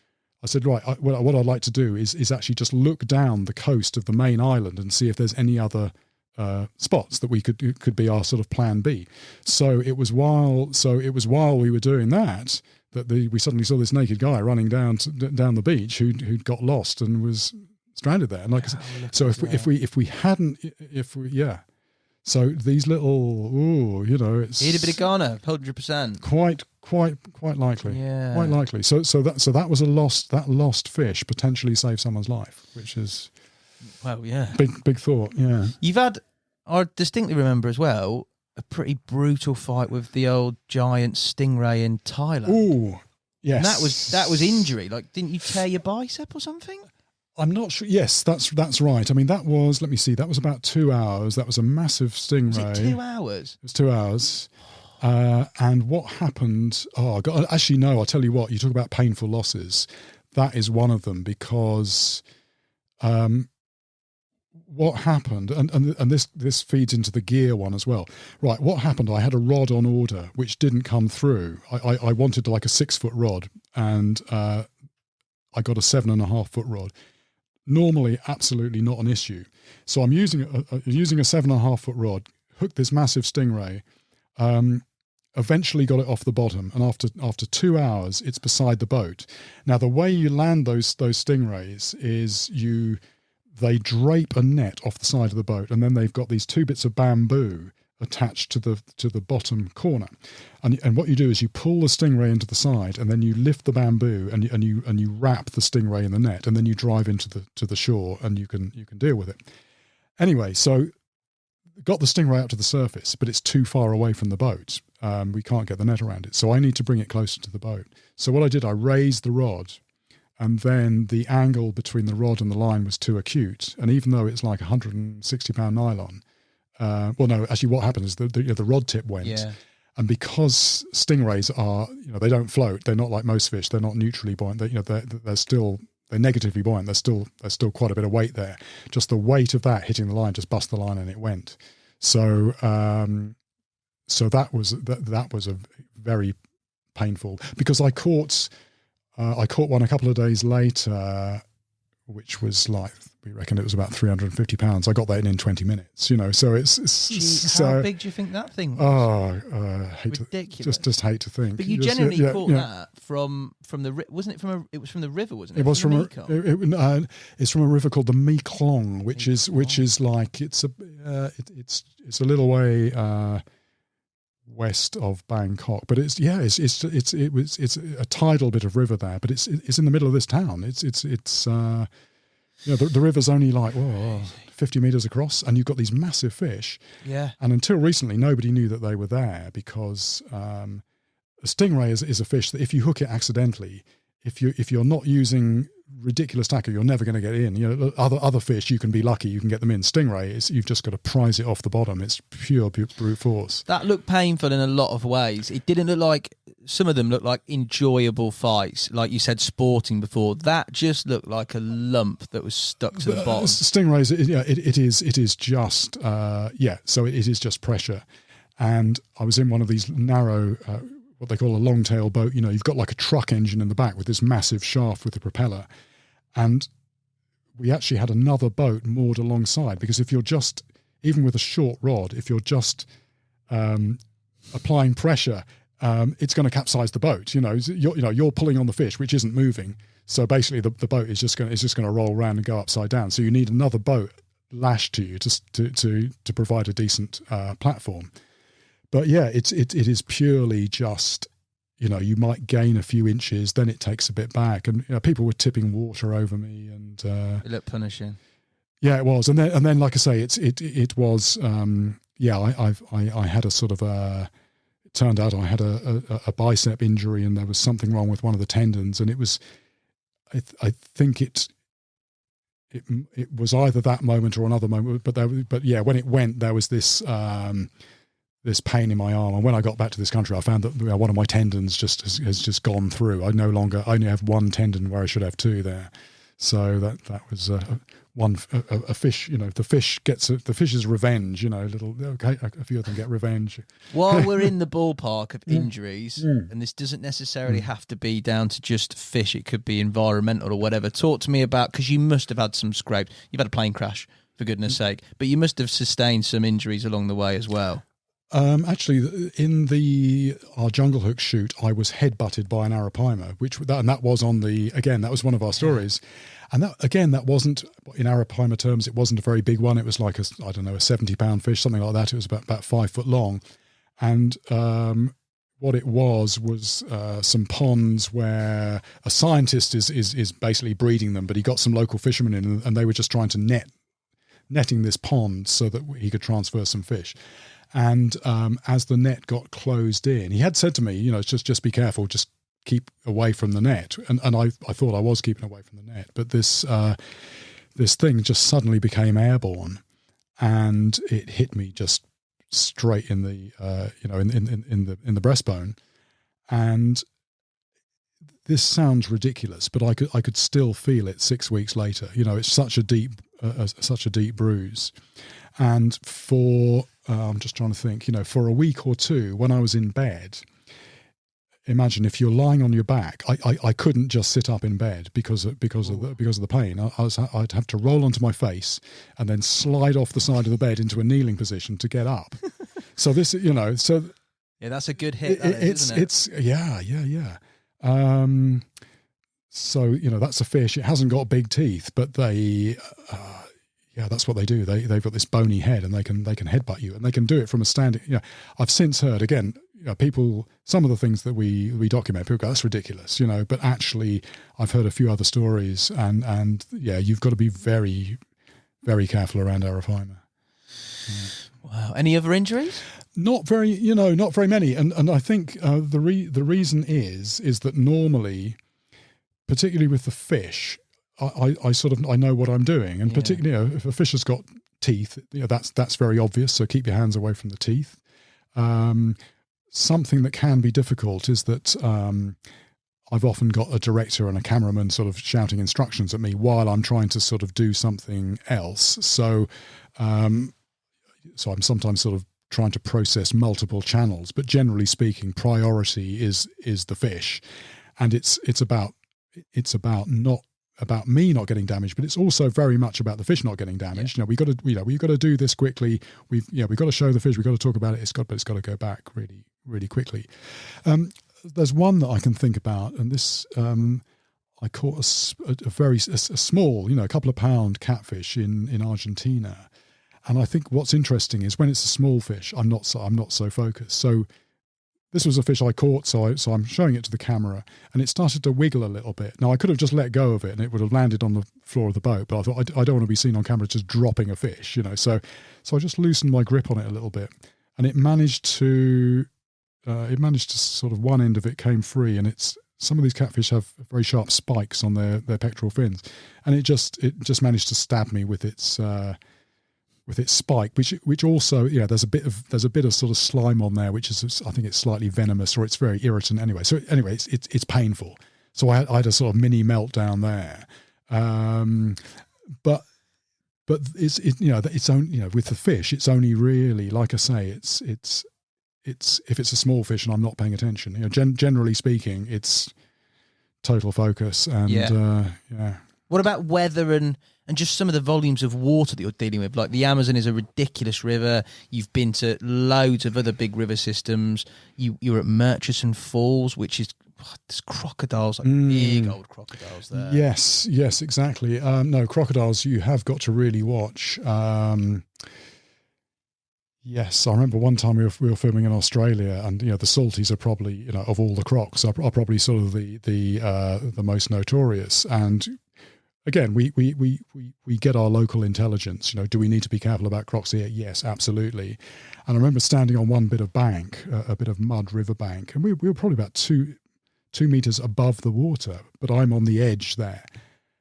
I said, right, what I'd like to do is actually just look down the coast of the main island and see if there's any other spots that we could be our sort of plan B. So it was while we were doing that we suddenly saw this naked guy running down the beach who'd got lost and was stranded there. And like I said, so if we hadn't, so these little, it's... He'd have been a goner, 100%. Quite likely. Yeah. Quite likely. So that was that lost fish potentially saved someone's life, which is big thought. Yeah. You've had, I distinctly remember as well, a pretty brutal fight with the old giant stingray in Thailand. Ooh, yes. And that was injury. Like, didn't you tear your bicep or something? I'm not sure. Yes, that's right. I mean, that was, let me see, that was about 2 hours. That was a massive stingray. Was it 2 hours? It was 2 hours. And what happened? Oh, God, actually, no, I'll tell you what, you talk about painful losses. That is one of them, because what happened, and this feeds into the gear one as well. Right, what happened? I had a rod on order, which didn't come through. I wanted like a 6-foot rod, and I got a 7.5-foot rod. Normally, absolutely not an issue. So I'm using a 7.5-foot rod, hooked this massive stingray, eventually got it off the bottom, and after 2 hours, it's beside the boat. Now, the way you land those stingrays is they drape a net off the side of the boat, and then they've got these 2 bits of bamboo attached to the bottom corner, and what you do is you pull the stingray into the side, and then you lift the bamboo and you wrap the stingray in the net, and then you drive into the shore, and you can deal with it. Anyway, so got the stingray up to the surface, but it's too far away from the boat. We can't get the net around it, so I need to bring it closer to the boat. So what I did, I raised the rod, and then the angle between the rod and the line was too acute, and even though it's like 160-pound nylon. Well, no, actually what happened is the rod tip went. Yeah. And because stingrays are, they don't float. They're not like most fish. They're not neutrally buoyant. They're negatively buoyant. There's still quite a bit of weight there. Just the weight of that hitting the line just bust the line, and it went. So that was a very painful, because I caught one a couple of days later, which was like, we reckon it was about 350 pounds. I got that in 20 minutes, so it's Jeez, how big do you think that thing was? Oh, ridiculous. Just hate to think. But you generally caught that from the, wasn't it it was from the river, wasn't it? It was it's from a river called the Mekong, which is like, it's a little way, west of Bangkok, but it's a tidal bit of river there, but it's in the middle of this town. The river's only like 50 meters across, and you've got these massive fish. Yeah. And until recently, nobody knew that they were there, because a stingray is a fish that if you hook it accidentally, if you're not using ridiculous tackle, you're never going to get in. Other fish, you can be lucky, you can get them in. Stingray, you've just got to prise it off the bottom. It's pure brute force. That looked painful in a lot of ways. It didn't look like, some of them looked like enjoyable fights, like you said, sporting before. That just looked like a lump that was stuck to the bottom. Stingrays, it is just so it is just pressure. And I was in one of these narrow, what they call a long tail boat. You've got like a truck engine in the back with this massive shaft with the propeller. And we actually had another boat moored alongside, because if you're just, even with a short rod, if you're just applying pressure, it's going to capsize the boat. You're pulling on the fish, which isn't moving. So basically the boat is just going to roll around and go upside down. So you need another boat lashed to you to provide a decent platform. But yeah, it is purely just, you might gain a few inches, then it takes a bit back, and people were tipping water over me, and it looked punishing. Yeah, it was, and then like I say, it was. I had a sort of it turned out I had a bicep injury, and there was something wrong with one of the tendons, and it was, I think it was either that moment or another moment, but when it went, there was this pain in my arm, and when I got back to this country, I found that one of my tendons has just gone through. I only have one tendon where I should have 2 there. So that was a fish. The fish's revenge. A few of them get revenge. While we're in the ballpark of injuries, and this doesn't necessarily have to be down to just fish, it could be environmental or whatever. Talk to me about, because you must have had some scrapes. You've had a plane crash, for goodness sake, but you must have sustained some injuries along the way as well. Actually, in our Jungle Hook shoot, I was headbutted by an Arapaima, that was that was one of our stories. And that wasn't, in Arapaima terms, it wasn't a very big one. It was like a 70-pound fish, something like that. It was about 5 foot long. And what it was some ponds where a scientist is basically breeding them, but he got some local fishermen in, and they were just trying to netting this pond so that he could transfer some fish. And as the net got closed in, he had said to me, just be careful, just keep away from the net. And I thought I was keeping away from the net, but this thing just suddenly became airborne, and it hit me just straight in the in the breastbone. And this sounds ridiculous, but I could still feel it 6 weeks later. It's such a deep bruise. And for I'm just trying to think, for a week or two when I was in bed, imagine if you're lying on your back, I couldn't just sit up in bed because of the pain. I'd have to roll onto my face and then slide off the side of the bed into a kneeling position to get up. So this, so yeah, that's a good hit. Isn't it? Yeah. So that's a fish. It hasn't got big teeth, but they, that's what they do. They've got this bony head, and they can headbutt you, and they can do it from a standing. I've since heard again. People, some of the things that we document, people go, that's ridiculous, but actually I've heard a few other stories, and you've got to be very, very careful around Arapaima. Wow. Any other injuries? Not very many. And I think the reason is that normally, particularly with the fish, I know what I'm doing, and particularly, if a fish has got teeth, that's very obvious. So keep your hands away from the teeth. Something that can be difficult is that I've often got a director and a cameraman sort of shouting instructions at me while I'm trying to sort of do something else. So I'm sometimes sort of trying to process multiple channels, but generally speaking, priority is the fish, and it's about not about me not getting damaged, but it's also very much about the fish not getting damaged. We've got to do this quickly. We've got to show the fish. We've got to talk about it. It's got to go back really, really quickly. There's one that I can think about, and this I caught a very small, a couple of pound catfish in Argentina, and I think what's interesting is when it's a small fish, I'm not so focused. So this was a fish I caught, so I'm showing it to the camera, and it started to wiggle a little bit. Now, I could have just let go of it, and it would have landed on the floor of the boat, but I thought, I don't want to be seen on camera just dropping a fish, So I just loosened my grip on it a little bit, and it managed to sort of, one end of it came free, and some of these catfish have very sharp spikes on their pectoral fins, and it just managed to stab me with its spike, which also, there's a bit of sort of slime on there, which is, I think it's slightly venomous, or it's very irritant anyway. So anyway, it's painful. So I had a sort of mini meltdown there. But it's only, with the fish, it's only really, like I say, it's if it's a small fish and I'm not paying attention, generally speaking, it's total focus. And What about weather and just some of the volumes of water that you're dealing with? Like the Amazon is a ridiculous river. You've been to loads of other big river systems. You're at Murchison Falls, which is there's crocodiles, like big old crocodiles there. Yes, exactly. No, crocodiles you have got to really watch. Yes, I remember one time we were filming in Australia, and the salties are probably of all the crocs are probably sort of the most notorious. And again, we get our local intelligence. Do we need to be careful about crocs here? Yes, absolutely. And I remember standing on one bit of bank, a bit of mud river bank, and we were probably about two meters above the water, but I'm on the edge there.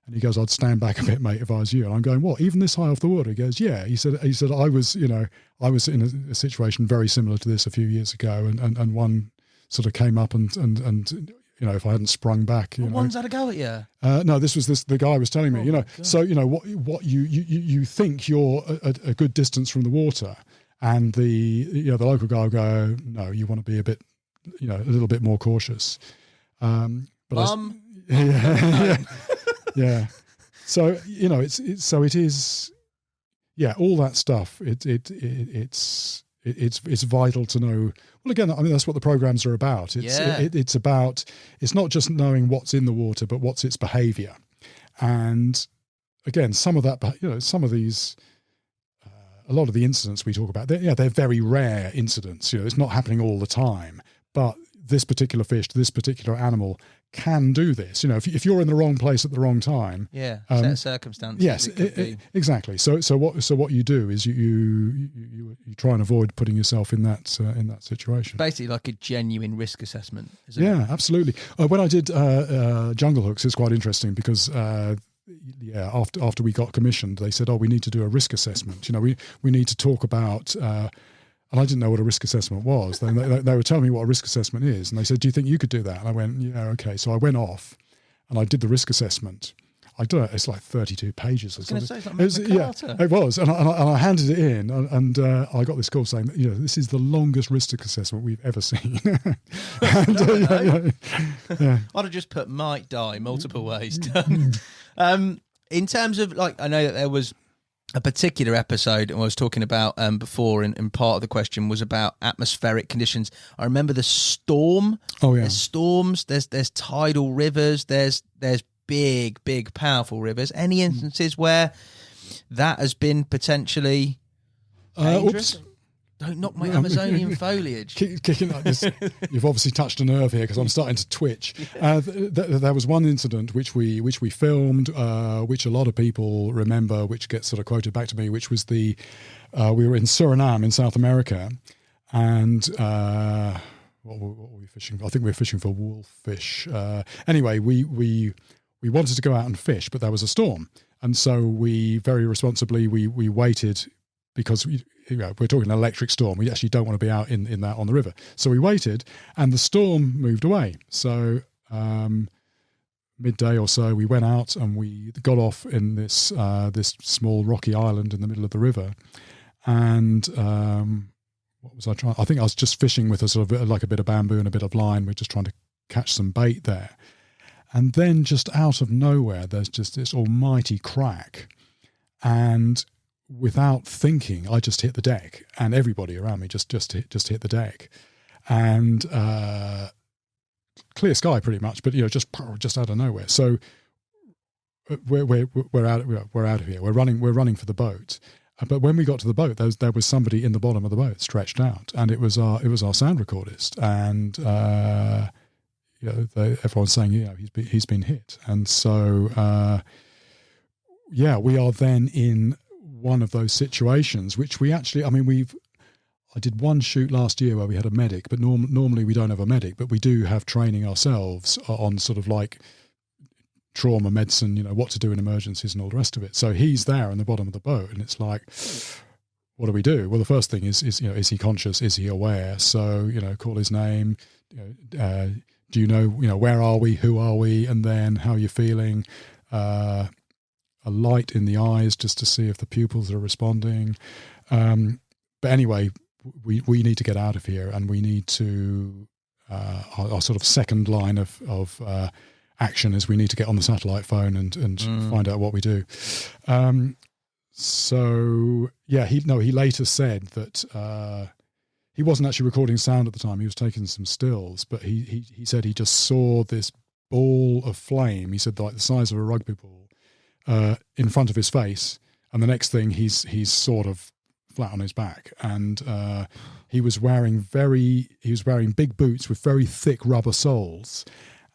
And he goes, I'd stand back a bit, mate, if I was you. And I'm going, what, even this high off the water? He goes, yeah. He said, I was in a situation very similar to this a few years ago, and one sort of came up and if I hadn't sprung back, One's had a go at you. No, this was the guy was telling me, So what you think you're a good distance from the water, and the local guy will go, no, you want to be a bit, a little bit more cautious. Yeah. So it is. Yeah, all that stuff. It's vital to know. Well, again, I mean that's what the programs are about. It's about. It's not just knowing what's in the water, but what's its behaviour. And again, some of that. Some of these. A lot of the incidents we talk about, they're very rare incidents. It's not happening all the time. But this particular fish, this particular animal can do this. If you're in the wrong place at the wrong time, set of circumstances. Yes, exactly. So what you do is you try and avoid putting yourself in that situation. Basically, like a genuine risk assessment. Isn't it? Yeah, absolutely. When I did jungle hooks, it's quite interesting because. After we got commissioned, they said, we need to do a risk assessment. We need to talk about, and I didn't know what a risk assessment was. They were telling me what a risk assessment is. And they said, do you think you could do that? And I went, yeah, okay. So I went off and I did the risk assessment. I don't know, it's like 32 pages or something. It was. And I handed it in and I got this call saying that, this is the longest risk assessment we've ever seen. I'd have just put might die multiple ways done. In terms of, I know that there was a particular episode I was talking about before, and part of the question was about atmospheric conditions. I remember the storm. Oh yeah. There's storms, there's tidal rivers, there's big, powerful rivers. Any instances where that has been potentially dangerous? Don't knock my Amazonian foliage. Kicking like this. You've obviously touched a nerve here because I'm starting to twitch. There was one incident which we filmed, which a lot of people remember, which gets sort of quoted back to me, which was we were in Suriname in South America, and what were we fishing? I think we were fishing for wolffish. Anyway, we wanted to go out and fish, but there was a storm, and so we very responsibly we waited because we're talking an electric storm. We actually don't want to be out in that on the river. So we waited and the storm moved away. So midday or so, we went out and we got off in this small rocky island in the middle of the river. And what was I trying? I think I was just fishing with a sort of like a bit of bamboo and a bit of line. We're just trying to catch some bait there. And then just out of nowhere, there's just this almighty crack. And without thinking, I just hit the deck, and everybody around me just hit the deck, and clear sky pretty much, but just out of nowhere. So we're out of here. We're running for the boat. But when we got to the boat, there was somebody in the bottom of the boat stretched out, and it was our sound recordist, and everyone's saying he's been hit, and so we are then in one of those situations, which we actually, I did one shoot last year where we had a medic, but normally we don't have a medic, but we do have training ourselves on sort of like trauma medicine, what to do in emergencies and all the rest of it. So he's there in the bottom of the boat, and it's like, what do we do? Well, the first thing is he conscious? Is he aware? So, call his name. Do you know, where are we? Who are we? And then how are you feeling? A light in the eyes just to see if the pupils are responding. But anyway, we need to get out of here, and we need to, our sort of second line of action is we need to get on the satellite phone and find out what we do. He later said that he wasn't actually recording sound at the time. He was taking some stills, but he said he just saw this ball of flame. He said like the size of a rugby ball in front of his face, and the next thing he's sort of flat on his back, and he was wearing big boots with very thick rubber soles,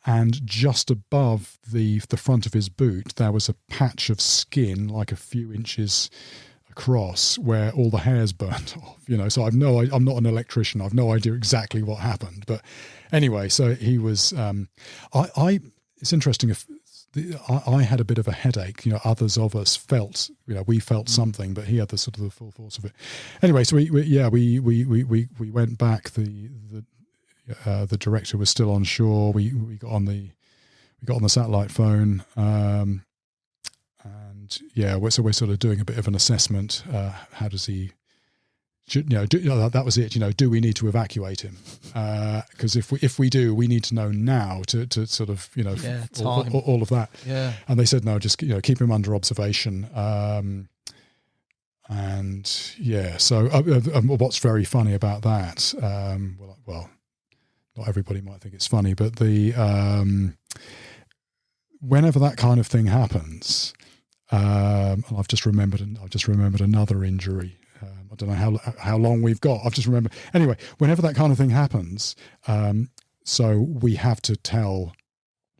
and just above the front of his boot there was a patch of skin like a few inches across where all the hair's burnt off. So I'm not an electrician, I've no idea exactly what happened, but anyway, so he was it's interesting if I had a bit of a headache, others of us felt, we felt something, but he had the sort of the full force of it. Anyway, so we went back. The director was still on shore. We got on the satellite phone, and we're sort of doing a bit of an assessment. How does he? That was it. Do we need to evacuate him? Because if we do, we need to know now to sort of all of that. Yeah. And they said no, just keep him under observation. So what's very funny about that? Well, not everybody might think it's funny, but whenever that kind of thing happens, and I've just remembered another injury. I don't know how long we've got. I've just remembered. Anyway, whenever that kind of thing happens, So we have to tell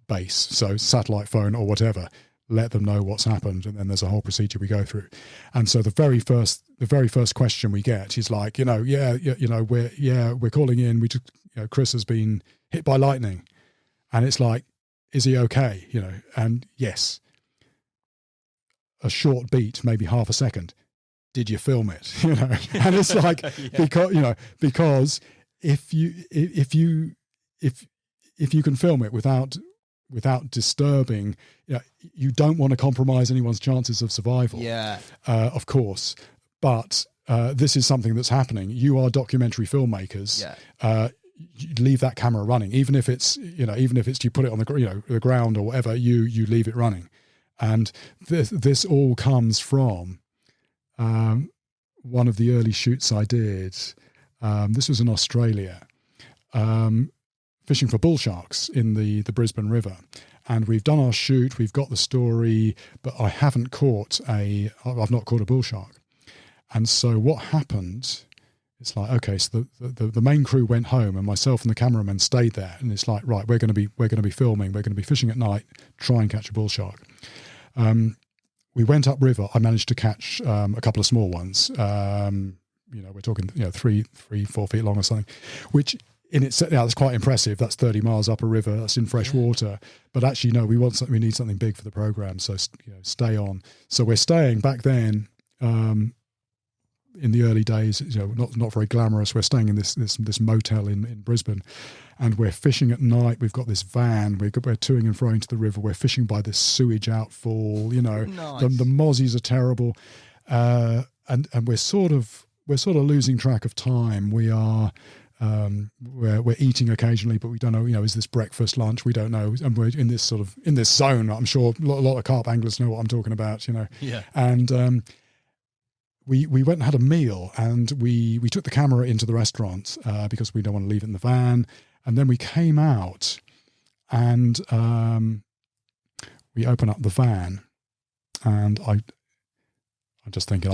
base, so satellite phone or whatever, let them know what's happened, and then there's a whole procedure we go through. And so the very first question we get is like, we're calling in. Chris has been hit by lightning, and it's like, is he okay? And yes, a short beat, maybe half a second. Did you film it? And it's like, because if you can film it without disturbing, you don't want to compromise anyone's chances of survival. Yeah, of course. But this is something that's happening. You are documentary filmmakers. Yeah. You leave that camera running, even if it's you put it on the ground or whatever. You leave it running, and this all comes from one of the early shoots I did. This was in Australia. Fishing for bull sharks in the Brisbane River, and we've done our shoot, we've got the story, but I've not caught a bull shark. And so what happened, it's like, okay, so the main crew went home and myself and the cameraman stayed there, and it's like, right, we're going to be filming, we're going to be fishing at night, try and catch a bull shark. We went upriver. I managed to catch a couple of small ones. We're talking 3-4 feet long or something, which in itself, that's quite impressive. That's 30 miles up a river. That's in fresh water. But actually, no, we need something big for the program. So stay on. So we're staying back then. In the early days, not very glamorous. We're staying in this motel in Brisbane, and we're fishing at night. We've got this van. We're toing and froing to the river. We're fishing by this sewage outfall. Nice. The mozzies are terrible, and we're sort of losing track of time. We are. We're eating occasionally, but we don't know, is this breakfast, lunch? We don't know. And we're in this zone. I'm sure a lot of carp anglers know what I'm talking about, Yeah. And we went and had a meal, and we took the camera into the restaurant because we don't want to leave it in the van. And then we came out, and we open up the van, and I'm just thinking,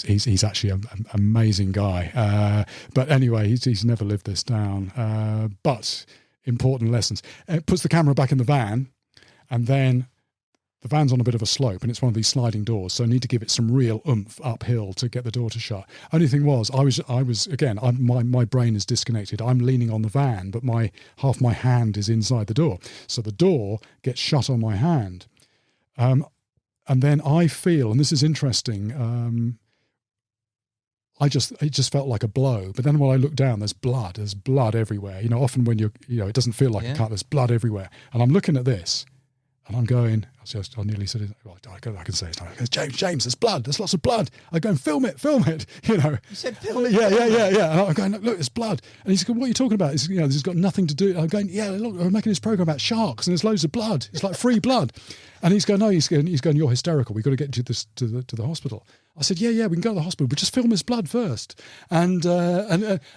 he's actually an amazing guy. But anyway, he's never lived this down. But important lessons. It puts the camera back in the van, and then the van's on a bit of a slope, and it's one of these sliding doors, so I need to give it some real oomph uphill to get the door to shut. Only thing was, I was again, my brain is disconnected. I'm leaning on the van, but half my hand is inside the door, so the door gets shut on my hand. And then I feel, and this is interesting, it just felt like a blow. But then when I look down, there's blood everywhere. Often when it doesn't feel like a cut, there's blood everywhere. And I'm looking at this, and I'm going, I nearly said it, I can say it. James, there's blood, there's lots of blood. I go, film it. You said film it? Yeah. And I'm going, look, there's blood. And he's going, what are you talking about? This has got nothing to do. I'm going, yeah, look, we're making this program about sharks, and there's loads of blood. It's like free blood. And he's going, no, he's going, you're hysterical. We've got to get to the hospital. I said, yeah, we can go to the hospital, but just film his blood first. And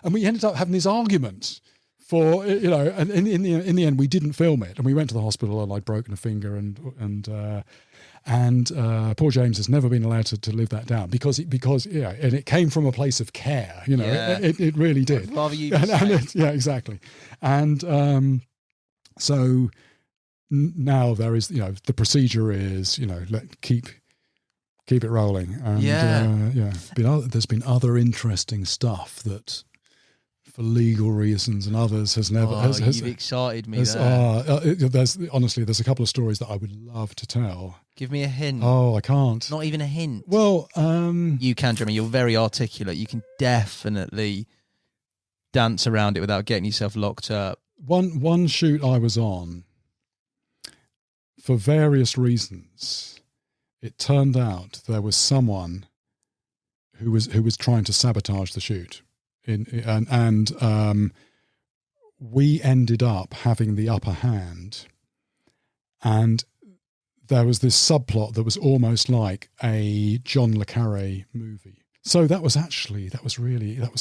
we ended up having this argument for, and in the end we didn't film it, and we went to the hospital, and I'd broken a finger, and poor James has never been allowed to live that down because and it came from a place of care, it really did. I'd rather you yeah, exactly. And so now there is, the procedure is, keep it rolling. And there's been other interesting stuff that, for legal reasons and others, has never. You've excited me. There's a couple of stories that I would love to tell. Give me a hint. Oh, I can't. Not even a hint. Well, you can, Jeremy. You're very articulate. You can definitely dance around it without getting yourself locked up. One shoot I was on, for various reasons, it turned out there was someone who was trying to sabotage the shoot. And we ended up having the upper hand, and there was this subplot that was almost like a John le Carré movie. So that was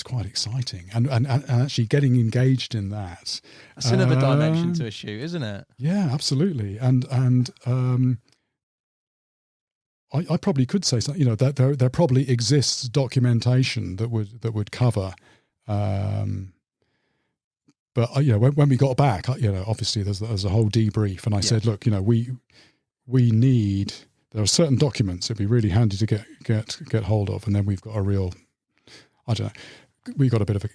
quite exciting, and actually getting engaged in that. That's another dimension to a shoot, isn't it? Yeah, absolutely. And I probably could say something. That there probably exists documentation that would cover But when we got back, obviously there's a whole debrief, and I said, look, we need, there are certain documents that'd be really handy to get hold of, and then we've got a real, I don't know, we got a bit of a,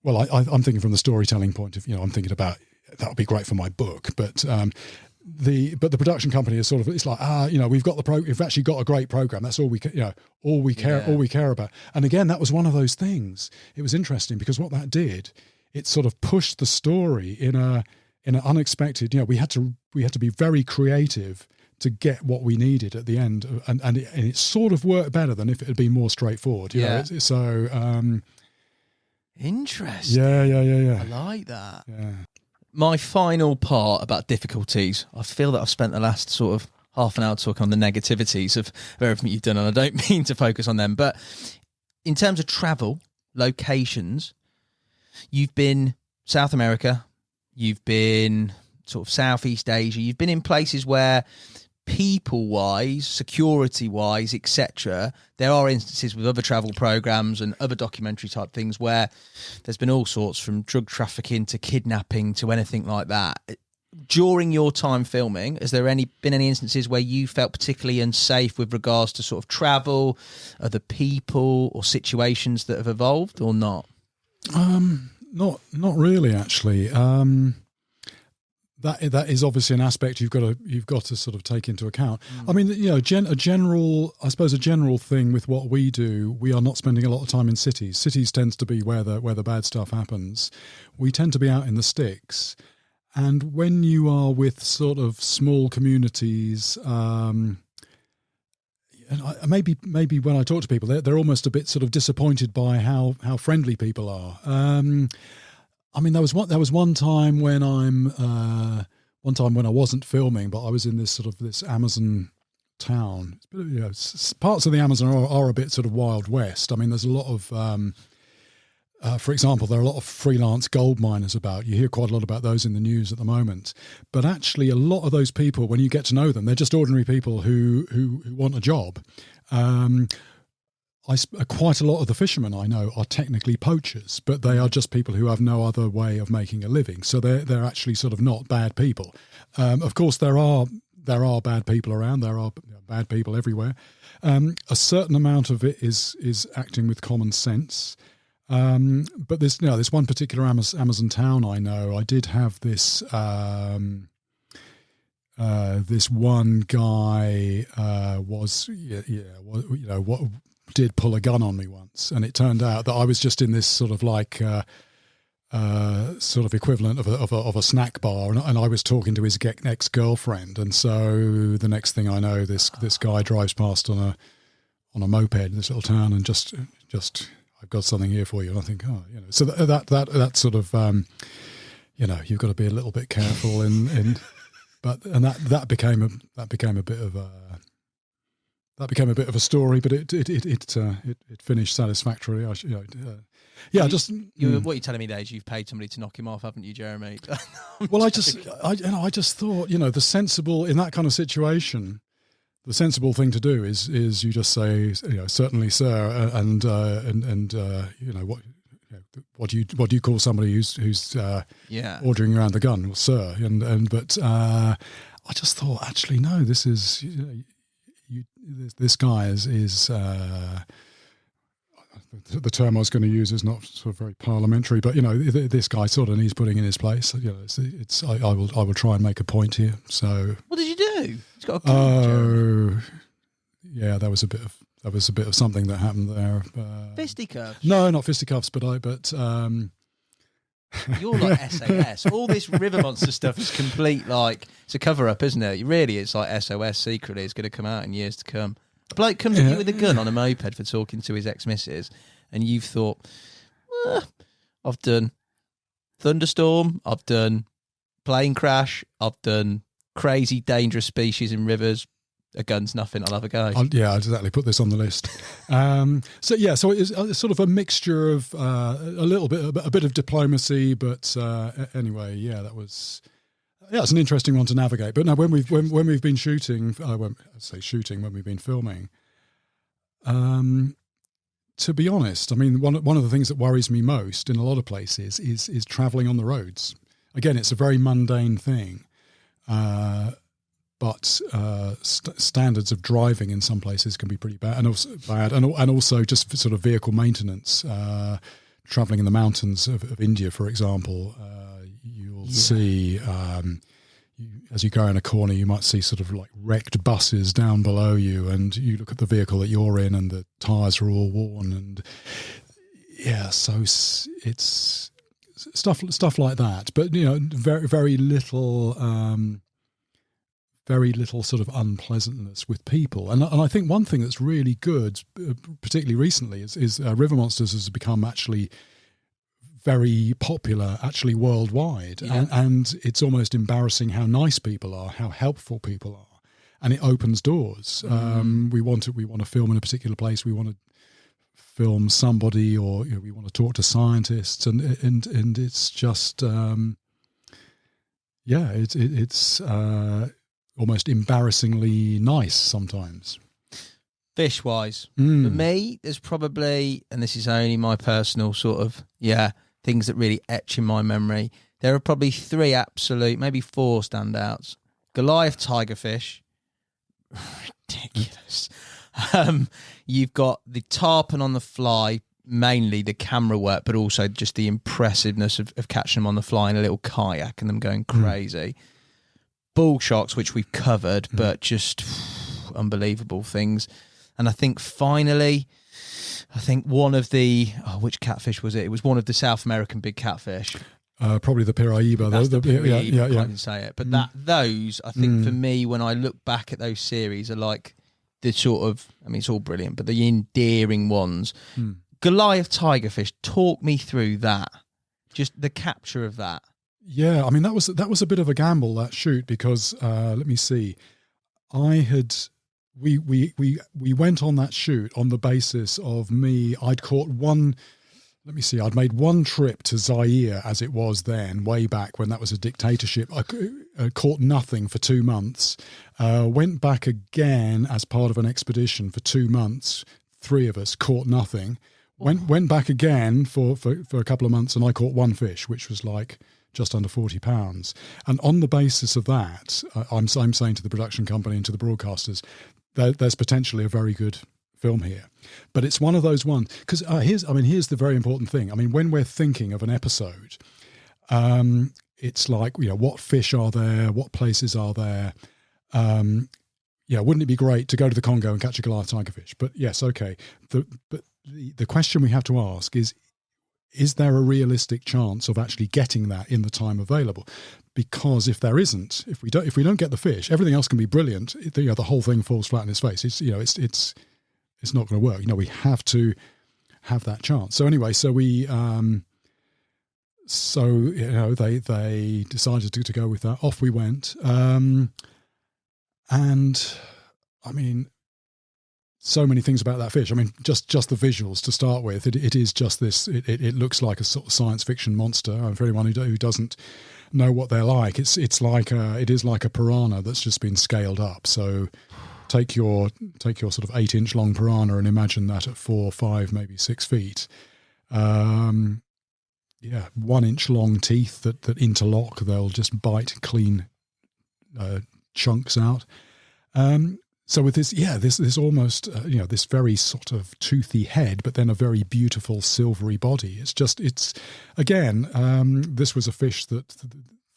well, I'm thinking from the storytelling point of, I'm thinking about that would be great for my book, but the production company is sort of, it's like, we've actually got a great program. That's all we care about. And again, that was one of those things. It was interesting because what that did, it sort of pushed the story in an unexpected, we had to be very creative to get what we needed at the end, and it sort of worked better than if it had been more straightforward. So interesting. Yeah. I like that. Yeah. My final part about difficulties, I feel that I've spent the last sort of half an hour talking on the negativities of everything you've done, and I don't mean to focus on them, but in terms of travel, locations, you've been South America, you've been sort of Southeast Asia, you've been in places where people-wise, security-wise, etc., there are instances with other travel programs and other documentary type things where there's been all sorts, from drug trafficking to kidnapping to anything like that. During your time filming, has there been any instances where you felt particularly unsafe with regards to sort of travel, other people, or situations that have evolved, or not? Not really, actually. That is obviously an aspect you've got to sort of take into account. I mean, a general thing with what we do, we are not spending a lot of time in cities. Cities tends to be where the bad stuff happens. We tend to be out in the sticks, and when you are with sort of small communities, and maybe when I talk to people, they're almost a bit sort of disappointed by how friendly people are. I mean, there was one time when I wasn't filming, but I was in this Amazon town. Parts of the Amazon are a bit sort of Wild West. I mean, there's a lot of, for example, there are a lot of freelance gold miners about. You hear quite a lot about those in the news at the moment. But actually, a lot of those people, when you get to know them, they're just ordinary people who want a job. Quite a lot of the fishermen I know are technically poachers, but they are just people who have no other way of making a living. So they're actually sort of not bad people. Of course, there are bad people around. There are bad people everywhere. A certain amount of it is acting with common sense. But this one particular Amazon town I know, I did have this this one guy did pull a gun on me once, and it turned out that I was just in this sort of like sort of equivalent of a snack bar, and I was talking to his ex-girlfriend, and so the next thing I know, this guy drives past on a moped in this little town, and just I've got something here for you, and I think, so that sort of you've got to be a little bit careful but that became a bit of a. That became a bit of a story, but it finished satisfactorily. What you're telling me there is you've paid somebody to knock him off, haven't you, Jeremy? Well, I just thought, in that kind of situation, the sensible thing to do is you just say, certainly, sir, and what do you call somebody who's ordering around the gun? Well, sir, but I just thought, actually, no, this is. This guy is the term I was going to use is not sort of very parliamentary, but this guy sort of needs putting in his place. I will try and make a point here. So what did you do? He's got a gun. Yeah, there was a bit of something that happened there. Fisticuffs? No, not fisticuffs, but you're like SAS. All this River Monster stuff is complete, like, it's a cover-up, isn't it? Really, it's like SOS secretly. It's going to come out in years to come. A bloke comes at you with a gun on a moped for talking to his ex-missus, and you've thought, I've done thunderstorm, I've done plane crash, I've done crazy dangerous species in rivers. A gun's nothing, I'll have a go. Yeah, exactly. Put this on the list. So it's sort of a mixture of a bit of diplomacy, but anyway, it's an interesting one to navigate. But now when we've been shooting, when we've been filming, to be honest, I mean, one of the things that worries me most in a lot of places is travelling on the roads. Again, it's a very mundane thing, but standards of driving in some places can be pretty bad, and also just sort of vehicle maintenance. Travelling in the mountains of India, for example, you'll see. As you go in a corner, you might see sort of like wrecked buses down below you, and you look at the vehicle that you're in, and the tyres are all worn, and so it's stuff like that. But very little sort of unpleasantness with people. And I think one thing that's really good, particularly recently, is River Monsters has become actually very popular actually worldwide, and it's almost embarrassing how nice people are, how helpful people are, and it opens doors. We want to film in a particular place, we want to film somebody, or we want to talk to scientists, and it's just it's almost embarrassingly nice sometimes. Fish wise, for me, there's probably, and this is only my personal sort of things that really etch in my memory. There are probably 3 absolute, maybe 4 standouts. Goliath tigerfish, ridiculous. You've got the tarpon on the fly, mainly the camera work, but also just the impressiveness of catching them on the fly in a little kayak and them going crazy. Bull sharks, which we've covered, but just unbelievable things. And I think finally, one of the which catfish was it? It was one of the South American big catfish. Probably the Paraíba. That's the Paraíba, I can't even say it. But those, I think for me, when I look back at those series, are like the sort of, I mean, it's all brilliant, but the endearing ones. Goliath tigerfish, talk me through that. Just the capture of that. Yeah, I mean, that was a bit of a gamble, that shoot, because let me see, we went on that shoot on the basis of I'd made one trip to Zaire, as it was then, way back when that was a dictatorship. I caught nothing for 2 months, went back again as part of an expedition for 2 months, 3 of us caught nothing, went back again for a couple of months, and I caught 1 fish, which was like just under 40 pounds. And on the basis of that, I'm saying to the production company and to the broadcasters, there's potentially a very good film here. But it's one of those ones, because here's the very important thing. I mean, when we're thinking of an episode, it's like, what fish are there? What places are there? Wouldn't it be great to go to the Congo and catch a Goliath tigerfish? But yes, okay. But the question we have to ask is there a realistic chance of actually getting that in the time available? Because if there isn't, if we don't get the fish, everything else can be brilliant. The whole thing falls flat in its face. It's not going to work. We have to have that chance. So anyway, they decided to go with that. Off we went, and I mean, so many things about that fish. I mean, just the visuals to start with. It is just this. It looks like a sort of science fiction monster. For anyone who doesn't know what they're like, it is like a piranha that's just been scaled up. So take your sort of 8-inch long piranha and imagine that at 4, 5, maybe 6 feet. 1-inch long teeth that interlock. They'll just bite clean chunks out. So with this almost, this very sort of toothy head, but then a very beautiful silvery body. It's again, this was a fish that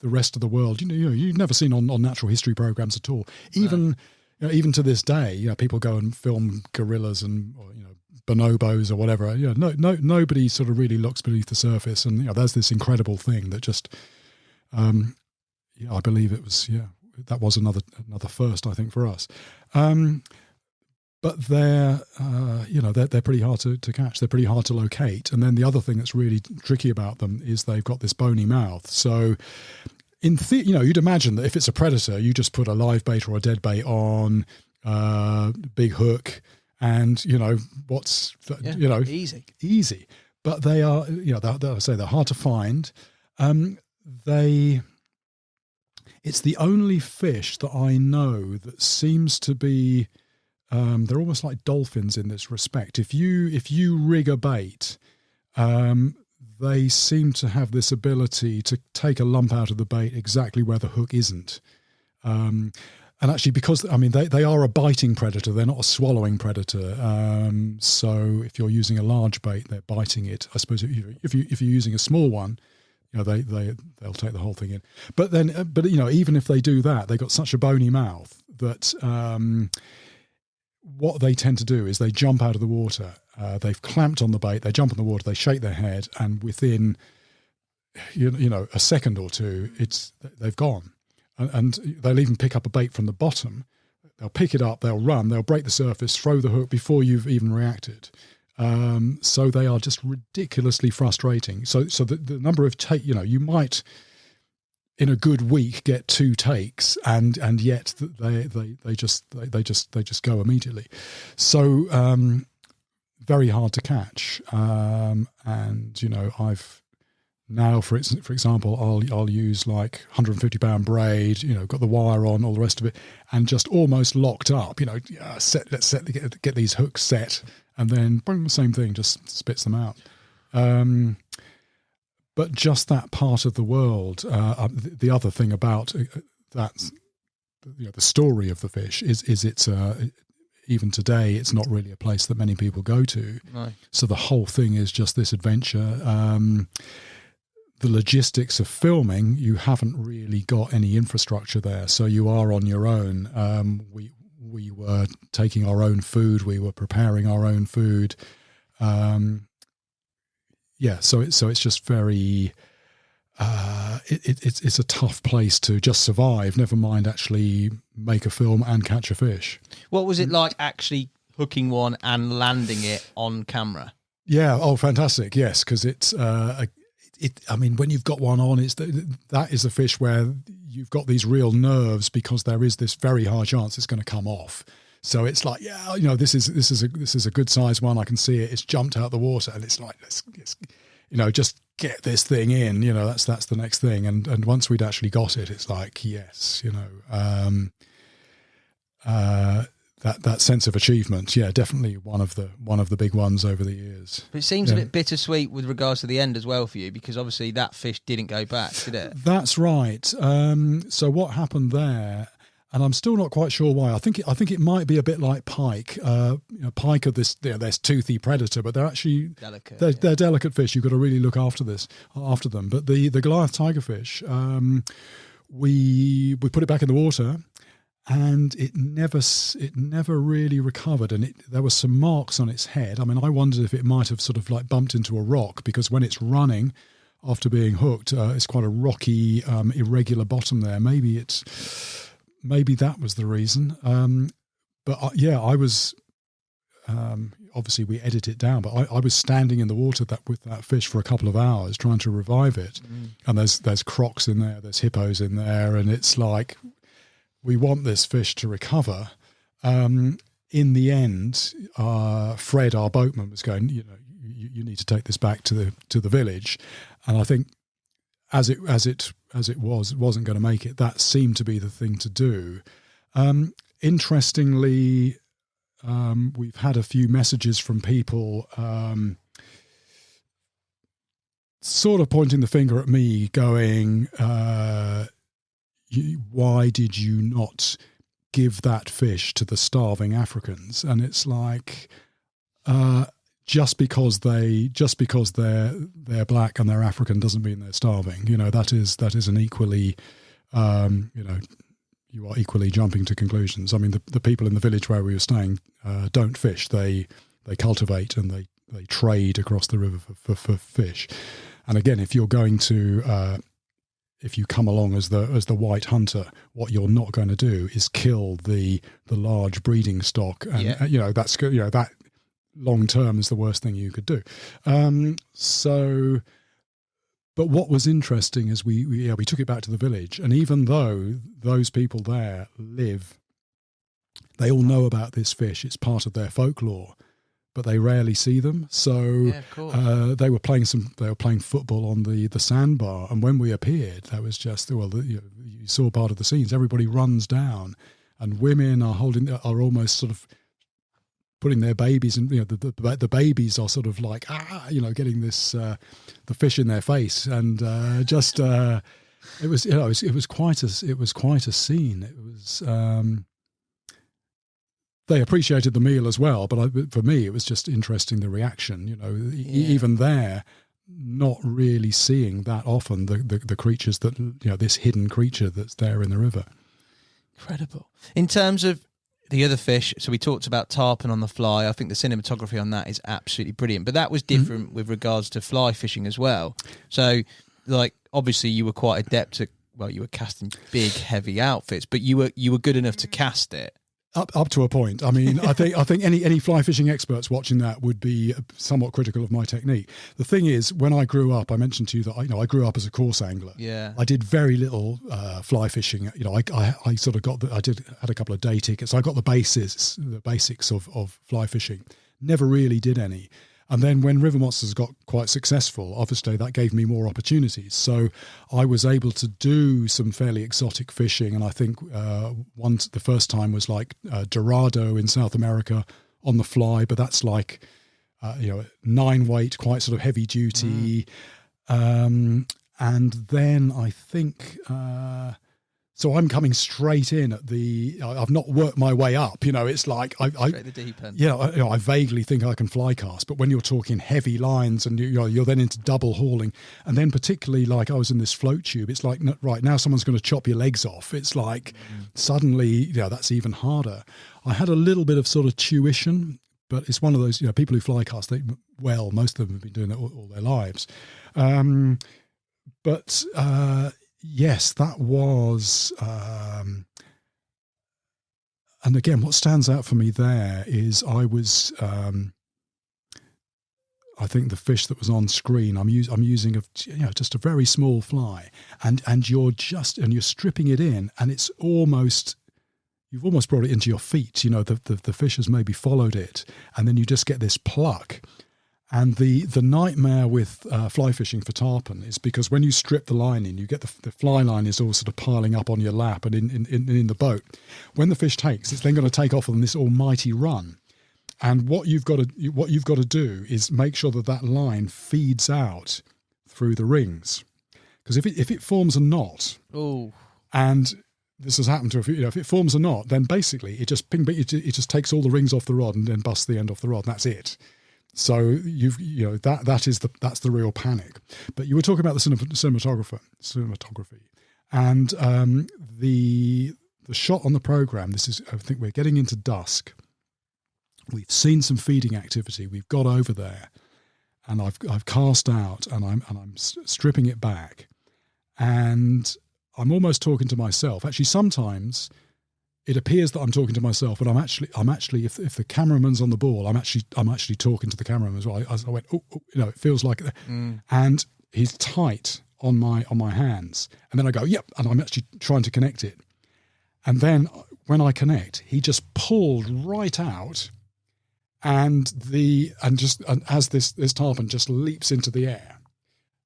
the rest of the world, you've never seen on natural history programs at all. Even to this day, people go and film gorillas and bonobos or whatever. Nobody sort of really looks beneath the surface, and there's this incredible thing that just, I believe it was that was another first, I think, for us. But they're pretty hard to catch. They're pretty hard to locate. And then the other thing that's really tricky about them is they've got this bony mouth. So you'd imagine that if it's a predator, you just put a live bait or a dead bait on, big hook, and easy. But they are, they're hard to find. It's the only fish that I know that seems to be they're almost like dolphins in this respect. If you rig a bait, they seem to have this ability to take a lump out of the bait exactly where the hook isn't. And actually, because they are a biting predator, they're not a swallowing predator. So if you're using a large bait, they're biting it. I suppose if you're using a small one, they'll take the whole thing in. But even if they do that, they've got such a bony mouth that what they tend to do is they jump out of the water. They've clamped on the bait. They jump in the water. They shake their head, and within a second or two, they've gone. And they'll even pick up a bait from the bottom. They'll pick it up, they'll run, they'll break the surface, throw the hook before you've even reacted. So they are just ridiculously frustrating. So the number of you might in a good week get 2 takes, and yet they just go immediately. So very hard to catch. And I've now, for example, I'll use like 150 pound braid, got the wire on, all the rest of it, and just almost locked up, let's get these hooks set, and then boom, same thing, just spits them out. But just that part of the world, the other thing about that, the story of the fish is it's even today, it's not really a place that many people go to. No. So the whole thing is just this adventure. The logistics of filming, you haven't really got any infrastructure there, so you are on your own. We were taking our own food, we were preparing our own food. So it's just very. It's a tough place to just survive. Never mind actually make a film and catch a fish. What was it like actually hooking one and landing it on camera? Yeah. Oh, fantastic. Yes, because it's. When you've got one on, that is a fish where you've got these real nerves, because there is this very high chance it's going to come off. So it's like, this is a good size one. I can see it. It's jumped out the water, and it's like, let's just get this thing in. That's the next thing. And once we'd actually got it, it's like, yes, that sense of achievement, definitely one of the big ones over the years. But it seems a bit bittersweet with regards to the end as well for you, because obviously that fish didn't go back, did it? That's right. So what happened there, and I'm still not quite sure why. I think it might be a bit like pike. Pike are this there's toothy predator, but they're actually delicate. They're delicate fish. You've got to really look after them. But the Goliath tigerfish, we put it back in the water, and it never really recovered, and there were some marks on its head. I wondered if it might have sort of like bumped into a rock, because when it's running after being hooked, it's quite a rocky, irregular bottom there. Maybe that was the reason. I was obviously we edit it down, but I was standing in the water with that fish for a couple of hours trying to revive it, and there's crocs in there, there's hippos in there, and it's like, we want this fish to recover. In the end, Fred, our boatman, was going, you need to take this back to the village. And I think as it wasn't going to make it, that seemed to be the thing to do. Interestingly, we've had a few messages from people sort of pointing the finger at me, going, why did you not give that fish to the starving Africans? And it's like, just because they're black and they're African doesn't mean they're starving. That is an equally, you are equally jumping to conclusions. The people in the village where we were staying don't fish. They cultivate and they trade across the river for fish. And again, if you're going to if you come along as the white hunter, what you're not going to do is kill the large breeding stock, and that's good. That long term is the worst thing you could do. But what was interesting is we took it back to the village, and even though those people there they all know about this fish. It's part of their folklore, but they rarely see them. So they were playing football on the sandbar, and when we appeared, that was just you saw part of the scenes. Everybody runs down, and women are almost sort of putting their babies, and the babies are sort of like getting this the fish in their face, and it was quite a scene. It was. They appreciated the meal as well, but for me, it was just interesting, the reaction. Even there, not really seeing that often the creatures that this hidden creature that's there in the river. Incredible. In terms of the other fish, so we talked about tarpon on the fly. I think the cinematography on that is absolutely brilliant. But that was different with regards to fly fishing as well. So, like, obviously, you were quite adept at. Well, you were casting big, heavy outfits, but you were good enough to cast it. Up to a point. I mean, I think any fly fishing experts watching that would be somewhat critical of my technique. The thing is, when I grew up, I mentioned to you that I grew up as a coarse angler. Yeah. I did very little fly fishing. I sort of had a couple of day tickets. I got the basics of fly fishing. Never really did any. And then when River Monsters got quite successful, obviously that gave me more opportunities. So I was able to do some fairly exotic fishing. And I think the first time was like Dorado in South America on the fly, but that's like, 9-weight, quite sort of heavy duty. And then I think... So I'm coming straight in at I've not worked my way up. It's like Straight at the deep end. I vaguely think I can fly cast, but when you're talking heavy lines and you're then into double hauling, and then particularly like I was in this float tube, it's like, right now someone's going to chop your legs off. It's like suddenly, that's even harder. I had a little bit of sort of tuition, but it's one of those, people who fly cast, most of them have been doing it all their lives. Yes, that was, and again, what stands out for me there is I was, I think the fish that was on screen, I'm using just a very small fly, and you're stripping it in, and it's you've almost brought it into your feet. The fish has maybe followed it, and then you just get this pluck. And the nightmare with fly fishing for tarpon is because when you strip the line in, you get the fly line is all sort of piling up on your lap and in the boat. When the fish takes, it's then going to take off on this almighty run. And what you've got to do is make sure that line feeds out through the rings, because if it forms a knot, and this has happened to a few, if it forms a knot, then basically it just takes all the rings off the rod and then busts the end off the rod, and that's it. So that's the real panic. But you were talking about the cinematography, and the shot on the program. I think we're getting into dusk. We've seen some feeding activity. We've got over there, and I've cast out, and I'm stripping it back, and I'm almost talking to myself. Actually, sometimes it appears that I'm talking to myself, but I'm actually if the cameraman's on the ball, I'm actually talking to the cameraman as well. I went, it feels like, and he's tight on my hands, and then I go, yep, and I'm actually trying to connect it, and then when I connect, he just pulled right out, and as this tarpon just leaps into the air,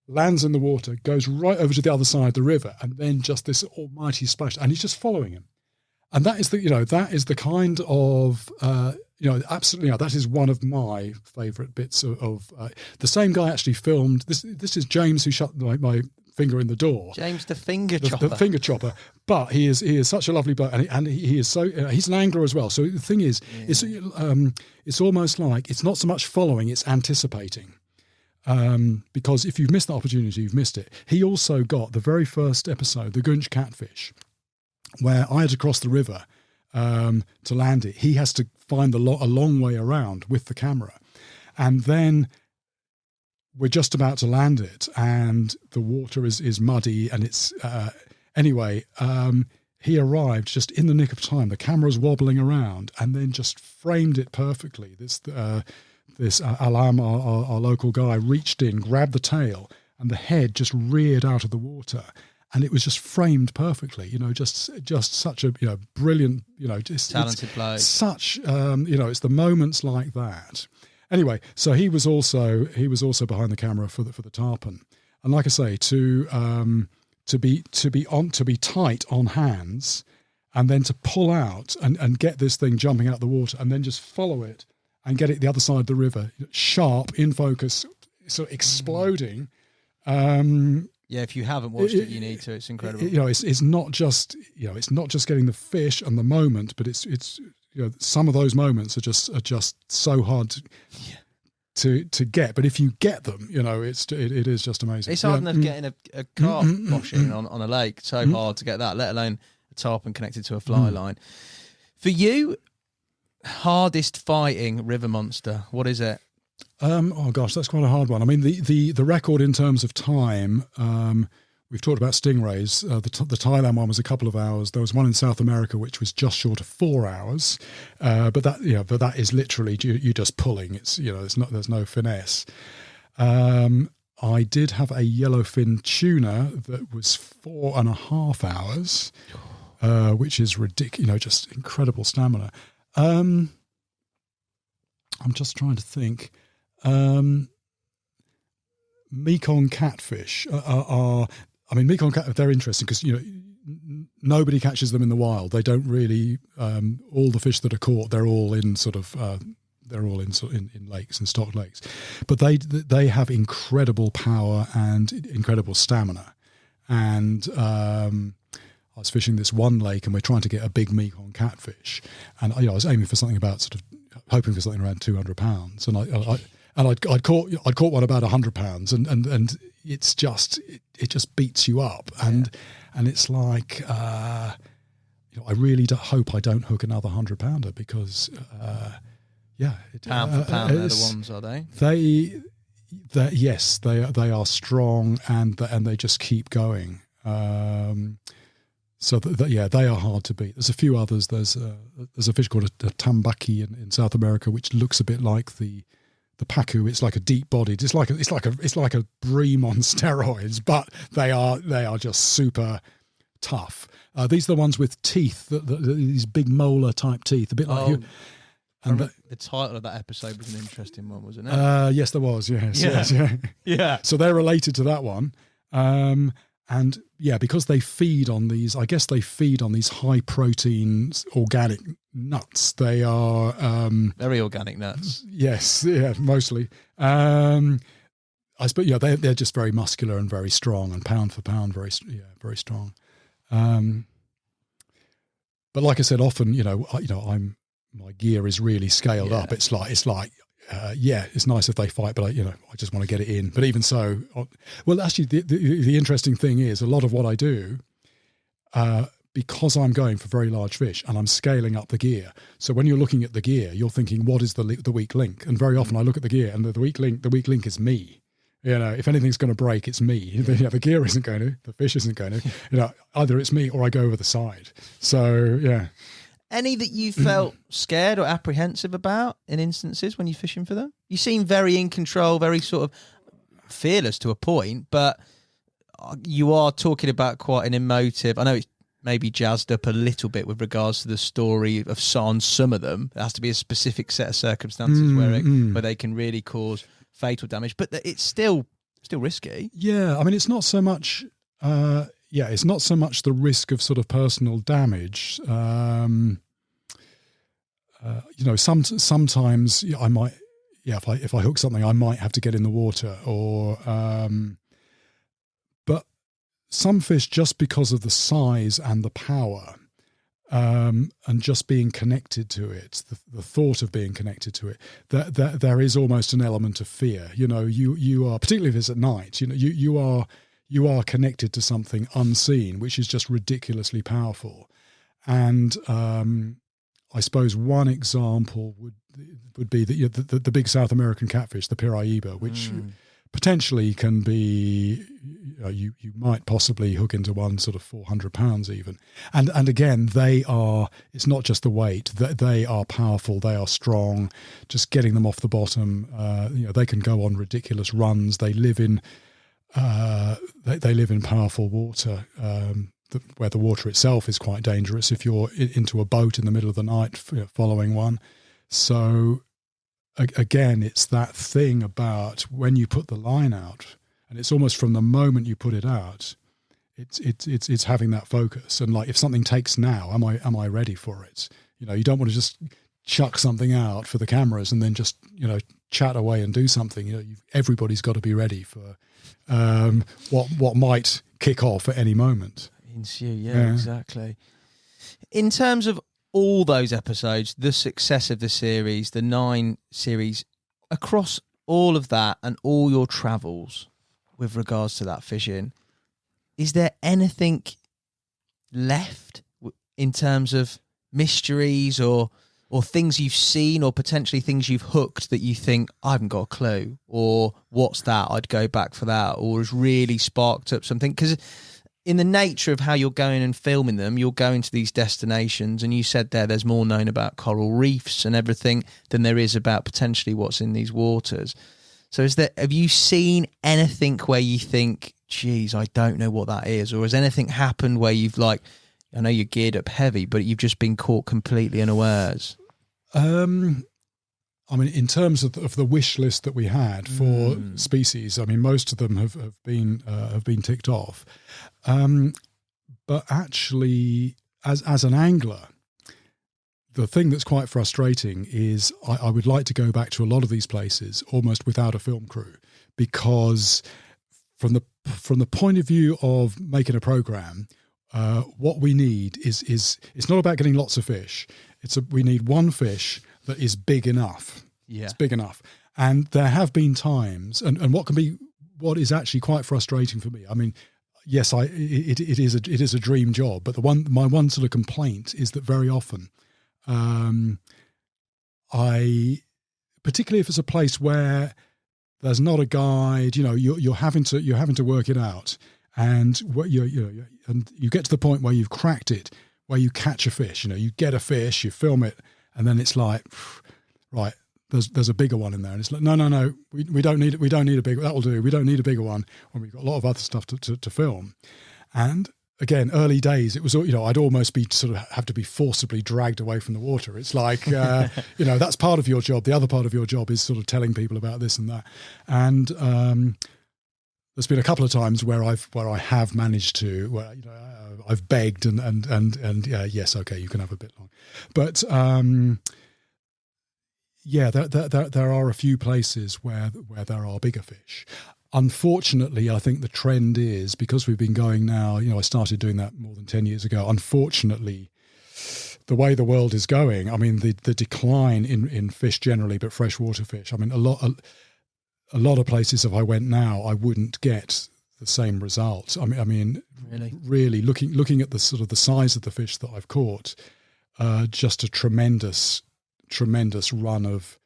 lands in the water, goes right over to the other side of the river, and then just this almighty splash, and he's just following him. And that is the kind of, absolutely, that is one of my favourite bits of the same guy actually filmed, this is James who shut my finger in the door. James the finger chopper. The finger chopper. But he is such a lovely bloke, and he is so, he's an angler as well. So the thing is, it's almost like, it's not so much following, it's anticipating. Because if you've missed the opportunity, you've missed it. He also got the very first episode, the Gunch catfish, where I had to cross the river to land it. He has to find a long way around with the camera. And then we're just about to land it, and the water is muddy, and it's... he arrived just in the nick of time. The camera's wobbling around, and then just framed it perfectly. This Alam, our local guy, reached in, grabbed the tail, and the head just reared out of the water. And it was just framed perfectly, just such a, brilliant, just talented bloke. Such, it's the moments like that. Anyway, so he was also behind the camera for the tarpon, and like I say, to be tight on hands, and then to pull out and get this thing jumping out the water, and then just follow it and get it the other side of the river, sharp, in focus, sort of exploding. If you haven't watched it, you need to. It's incredible. It's not just getting the fish and the moment, but it's some of those moments are just so hard to get. But if you get them, it is just amazing. It's hard enough getting a carp washing on a lake. It's so hard to get that, let alone a tarpon connected to a fly line. For you, hardest fighting river monster, what is it? Oh gosh, that's quite a hard one. I mean, the record in terms of time, we've talked about stingrays. The Thailand one was a couple of hours. There was one in South America which was just short of 4 hours, but that is literally you just pulling. It's there's no finesse. I did have a yellowfin tuna that was 4.5 hours, which is ridiculous. Just incredible stamina. I'm just trying to think. Mekong catfish Mekong catfish, they're interesting because nobody catches them in the wild. They don't really. All the fish that are caught, they're all in in lakes and stocked lakes, but they have incredible power and incredible stamina. And I was fishing this one lake, and we're trying to get a big Mekong catfish, and I was aiming for something about hoping for something around 200 pounds, and I'd caught one about 100 pounds, and it's just it just beats you up, and it's like I really hope I don't hook another 100-pounder because pound for pound they're the ones, are they? Yes, they are strong, and they just keep going. So they are hard to beat. There's a few others. There's a fish called a tambaki in South America, which looks a bit like the pacu. It's like a deep bodied. It's like a bream on steroids, but they are just super tough. These are the ones with teeth, these big molar type teeth, a bit like you. And the title of that episode was an interesting one, wasn't it? Yes, there was. Yes. Yeah. So they're related to that one. And because they feed on these, I guess they feed on these high protein organic nuts. They are very organic nuts. Yes, mostly. I suppose they're just very muscular and very strong, and pound for pound, very strong. But like I said, often my gear is really scaled up. It's like it's nice if they fight, but I just want to get it in. But even so, actually, the interesting thing is a lot of what I do, because I'm going for very large fish and I'm scaling up the gear. So when you're looking at the gear, you're thinking, what is the weak link? And very often I look at the gear, and the weak link is me. If anything's going to break, it's me. The gear isn't going to, the fish isn't going to. Either it's me or I go over the side. So yeah. Any that you felt scared or apprehensive about in instances when you're fishing for them? You seem very in control, very sort of fearless to a point, but you are talking about quite an emotive. I know it's maybe jazzed up a little bit with regards to the story of some of them. There has to be a specific set of circumstances where they can really cause fatal damage, but it's still risky. Yeah, I mean, it's not so much. It's not so much the risk of sort of personal damage. Sometimes I might, if I hook something, I might have to get in the water, or. But some fish, just because of the size and the power, and just being connected to it, the thought of being connected to it, that there is almost an element of fear. You are, particularly if it's at night. You are connected to something unseen, which is just ridiculously powerful. And I suppose one example would be the big South American catfish, the Piraiba, which potentially can be, you might possibly hook into one sort of 400 pounds even. And again, it's not just the weight, they are powerful, they are strong. Just getting them off the bottom, they can go on ridiculous runs. They live in powerful water, where the water itself is quite dangerous if you're into a boat in the middle of the night following one. So again, it's that thing about when you put the line out, and it's almost from the moment you put it out, it's having that focus. And like, if something takes now, am I ready for it? You don't want to just chuck something out for the cameras and then just, chat away and do something. Everybody's got to be ready for what might kick off at any moment. Ensue, yeah, exactly. In terms of all those episodes, the success of the series, the 9 series, across all of that and all your travels with regards to that fishing, is there anything left in terms of mysteries or things you've seen or potentially things you've hooked that you think, I haven't got a clue, or what's that, I'd go back for that, or has really sparked up something? Because in the nature of how you're going and filming them, you're going to these destinations, and you said there's more known about coral reefs and everything than there is about potentially what's in these waters. So have you seen anything where you think, geez, I don't know what that is? Or has anything happened where you've I know you're geared up heavy, but you've just been caught completely unawares? In terms of the wish list that we had for species, most of them have been ticked off. But actually, as an angler, the thing that's quite frustrating is I would like to go back to a lot of these places almost without a film crew, because from the point of view of making a program, what we need is it's not about getting lots of fish. We need one fish that is big enough. Yeah. It's big enough. And there have been times, and what is actually quite frustrating for me. Yes, it is a dream job, but my one sort of complaint is that very often, particularly if it's a place where there's not a guide, you're having to work it out, and and you get to the point where you've cracked it, where you catch a fish. You get a fish, you film it, and then it's like, right, there's a bigger one in there, and it's like, no, we don't need it. We don't need a big. That'll do. We don't need a bigger one when we've got a lot of other stuff to film. And again, early days, it was, I'd almost be have to be forcibly dragged away from the water. It's like, that's part of your job. The other part of your job is sort of telling people about this and that. And there's been a couple of times where I have managed to, I've begged and yes, okay, you can have a bit long, but there are a few places where there are bigger fish. Unfortunately, I think the trend is, because we've been going now, I started doing that more than 10 years ago. Unfortunately, the way the world is going, the decline in fish generally, but freshwater fish, a lot of places, if I went now, I wouldn't get the same results. Really looking at the sort of the size of the fish that I've caught, just a tremendous run of,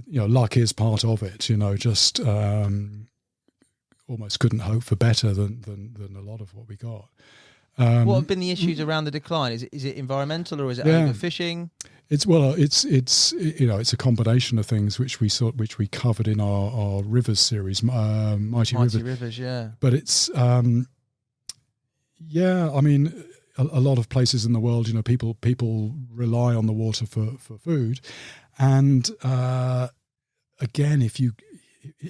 luck is part of it. Just almost couldn't hope for better than a lot of what we got. What have been the issues around the decline? Is it environmental, or is it overfishing? It's a combination of things which we covered in our rivers series, Mighty Rivers, yeah. But it's a lot of places in the world, people rely on the water for food, and again,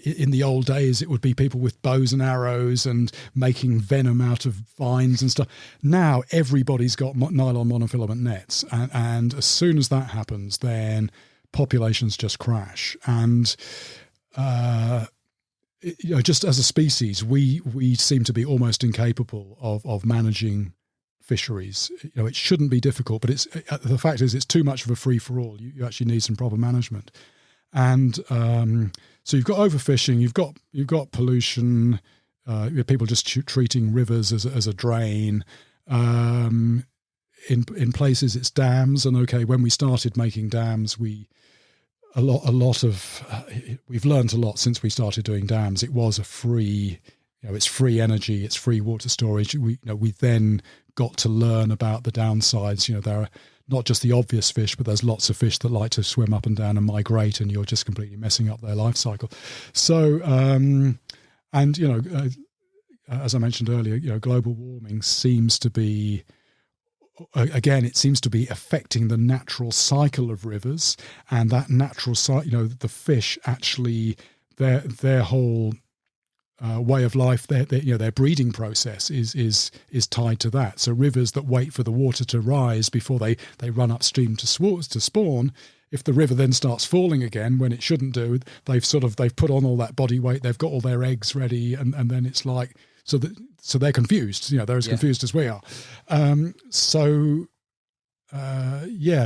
in the old days, it would be people with bows and arrows and making venom out of vines and stuff. Now everybody's got nylon monofilament nets, and as soon as that happens, then populations just crash. And just as a species, we seem to be almost incapable of managing fisheries. It shouldn't be difficult, but the fact is it's too much of a free for all. You actually need some proper management. And so you've got overfishing, you've got pollution, people just treating rivers as a drain. In places it's dams, and okay, when we started making dams, we've learned a lot since we started doing dams. It was a free, it's free energy, it's free water storage. We then got to learn about the downsides. There are not just the obvious fish, but there's lots of fish that like to swim up and down and migrate, and you're just completely messing up their life cycle. So, as I mentioned earlier, global warming seems to be, again, it seems to be affecting the natural cycle of rivers, and that natural cycle, the fish actually, their whole way of life. Their breeding process is tied to that. So rivers that wait for the water to rise before they run upstream to spawn. If the river then starts falling again when it shouldn't do, they've put on all that body weight. They've got all their eggs ready, and then it's like so they're confused. They're as confused as we are.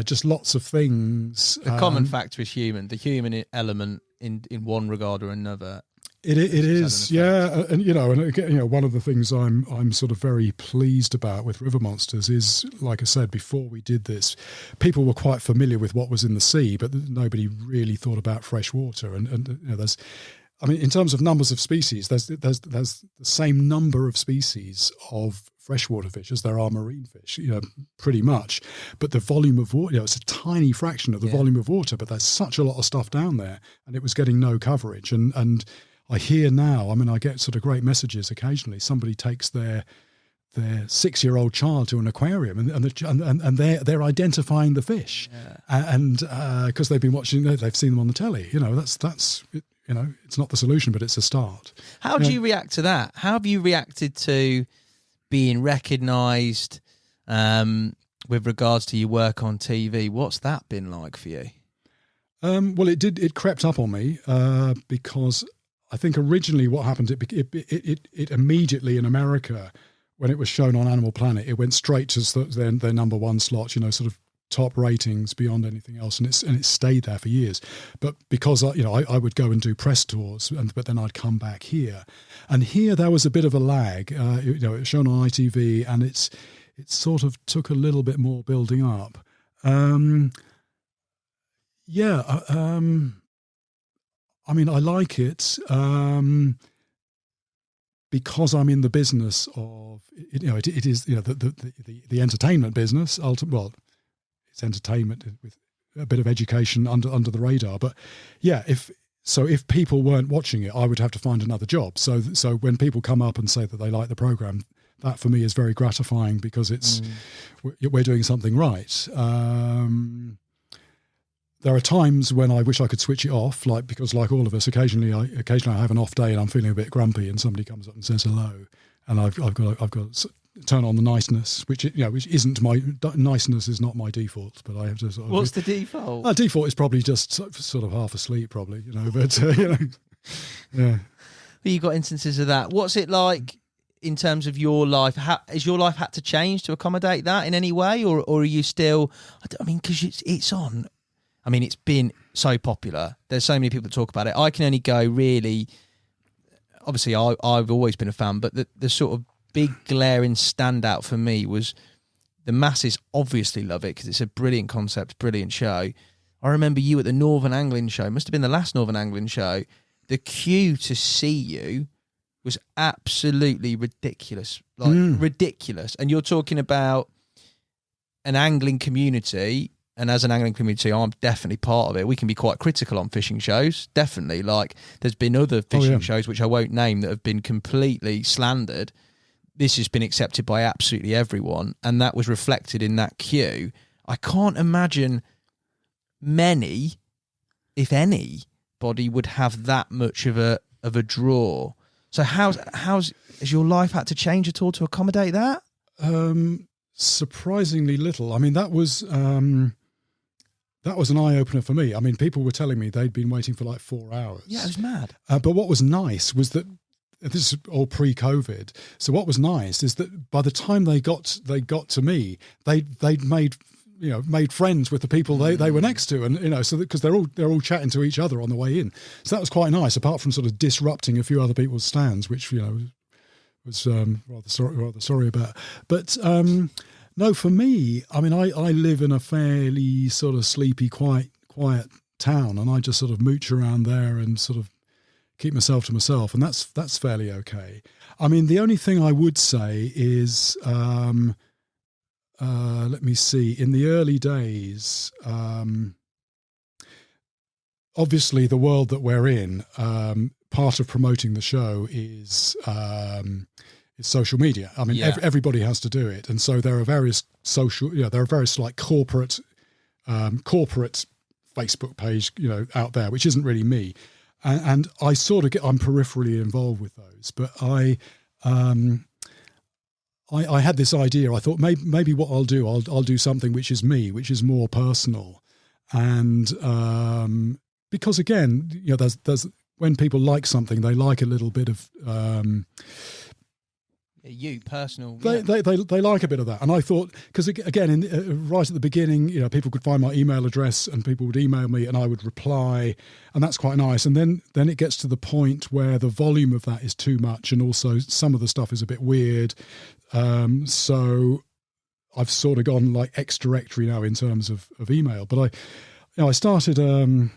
Just lots of things. The common factor is human. The human element in one regard or another. It is, yeah, and again, one of the things I'm sort of very pleased about with River Monsters is, like I said before we did this, people were quite familiar with what was in the sea, but nobody really thought about fresh water. And there's, I mean, in terms of numbers of species, there's the same number of species of freshwater fish as there are marine fish, pretty much. But the volume of water, it's a tiny fraction of the volume of water, but there's such a lot of stuff down there, and it was getting no coverage. And I hear now, I mean, I get sort of great messages occasionally. Somebody takes their 6-year-old child to an aquarium, and they're identifying the fish, and because they've been watching, they've seen them on the telly. That's it's not the solution, but it's a start. How do you react to that? How have you reacted to being recognised with regards to your work on TV? What's that been like for you? Well, it crept up on me because I think originally what happened, it immediately in America, when it was shown on Animal Planet, it went straight to their number one slot, sort of top ratings beyond anything else, and it stayed there for years. But because I would go and do press tours, but then I'd come back here, and here there was a bit of a lag. It was shown on ITV, and it sort of took a little bit more building up. I mean, I like it because I'm in the business of it is the entertainment business. Well, it's entertainment with a bit of education under the radar. But yeah, if people weren't watching it, I would have to find another job. So when people come up and say that they like the program, that for me is very gratifying because it's we're doing something right. There are times when I wish I could switch it off, because like all of us, occasionally I have an off day and I'm feeling a bit grumpy, and somebody comes up and says hello, and I've got to turn on the niceness, which isn't my niceness is not my default, but I have to. What's the default? Default is probably just sort of half asleep, probably, but yeah. Well, you got instances of that. What's it like in terms of your life? Has your life had to change to accommodate that in any way, or are you still? I mean, because it's on. I mean, it's been so popular. There's so many people that talk about it. I can only go really. Obviously, I've always been a fan, but the sort of big glaring standout for me was the masses obviously love it because it's a brilliant concept, brilliant show. I remember you at the Northern Angling Show. It must have been the last Northern Angling Show. The queue to see you was absolutely ridiculous, ridiculous. And you're talking about an angling community. And as an angling community, I'm definitely part of it. We can be quite critical on fishing shows, definitely. Like, there's been other fishing shows, which I won't name, that have been completely slandered. This has been accepted by absolutely everyone, and that was reflected in that queue. I can't imagine many, if anybody, would have that much of a draw. So has your life had to change at all to accommodate that? Surprisingly little. I mean, that was an eye-opener for me. I mean, people were telling me they'd been waiting for like 4 hours. Yeah, it was mad. But what was nice was that this is all pre-COVID. So what was nice is that by the time they got to me, they'd made friends with the people they were next to, and so because they're all chatting to each other on the way in. So that was quite nice. Apart from sort of disrupting a few other people's stands, which was rather sorry about. But no, for me, I mean, I live in a fairly sort of sleepy, quiet town, and I just sort of mooch around there and sort of keep myself to myself, and that's fairly okay. I mean, the only thing I would say is, let me see, in the early days, obviously the world that we're in, part of promoting the show is social media. I mean, everybody has to do it, and so there are various like corporate Facebook page, out there, which isn't really me. and I sort of I'm peripherally involved with those, but I had this idea. I thought maybe what I'll do something which is me, which is more personal, and because again, there's when people like something, they like a little bit of you personal. They like a bit of that, and I thought, because again, right at the beginning, people could find my email address and people would email me, and I would reply, and that's quite nice. And then it gets to the point where the volume of that is too much, and also some of the stuff is a bit weird. So I've sort of gone like ex-directory now in terms of email. But I started.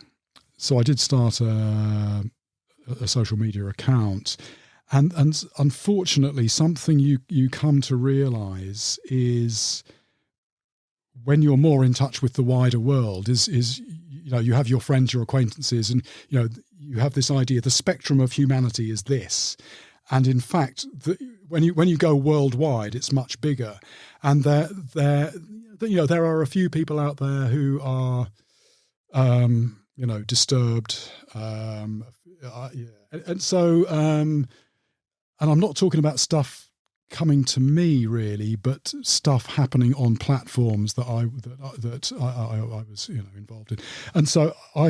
So I did start a social media account. And unfortunately, something you come to realise is when you're more in touch with the wider world is you have your friends, your acquaintances, and you have this idea the spectrum of humanity is this, and in fact, when you go worldwide, it's much bigger, and there are a few people out there who are disturbed, and so. And I'm not talking about stuff coming to me really, but stuff happening on platforms that I was involved in. And so I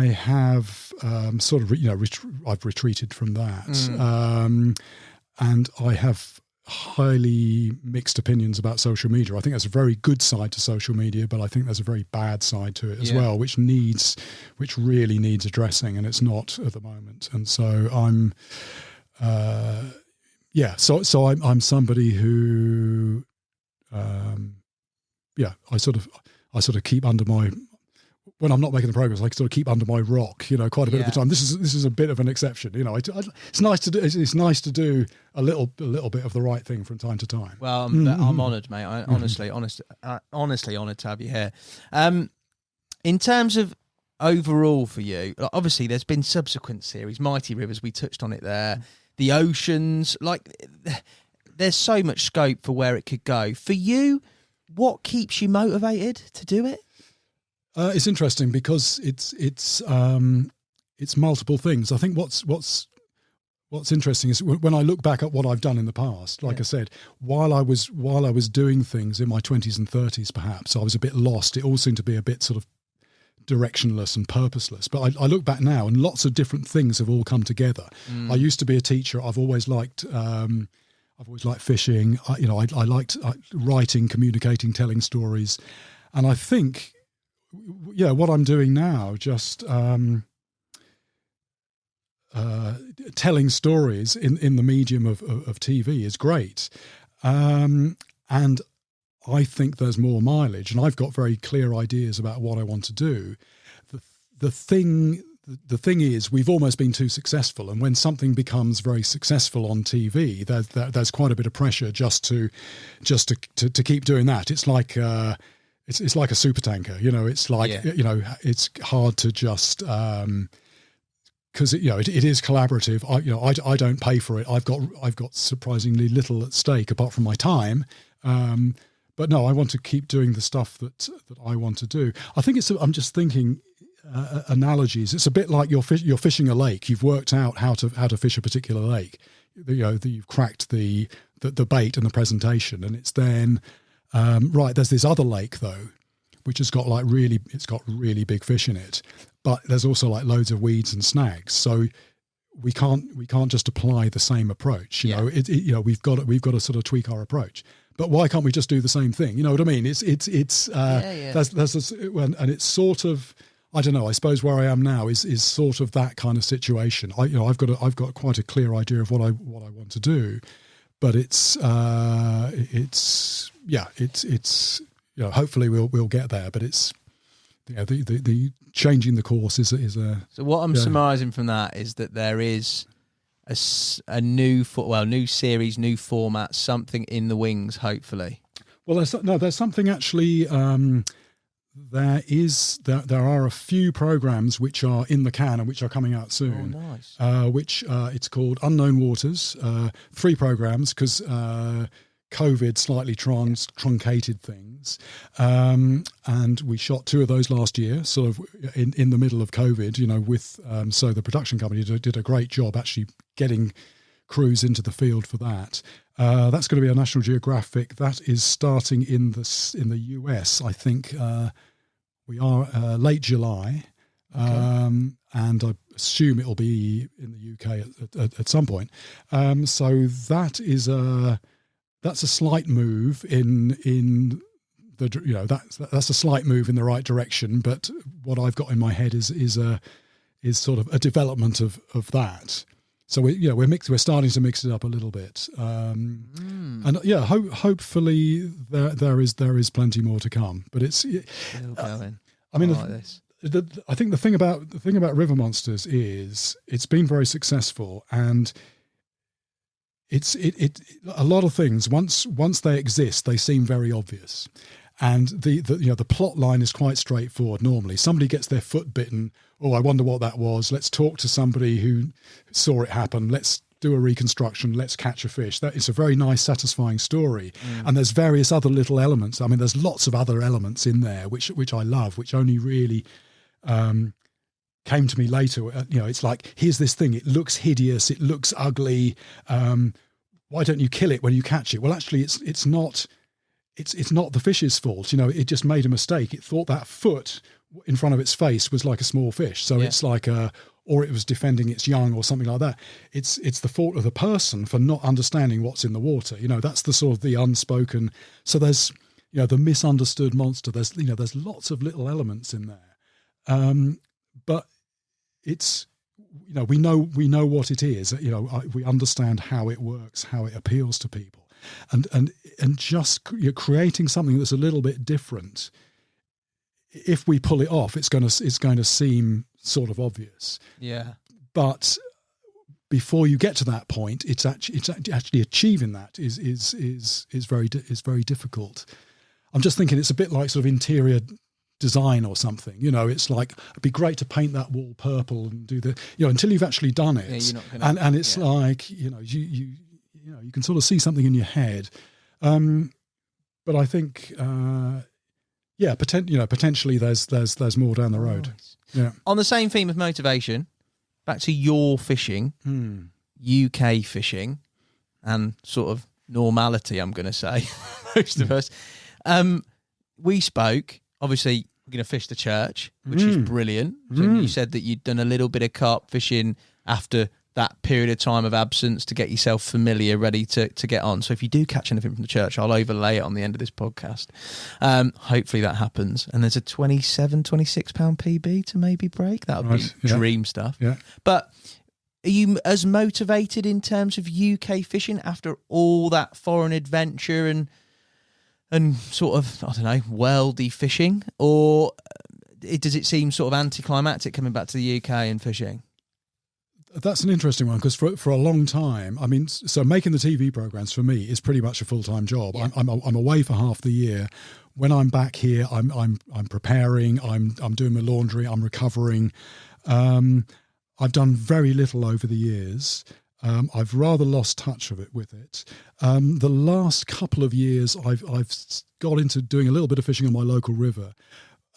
have sort of I've retreated from that, and I have highly mixed opinions about social media. I think there's a very good side to social media, but I think there's a very bad side to it as well, which really needs addressing, and it's not at the moment. And so I'm I'm somebody who I sort of keep under my, when I'm not making the progress, I sort of keep under my rock, quite a bit of the time. This is a bit of an exception, It's nice to do. It's nice to do a little bit of the right thing from time to time. Well, I'm honoured, mate. Honestly honoured to have you here. In terms of overall for you, obviously there's been subsequent series, Mighty Rivers. We touched on it there. The oceans, there's so much scope for where it could go. For you, what keeps you motivated to do it? It's interesting because it's multiple things. I think what's interesting is when I look back at what I've done in the past, like I said, while I was doing things in my 20s and 30s, perhaps I was a bit lost. It all seemed to be a bit sort of directionless and purposeless. But I look back now, and lots of different things have all come together. I used to be a teacher. I've always liked fishing. I liked writing, communicating, telling stories, and I think. Yeah, what I'm doing now, just telling stories in the medium of TV is great. And I think there's more mileage, and I've got very clear ideas about what I want to do. The thing is, we've almost been too successful, and when something becomes very successful on TV, there's quite a bit of pressure just to keep doing that. It's like it's like a super tanker, It's like it's hard to just because it is collaborative. I don't pay for it. I've got surprisingly little at stake apart from my time. But no, I want to keep doing the stuff that I want to do. I think I'm just thinking analogies. It's a bit like you're fishing a lake. You've worked out how to fish a particular lake. You've cracked the bait and the presentation, and it's then. Right, there's this other lake though, which has got it's got really big fish in it, but there's also like loads of weeds and snags. So we can't just apply the same approach. We've got to sort of tweak our approach. But why can't we just do the same thing? You know what I mean? There's this, and it's sort of, I don't know. I suppose where I am now is sort of that kind of situation. I've got quite a clear idea of what I want to do. But it's hopefully we'll get there. But it's the changing the course is a. So what I'm summarising from that is that there is a new series, new format, something in the wings. Hopefully. Well, there's something actually. There are a few programs which are in the can and which are coming out soon. Oh, nice. Which it's called Unknown Waters. 3 programs because COVID slightly truncated things. And we shot 2 of those last year, sort of in the middle of COVID, with, so the production company did a great job actually getting crews into the field for that. That's going to be a National Geographic. That is starting in the US. I think we are late July. Okay. And I assume it'll be in the UK at some point. So that is that's a slight move in the that's a slight move in the right direction. But what I've got in my head is sort of a development of that. So we're starting to mix it up a little bit. And hopefully there is plenty more to come. But it's I mean. Like this. I think the thing about River Monsters is it's been very successful, and it's a lot of things once they exist, they seem very obvious, and the plot line is quite straightforward. Normally, somebody gets their foot bitten. Oh, I wonder what that was. Let's talk to somebody who saw it happen. Let's do a reconstruction. Let's catch a fish. That is a very nice, satisfying story. And there's various other little elements. I mean, there's lots of other elements in there which I love, which only really came to me later. It's like, here's this thing. It looks hideous. It looks ugly. Why don't you kill it when you catch it? Well, actually, it's not the fish's fault. It just made a mistake. It thought that foot in front of its face was like a small fish. So it's like or it was defending its young or something like that. It's the fault of the person for not understanding what's in the water. That's the sort of the unspoken. So there's, the misunderstood monster. There's lots of little elements in there. But it's, we know what it is. We understand how it works, how it appeals to people, and just creating something that's a little bit different. If we pull it off, it's going to seem sort of obvious. Yeah. But before you get to that point, it's actually achieving that is very difficult. I'm just thinking it's a bit like sort of interior design or something. It's like, it'd be great to paint that wall purple and do the, until you've actually done it. Yeah, you're not gonna, and it's like, you can sort of see something in your head. But I think, potentially there's more down the road. Nice. Yeah. On the same theme of motivation, back to your fishing, UK fishing, and sort of normality, I'm going to say, most of us. We spoke, obviously, we're going to fish the church, which is brilliant. So you said that you'd done a little bit of carp fishing after that period of time of absence to get yourself familiar, ready to get on. So if you do catch anything from the church, I'll overlay it on the end of this podcast. Hopefully that happens. And there's a £26 PB to maybe break. That would be dream stuff. Yeah. But are you as motivated in terms of UK fishing after all that foreign adventure and sort of, I don't know, worldy fishing? Or does it seem sort of anticlimactic coming back to the UK and fishing? That's an interesting one, because for a long time, I mean, so making the TV programs for me is pretty much a full-time job. Yeah. I'm away for half the year. When I'm back here, I'm preparing. I'm doing my laundry. I'm recovering. I've done very little over the years. I've rather lost touch with it. The last couple of years, I've got into doing a little bit of fishing on my local river,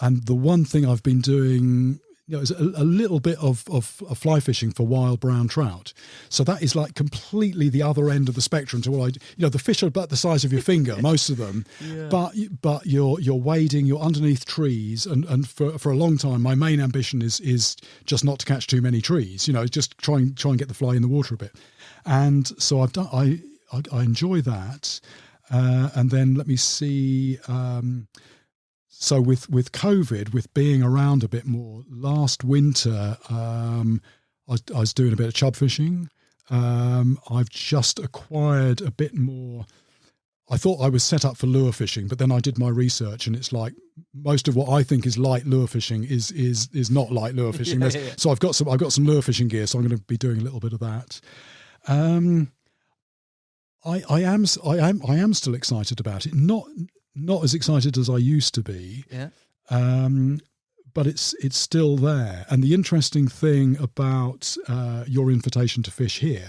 and the one thing I've been doing, is a little bit of fly fishing for wild brown trout. So that is like completely the other end of the spectrum to what the fish are about the size of your finger, most of them. Yeah. But you're wading, you're underneath trees, and for a long time, my main ambition is just not to catch too many trees. Just try and get the fly in the water a bit. And so I enjoy that. And then let me see. So with COVID, with being around a bit more, last winter I was doing a bit of chub fishing. I've just acquired a bit more. I thought I was set up for lure fishing, but then I did my research, and it's like most of what I think is light lure fishing is not light lure fishing. Yeah. So I've got some lure fishing gear, so I'm going to be doing a little bit of that. I am still excited about it. Not as excited as I used to be. Yeah. but it's still there. And the interesting thing about your invitation to fish here,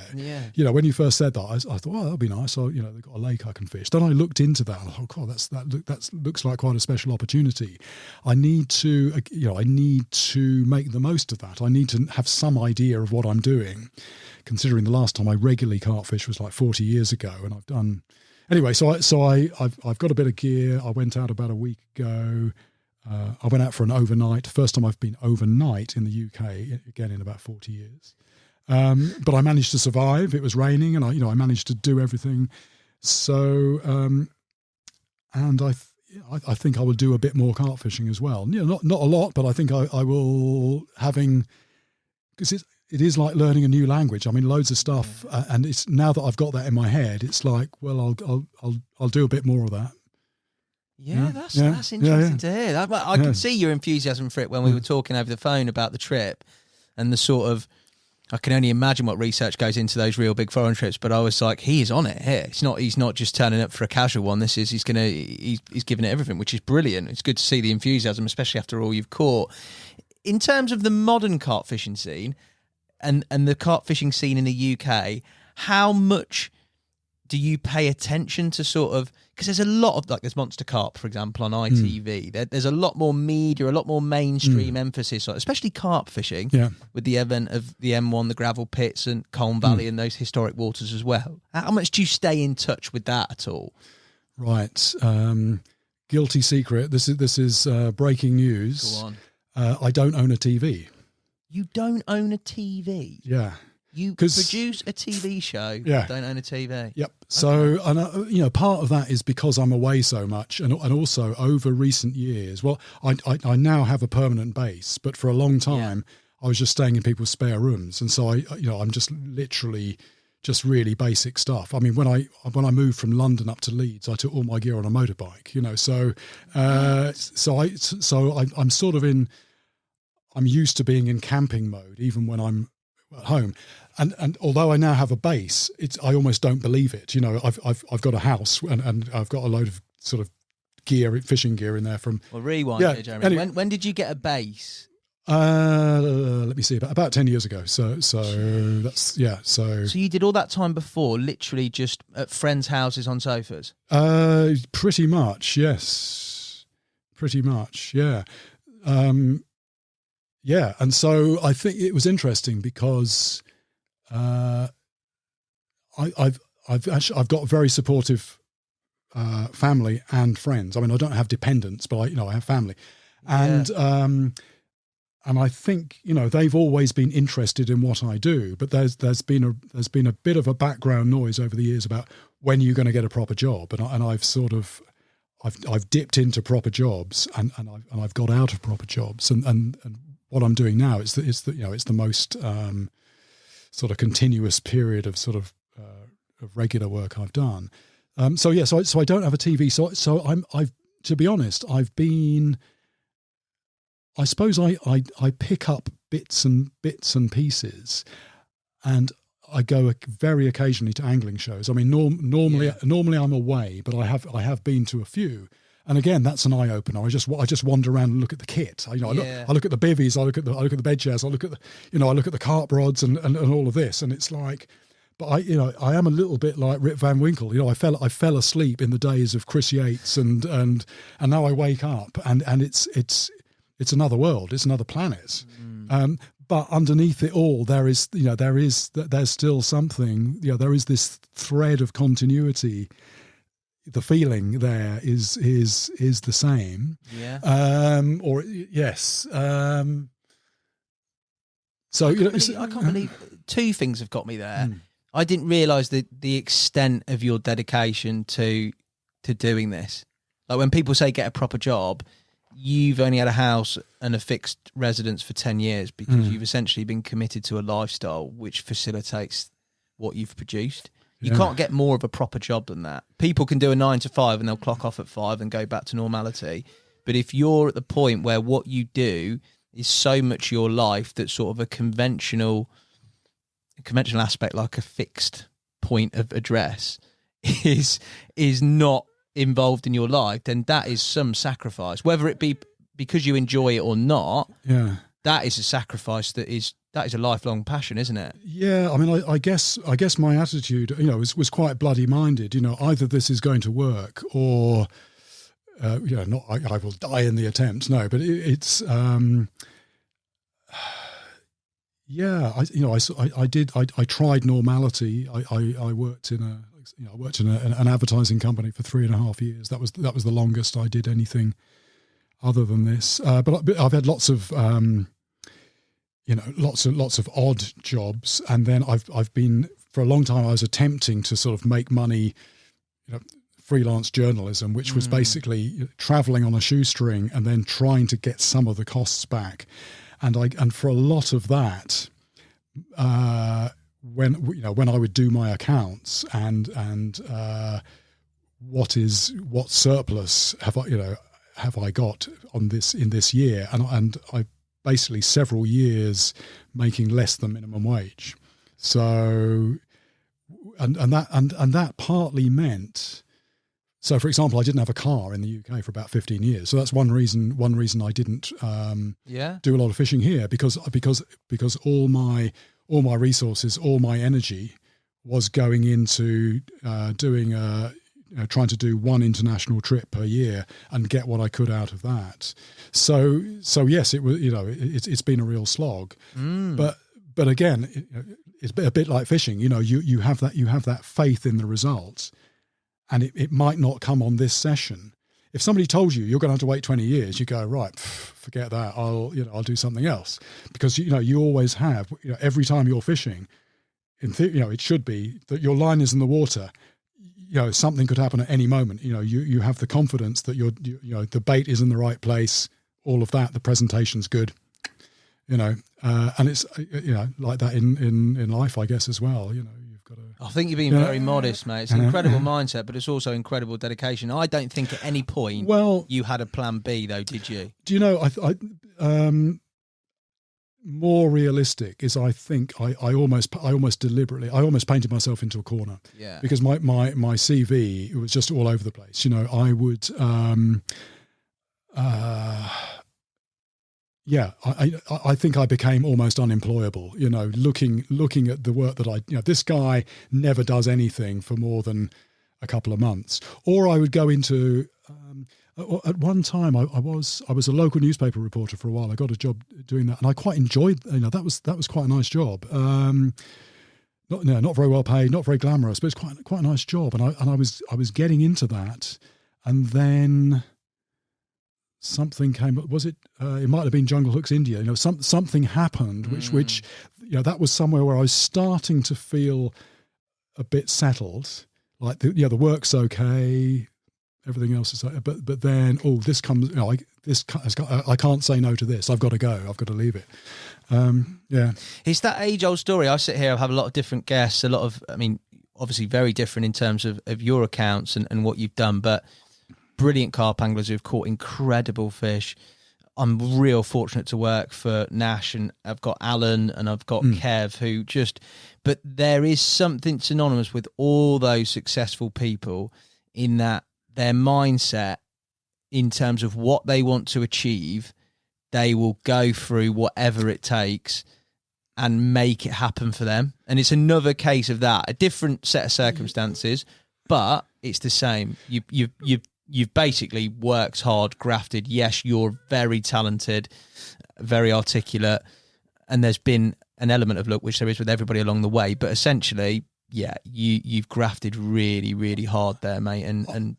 when you first said that, I thought, well, that'd be nice. So, they've got a lake I can fish. Then I looked into that and I thought, God, that looks like quite a special opportunity. I need to make the most of that. I need to have some idea of what I'm doing, considering the last time I regularly carp fished was like 40 years ago, and I've done. Anyway, so I've got a bit of gear. I went out about a week ago. I went out for an overnight. First time I've been overnight in the UK, again in about 40 years. But I managed to survive. It was raining, and I managed to do everything. So, and I think I will do a bit more carp fishing as well. Not a lot, but I think I will, because it is like learning a new language. I mean, loads of stuff, and it's now that I've got that in my head, it's like, well, I'll do a bit more of that. Yeah, that's interesting to hear. I could see your enthusiasm for it when we were talking over the phone about the trip, and the sort of, I can only imagine what research goes into those real big foreign trips. But I was like, he is on it here. He's not just turning up for a casual one. He's giving it everything, which is brilliant. It's good to see the enthusiasm, especially after all you've caught. In terms of the modern carp fishing scene and the carp fishing scene in the UK, how much do you pay attention to sort of, because there's a lot of, like, there's Monster Carp, for example, on ITV. There's a lot more media, a lot more mainstream emphasis, especially carp fishing, with the event of the M1, the gravel pits and Colne Valley and those historic waters as well. How much do you stay in touch with that at all? Right. Guilty secret. This is breaking news. Go on. I don't own a TV. You don't own a TV? Yeah. You produce a TV show, but don't own a TV. Yep. So, and part of that is because I'm away so much, and also over recent years. Well, I now have a permanent base, but for a long time I was just staying in people's spare rooms, and so I'm just literally just really basic stuff. I mean, when I moved from London up to Leeds, I took all my gear on a motorbike. I'm sort of I'm used to being in camping mode, even when I'm at home. And although I now have a base, I almost don't believe it. I've got a house and I've got a load of sort of fishing gear in there from. Well, rewind here, Jeremy. Anyway, when did you get a base? Let me see, about 10 years ago. So that's So you did all that time before, literally just at friends' houses on sofas. Pretty much, yes. Pretty much, yeah. Yeah, and so I think it was interesting because I've got a very supportive family and friends. I mean, I don't have dependents, but I have family, and I think they've always been interested in what I do. But there's been a bit of a background noise over the years about when you're going to get a proper job, and I've sort of I've dipped into proper jobs and I've got out of proper jobs and what I'm doing now is the most sort of continuous period of sort of regular work I've done. So I don't have a TV. So I've to be honest, I've been. I suppose I pick up bits and pieces, and I go very occasionally to angling shows. I mean, normally I'm away, but I have been to a few. And again, that's an eye opener. I just wander around and look at the kit. I look at the bivvies, I look at the bed chairs, I look at the carp rods and all of this, and it's like, but I am a little bit like Rip Van Winkle. I fell asleep in the days of Chris Yates, and now I wake up and it's another world, it's another planet. But underneath it all, there's still something. There is this thread of continuity. The feeling there is the same. Yeah. Yes. So I can't believe two things have got me there. I didn't realise the extent of your dedication to doing this. Like when people say get a proper job, you've only had a house and a fixed residence for 10 years because you've essentially been committed to a lifestyle which facilitates what you've produced. You can't get more of a proper job than that. People can do a 9 to 5 and they'll clock off at 5 and go back to normality. But if you're at the point where what you do is so much your life that sort of a conventional aspect, like a fixed point of address, is not involved in your life, then that is some sacrifice. Whether it be because you enjoy it or not, Yeah. that is a sacrifice that is a lifelong passion, isn't it? Yeah, I mean, I guess my attitude, was quite bloody minded. Either this is going to work, or not. I will die in the attempt. No, but it's. Yeah, I tried normality. I worked in an advertising company for 3.5 years. That was the longest I did anything other than this. But I've had lots of lots of odd jobs, and then I've been, for a long time I was attempting to sort of make money, freelance journalism, which was basically traveling on a shoestring and then trying to get some of the costs back. And for a lot of that, when I would do my accounts and what surplus have I got in this year, and I basically several years making less than minimum wage. So and that partly meant. So, for example, I didn't have a car in the UK for about 15 years. So that's one reason I didn't do a lot of fishing here, because all my resources, all my energy was going into trying to do one international trip per year and get what I could out of that. So yes, it was, it's been a real slog. But again, it's a bit like fishing. You have that faith in the results. And it might not come on this session. If somebody told you you're going to have to wait 20 years, you go, right, forget that. I'll do something else, because you always have. Every time you're fishing, in theory, it should be that your line is in the water. Something could happen at any moment. You have the confidence that the bait is in the right place. All of that, the presentation's good. And it's like that in life, I guess, as well. I think you're being very modest, mate. It's an incredible mindset, but it's also incredible dedication. I don't think at any point you had a plan B, though, did you? Do you know, more realistic is, I think I almost deliberately, painted myself into a corner. Yeah. Because my CV, it was just all over the place. I would... I think I became almost unemployable, looking at the work that this guy never does anything for more than a couple of months. Or I would go into, at one time I was a local newspaper reporter for a while. I got a job doing that, and I quite enjoyed, that was quite a nice job. Not very well paid, not very glamorous, but it's quite a nice job. And I was getting into that, and then something came up. Was it? It might have been Jungle Hooks India. Something happened, which that was somewhere where I was starting to feel a bit settled. Like the work's okay, everything else is okay, but then this comes. I can't say no to this. I've got to go. I've got to leave it. It's that age-old story. I sit here. I have a lot of different guests. Obviously very different in terms of your accounts and what you've done, but brilliant carp anglers who've caught incredible fish. I'm real fortunate to work for Nash, and I've got Alan and I've got Kev, who but there is something synonymous with all those successful people in that their mindset in terms of what they want to achieve, they will go through whatever it takes and make it happen for them. And it's another case of that, a different set of circumstances, but it's the same. You've basically worked hard, grafted. Yes, you're very talented, very articulate, and there's been an element of luck, which there is with everybody along the way. But essentially, you've grafted really, really hard there, mate, and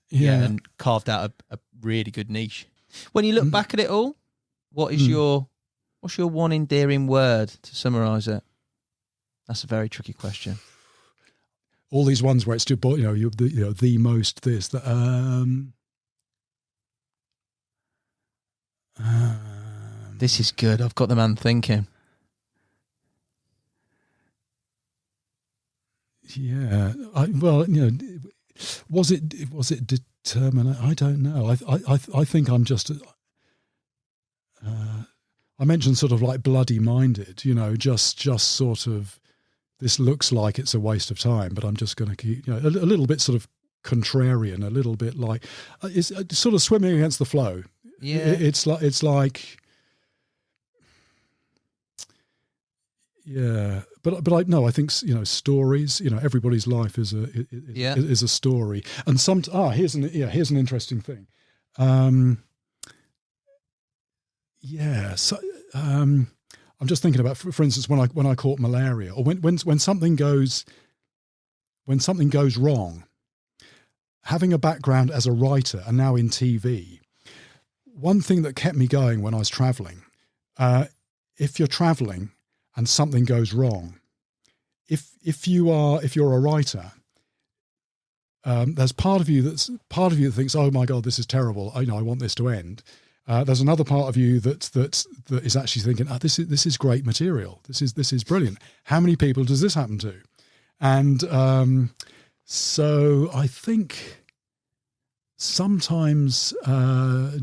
carved out a really good niche. When you look back at it all, what's your one endearing word to summarise it? That's a very tricky question. All these ones where it's too, you're the most this, that. This is good. I've got the man thinking. Yeah. Was it determinate? I don't know. I think I'm just. I mentioned sort of like bloody minded. Just sort of. This looks like it's a waste of time, but I'm just going to keep, a little bit sort of contrarian, a little bit like it's sort of swimming against the flow. Yeah. It's like. Yeah, but I think stories. Everybody's life is a story, and here's an interesting thing. So I'm just thinking about, for instance, when I caught malaria, or when something goes wrong. Having a background as a writer and now in TV, one thing that kept me going when I was traveling, if you're traveling and something goes wrong, if you're a writer, there's part of you that thinks, oh my God, this is terrible. I want this to end. There's another part of you that is actually thinking, this is great material. This is brilliant. How many people does this happen to? And so I think sometimes I'm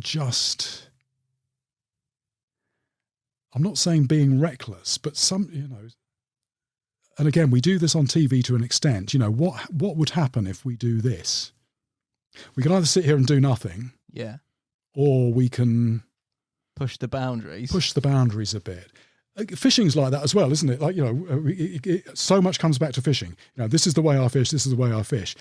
not saying being reckless, but and again, we do this on TV to an extent. What would happen if we do this? We can either sit here and do nothing, or we can push the boundaries a bit. Fishing's like that as well, isn't it? Like, so much comes back to fishing. This is the way I fish. This is the way I fish.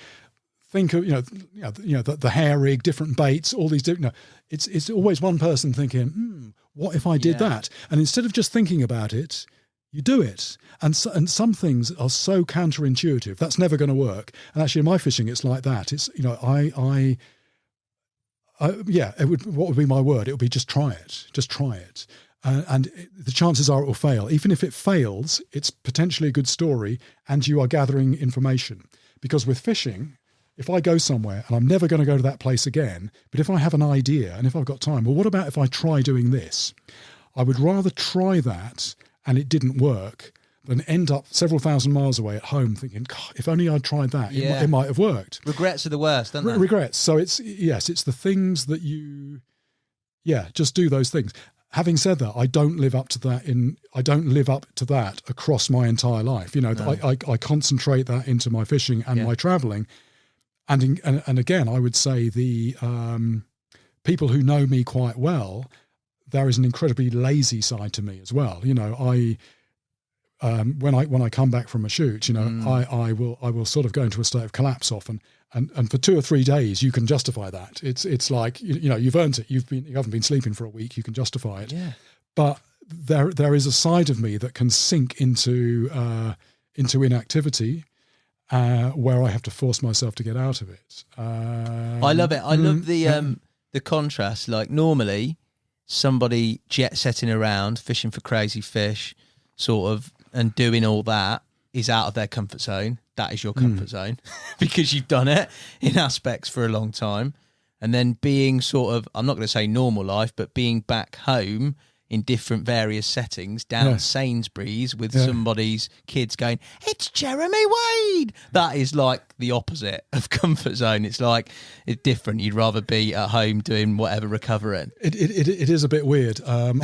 Think of the hair rig, different baits, all these different. It's always one person thinking, what if I did that? And instead of just thinking about it, you do it. And some things are so counterintuitive. That's never going to work. And actually, in my fishing, it's like that. It's what would be my word? It would be just try it. Just try it. And the chances are it will fail. Even if it fails, it's potentially a good story, and you are gathering information. Because with fishing, if I go somewhere and I'm never going to go to that place again, but if I have an idea and if I've got time, well, what about if I try doing this? I would rather try that and it didn't work than end up several thousand miles away at home thinking, God, if only I'd tried that, it might have worked. Regrets are the worst, aren't they? Regrets. So it's the things that you, just do those things. Having said that, I don't live up to that across my entire life. I concentrate that into my fishing and my traveling. And again, I would say the people who know me quite well, there is an incredibly lazy side to me as well. When I come back from a shoot, I will sort of go into a state of collapse often. And for 2 or 3 days, you can justify that. It's like, you've earned it. You haven't been sleeping for a week. You can justify it. Yeah. But there is a side of me that can sink into inactivity, where I have to force myself to get out of it. I love it. I love the contrast. Like, normally, somebody jet setting around, fishing for crazy fish, sort of, and doing all that is out of their comfort zone. That is your comfort zone because you've done it in aspects for a long time. And then being sort of, I'm not going to say normal life, but being back home in different various settings down Sainsbury's with somebody's kids going, it's Jeremy Wade. That is like the opposite of comfort zone. It's like, it's different. You'd rather be at home doing whatever, recovering. It is a bit weird. One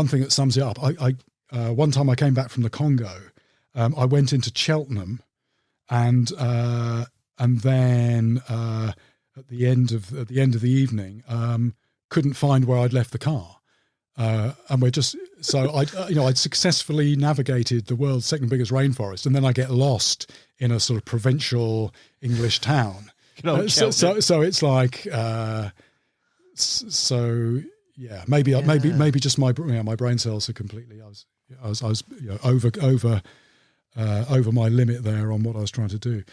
thing that sums it up, one time I came back from the Congo. I went into Cheltenham, and then at the end of the evening, couldn't find where I'd left the car, and I'd successfully navigated the world's second biggest rainforest, and then I get lost in a sort of provincial English town. So it's like, maybe just my brain cells are completely. I was over my limit there on what I was trying to do.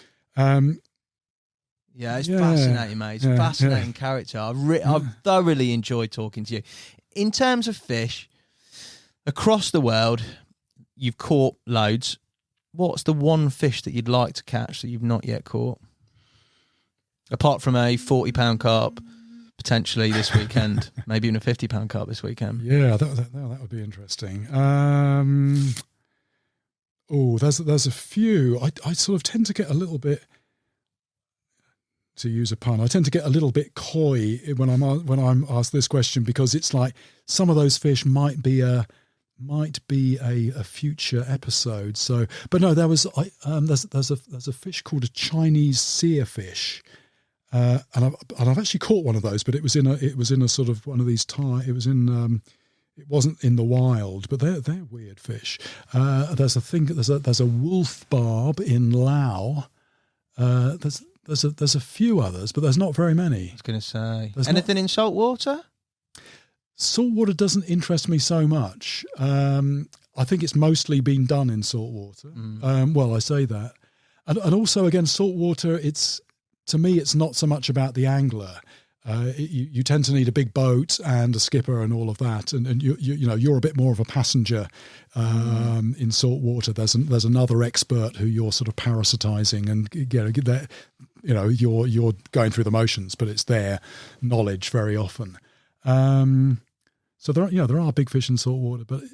It's fascinating, mate. It's a fascinating character. I've thoroughly enjoyed talking to you. In terms of fish, across the world, you've caught loads. What's the one fish that you'd like to catch that you've not yet caught? Apart from a 40-pound carp, potentially this weekend, maybe even a 50-pound carp this weekend. Yeah, that would be interesting. There's a few. I sort of tend to get a little bit, to use a pun, I tend to get a little bit coy when I'm asked this question, because it's like some of those fish might be a future episode. So, but no, there's a fish called a Chinese seerfish, and I've actually caught one of those, but it was in a sort of one of these it wasn't in the wild, but they're weird fish. There's a wolf barb in Laos. There's a few others, but there's not very many. I was going to say, anything in salt water? Salt water doesn't interest me so much. I think it's mostly been done in salt water. Well, I say that. And also, again, salt water, to me, it's not so much about the angler. You tend to need a big boat and a skipper and all of that, and you're a bit more of a passenger in salt water. There's another expert who you're sort of parasitizing, and you're going through the motions, but it's their knowledge very often. So there are big fish in salt water, but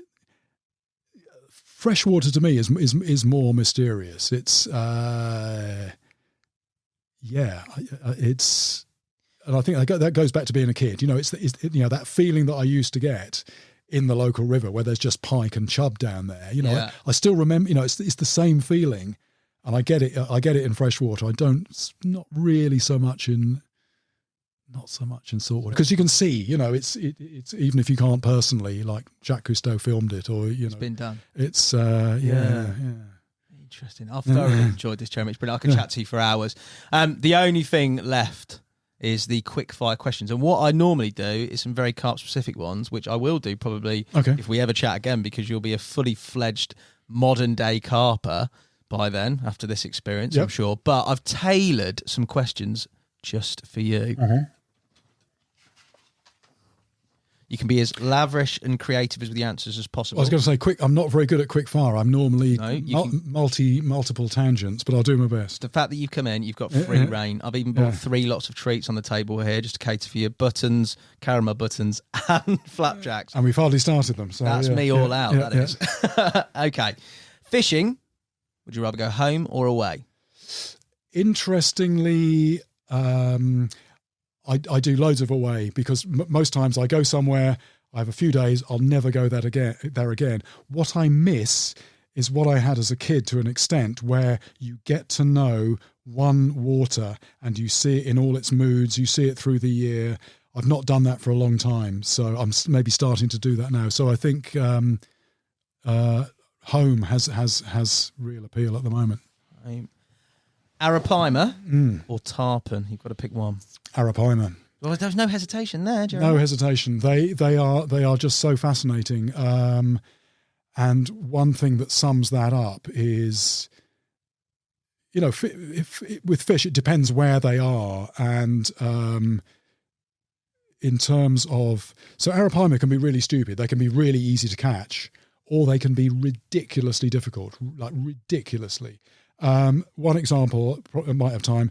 fresh water to me is more mysterious. It's it's. And I think that goes back to being a kid. It's that feeling that I used to get in the local river where there's just pike and chub down there. I still remember. It's the same feeling, and I get it. I get it in freshwater. I don't. Not really so much in. Not so much in saltwater, because you can see. It's even if you can't personally, like Jacques Cousteau filmed it, or it's been done. It's interesting. I've thoroughly enjoyed this, Jeremy. It's brilliant. I could chat to you for hours. The only thing left is the quick fire questions. And what I normally do is some very carp specific ones, which I will do probably if we ever chat again, because you'll be a fully fledged modern day carper by then after this experience, I'm sure. But I've tailored some questions just for you. You can be as lavish and creative with the answers as possible. I was going to say quick. I'm not very good at quick fire. I'm normally multiple tangents, but I'll do my best. The fact that you've come in, you've got free reign. I've even bought 3 lots of treats on the table here just to cater for you: buttons, caramel buttons, and flapjacks. And we've hardly started them. So that's me all out. That is okay. Fishing. Would you rather go home or away? Interestingly, I do loads of away, because most times I go somewhere, I have a few days, I'll never go there again. What I miss is what I had as a kid, to an extent, where you get to know one water and you see it in all its moods, you see it through the year. I've not done that for a long time, so I'm maybe starting to do that now. So I think home has real appeal at the moment. Arapaima or tarpon? You've got to pick one. Arapaima. Well, there's no hesitation there, Jeremy. No hesitation. They are just so fascinating. And one thing that sums that up is, with fish, it depends where they are, and in terms of, so Arapaima can be really stupid. They can be really easy to catch, or they can be ridiculously difficult, like ridiculously. One example, I might have time.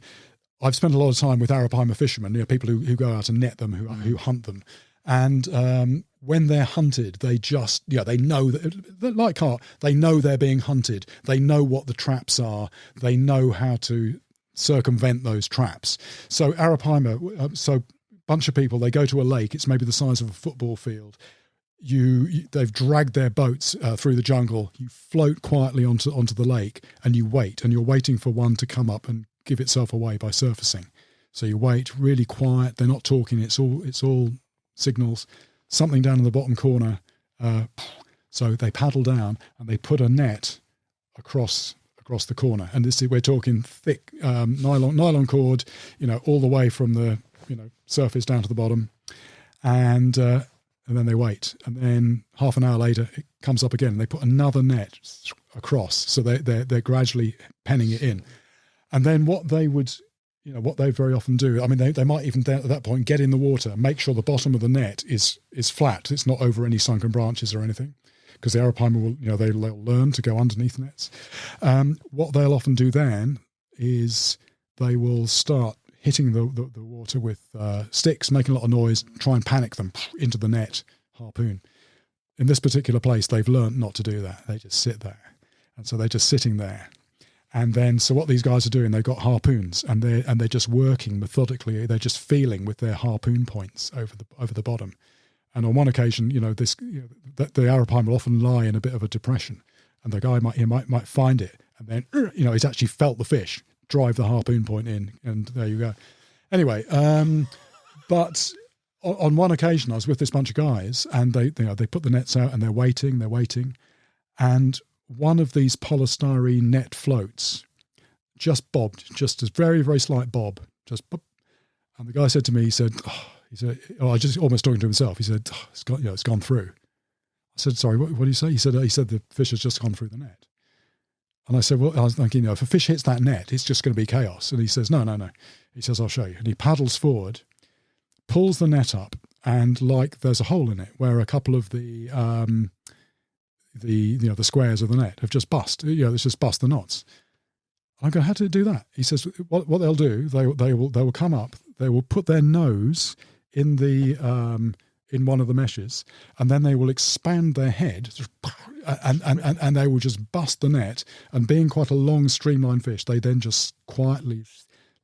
I've spent a lot of time with Arapaima fishermen, people who go out and net them, who hunt them. And when they're hunted, they just, they know that, like carp, they know they're being hunted. They know what the traps are. They know how to circumvent those traps. So Arapaima, a bunch of people, they go to a lake. It's maybe the size of a football field. They've dragged their boats through the jungle. You float quietly onto the lake, and you wait, and you're waiting for one to come up and give itself away by surfacing. So you wait, really quiet. They're not talking. It's all signals. Something down in the bottom corner. So they paddle down and they put a net across the corner. And we're talking thick nylon cord, all the way from the surface down to the bottom, and then they wait. And then half an hour later, it comes up again. And they put another net across, so they're gradually penning it in. And then what they very often do, I mean, they might even at that point get in the water, make sure the bottom of the net is flat. It's not over any sunken branches or anything, because the Arapaima will, they'll learn to go underneath nets. What they'll often do then is they will start hitting the water with sticks, making a lot of noise, try and panic them into the net, harpoon. In this particular place, they've learned not to do that. They just sit there. And so they're just sitting there. And then, so what these guys are doing, they've got harpoons, and they're just working methodically. They're just feeling with their harpoon points over the bottom. And on one occasion, the Arapaima will often lie in a bit of a depression, and the guy might find it, and then he's actually felt the fish drive the harpoon point in, and there you go. Anyway, but on one occasion I was with this bunch of guys, and they put the nets out and they're waiting, and one of these polystyrene net floats just bobbed, just a very, very slight bob, just bob. And the guy said to me, he said, I just almost talking to himself. He said, it's gone through. I said, sorry, what do you say? He said the fish has just gone through the net. And I said, well, I was thinking, if a fish hits that net, it's just going to be chaos. And he says, no. He says, I'll show you. And he paddles forward, pulls the net up, and there's a hole in it where a couple of the squares of the net have just bust. It's just bust the knots. I go, how did it do that? He says, what they'll do, they will come up, they will put their nose in in one of the meshes, and then they will expand their head, and they will just bust the net. And being quite a long, streamlined fish, they then just quietly,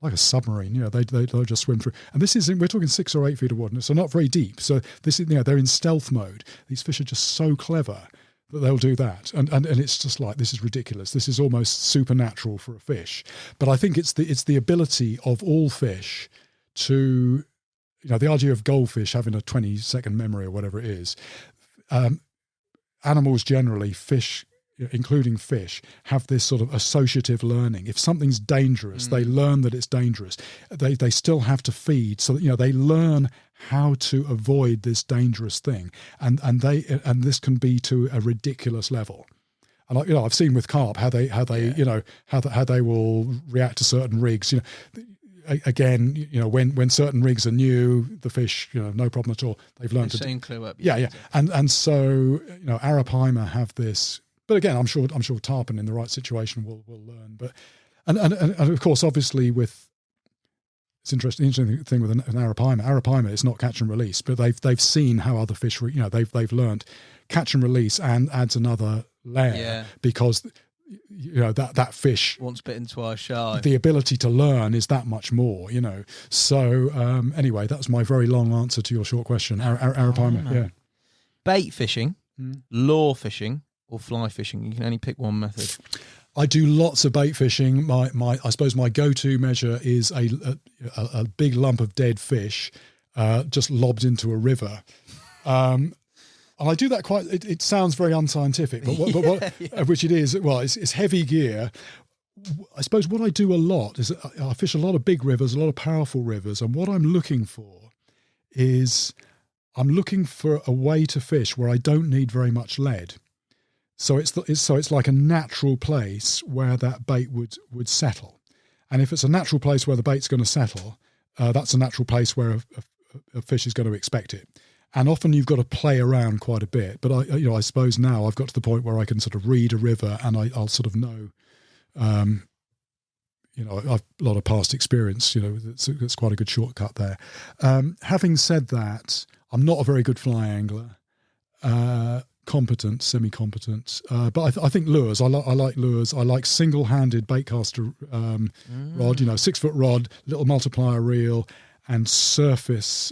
like a submarine, they'll just swim through. And we're talking 6 or 8 feet of water, so not very deep. So this is, they're in stealth mode. These fish are just so clever that they'll do that, and it's just like, this is ridiculous. This is almost supernatural for a fish. But I think it's the ability of all fish to, the idea of goldfish having a 20-second memory or whatever it is. Animals generally, fish, including fish, have this sort of associative learning. If something's dangerous, they learn that it's dangerous. They still have to feed, so that, they learn how to avoid this dangerous thing, and this can be to a ridiculous level. And I've seen with carp how they will react to certain rigs. Again, when certain rigs are new, the fish, no problem at all. They've learned to soon clue up. Yeah. And so Arapaima have this. But again, I'm sure tarpon in the right situation will learn. But and of course, obviously, it's interesting thing with an Arapaima. Arapaima is not catch and release, but they've seen how other fish, they've learned catch and release, and adds another layer because that fish, once bitten, twice shy. The ability to learn is that much more. So anyway, that's my very long answer to your short question. Arapaima, yeah. Bait fishing, lure fishing, or fly fishing. You can only pick one method. I do lots of bait fishing. I suppose my go-to measure is a big lump of dead fish just lobbed into a river. And I do that quite. It sounds very unscientific, but which it is. Well, it's heavy gear. I suppose what I do a lot is I fish a lot of big rivers, a lot of powerful rivers, and what I'm looking for is a way to fish where I don't need very much lead. So it's like a natural place where that bait would settle. And if it's a natural place where the bait's going to settle, that's a natural place where a fish is going to expect it. And often you've got to play around quite a bit. But I suppose now I've got to the point where I can sort of read a river, and I'll sort of know. I've a lot of past experience. It's quite a good shortcut there. Having said that, I'm not a very good fly angler. Competent, semi-competent, but I think lures. I like lures. I like single-handed baitcaster rod. 6-foot rod, little multiplier reel, and surface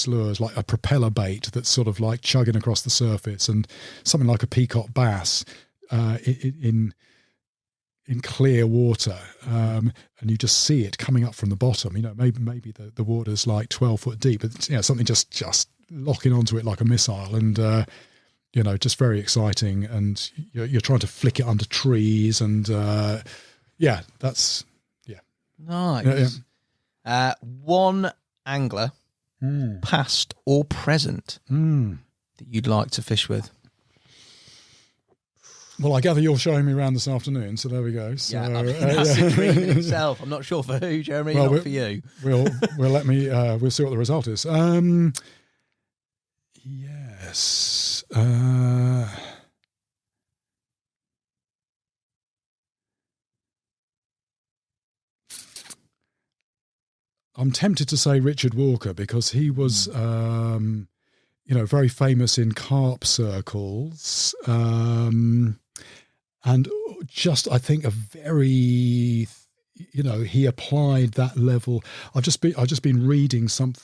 lures like a propeller bait that's sort of like chugging across the surface, and something like a peacock bass in clear water, and you just see it coming up from the bottom. Maybe the water's like 12 foot deep, but something just locking onto it like a missile, and just very exciting, and you're trying to flick it under trees, and that's nice. Yeah. One angler, past or present, that you'd like to fish with. Well, I gather you're showing me around this afternoon, so there we go. So, that's a dream in itself. I'm not sure for who, Jeremy, not for you. We'll see what the result is. Yes. I'm tempted to say Richard Walker, because he was, very famous in carp circles, and just, I think, a very, he applied that level. I've just been reading some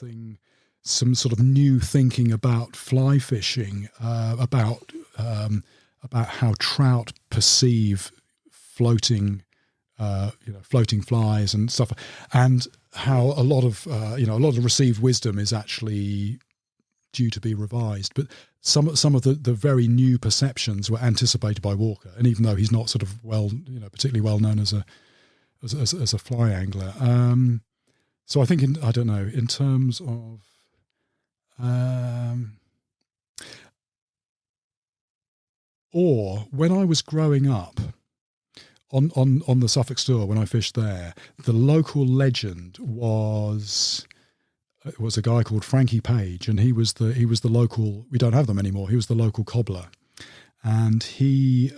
sort of new thinking about fly fishing, about how trout perceive floating floating flies and stuff, and how a lot of received wisdom is actually due to be revised. But some of the very new perceptions were anticipated by Walker, and even though he's not sort of particularly well known as a fly angler, so I think in terms of or when I was growing up on the Suffolk Stour, when I fished there, the local legend was a guy called Frankie Page, and he was the local. We don't have them anymore. He was the local cobbler, and he.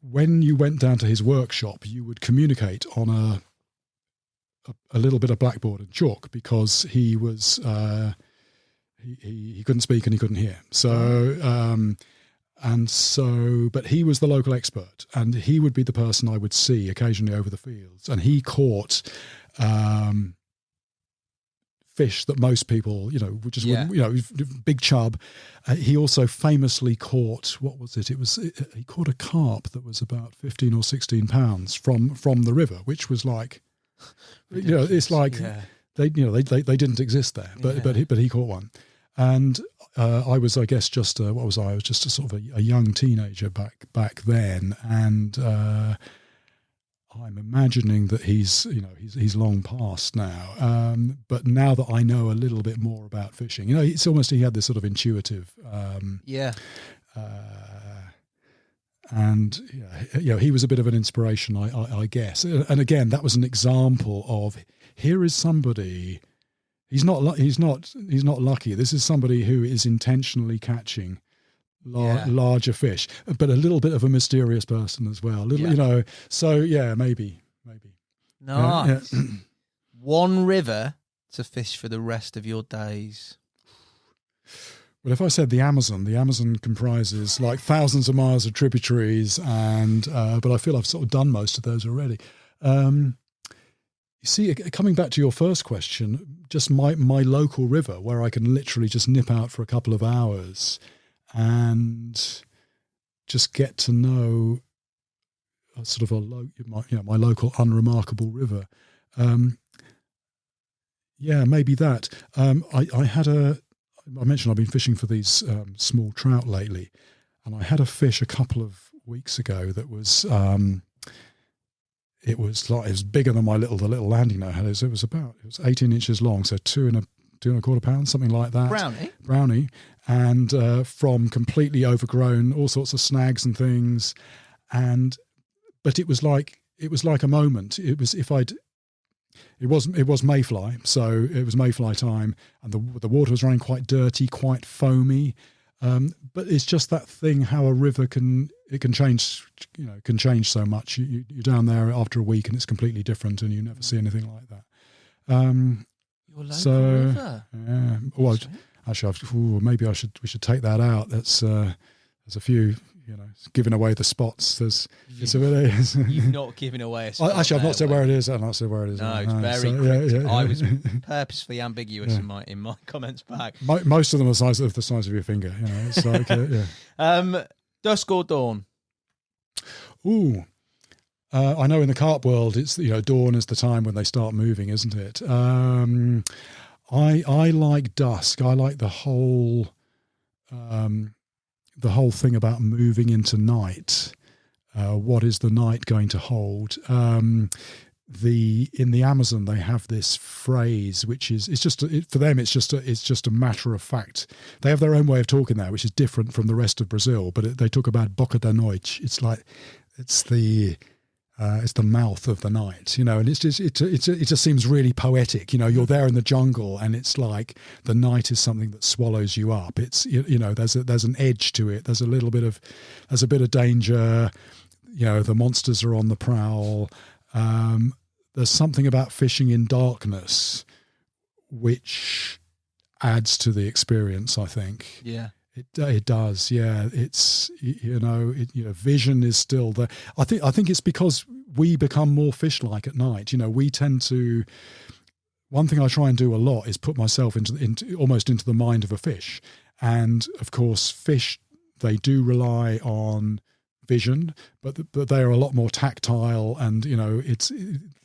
When you went down to his workshop, you would communicate on a little bit of blackboard and chalk, because he was he couldn't speak and he couldn't hear. But he was the local expert, and he would be the person I would see occasionally over the fields, and he caught fish that most people, would just wouldn't, big chub. He also famously caught, what was it? He caught a carp that was about 15 or 16 pounds from the river, which was like, it's like they didn't exist there, but he caught one. And I was, I guess, just I was just a sort of a young teenager back then, and I'm imagining that he's long past now. But now that I know a little bit more about fishing, it's almost, he had this sort of intuitive, and he was a bit of an inspiration, I guess. And again, that was an example of, here is somebody. He's not lucky. This is somebody who is intentionally catching larger fish, but a little bit of a mysterious person as well. So maybe. Nice. One river to fish for the rest of your days. Well, if I said the Amazon comprises like thousands of miles of tributaries, and but I feel I've sort of done most of those already. You see, coming back to your first question, just my local river, where I can literally just nip out for a couple of hours and just get to know sort of my local unremarkable river. Maybe that. I mentioned I've been fishing for these small trout lately, and I had a fish a couple of weeks ago that was. It was bigger than the little landing net had. It was 18 inches long, so 2.25 pounds, something like that. Brownie, and from completely overgrown, all sorts of snags and things, but it was like a moment. It was mayfly, so it was mayfly time, and the water was running quite dirty, quite foamy. But it's just that thing, how a river can change, can change so much. You're down there after a week and it's completely different, and you never see anything like that. Your local river. Yeah. Well, actually, maybe we should take that out. There's a few, giving away the spots. You've not given away a spot. Actually, I've not said where it is. I've not said where it is. No, it's very cryptic. I was purposefully ambiguous in my comments back. Most of them are the size of your finger. It's like dusk or dawn? Ooh. I know in the carp world, it's dawn is the time when they start moving, isn't it? I like dusk. I like the whole thing about moving into night. What is the night going to hold? In the Amazon, they have this phrase, which is for them it's just a matter of fact. They have their own way of talking there, which is different from the rest of Brazil. But they talk about boca da noite. It's like it's the mouth of the night, and it just seems really poetic. You're there in the jungle, and it's like the night is something that swallows you up. It's there's an edge to it. There's a bit of danger. The monsters are on the prowl. There's something about fishing in darkness which adds to the experience, I think. Yeah. It does, yeah. It's vision is still there. I think it's because we become more fish-like at night. We tend to. One thing I try and do a lot is put myself almost into the mind of a fish, and of course, fish, they do rely on vision, but they are a lot more tactile, and it's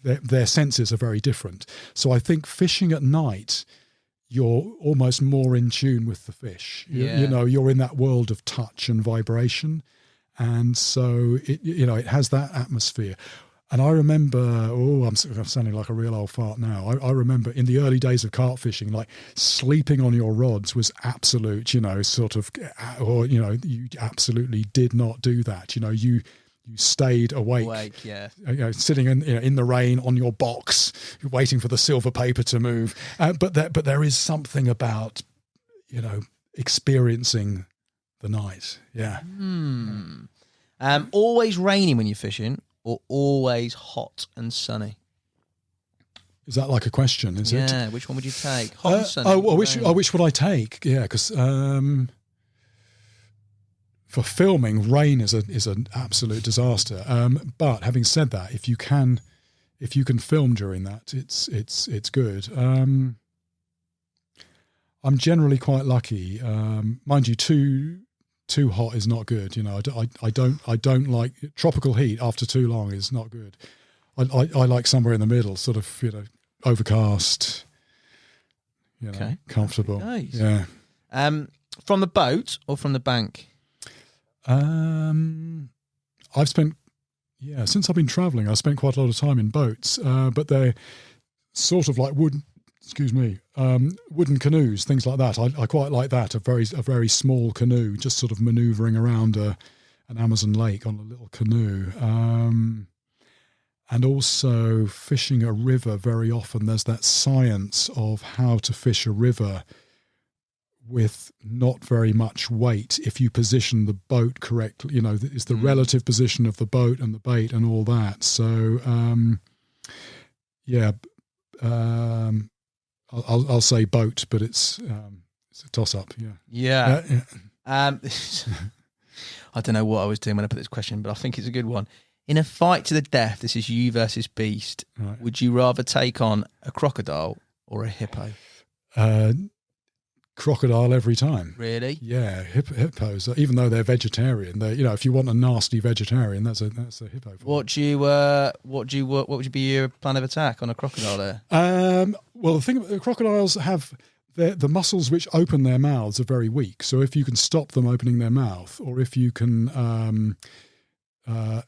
their senses are very different. So I think fishing at night, you're almost more in tune with the fish. You're in that world of touch and vibration, and so it has that atmosphere. And I remember, I'm sounding like a real old fart now. I remember in the early days of carp fishing, like sleeping on your rods was absolute, you absolutely did not do that. You stayed awake, sitting in the rain on your box, waiting for the silver paper to move. But there is something about, experiencing the night. Yeah. Always raining when you're fishing, or always hot and sunny? Is that like a question? Is it? Yeah. Which one would you take? Hot and sunny. Which would I take? Yeah, because for filming, rain is an absolute disaster. But having said that, if you can film during that, it's good. I'm generally quite lucky. Mind you, too hot is not good. I don't like tropical heat after too long is not good. I like somewhere in the middle, sort of, overcast, comfortable. Nice. Yeah. From the boat or from the bank? I've spent, since I've been traveling, I've spent quite a lot of time in boats, but they're sort of like wooden canoes, things like that. I quite like that. A very small canoe, just sort of manoeuvring around an Amazon lake on a little canoe. And also fishing a river. Very often there's that science of how to fish a river with not very much weight if you position the boat correctly. It's the relative position of the boat and the bait and all that. So I'll say boat, but it's a toss-up. Yeah. I don't know what I was doing when I put this question, but I think it's a good one. In a fight to the death, this is you versus beast. Right. Would you rather take on a crocodile or a hippo? Crocodile every time. Really? Yeah, hippos. Even though they're vegetarian, if you want a nasty vegetarian, that's a hippo. What would be your plan of attack on a crocodile there? Well, the thing about the crocodiles have the muscles which open their mouths are very weak. So if you can stop them opening their mouth, or if you can, the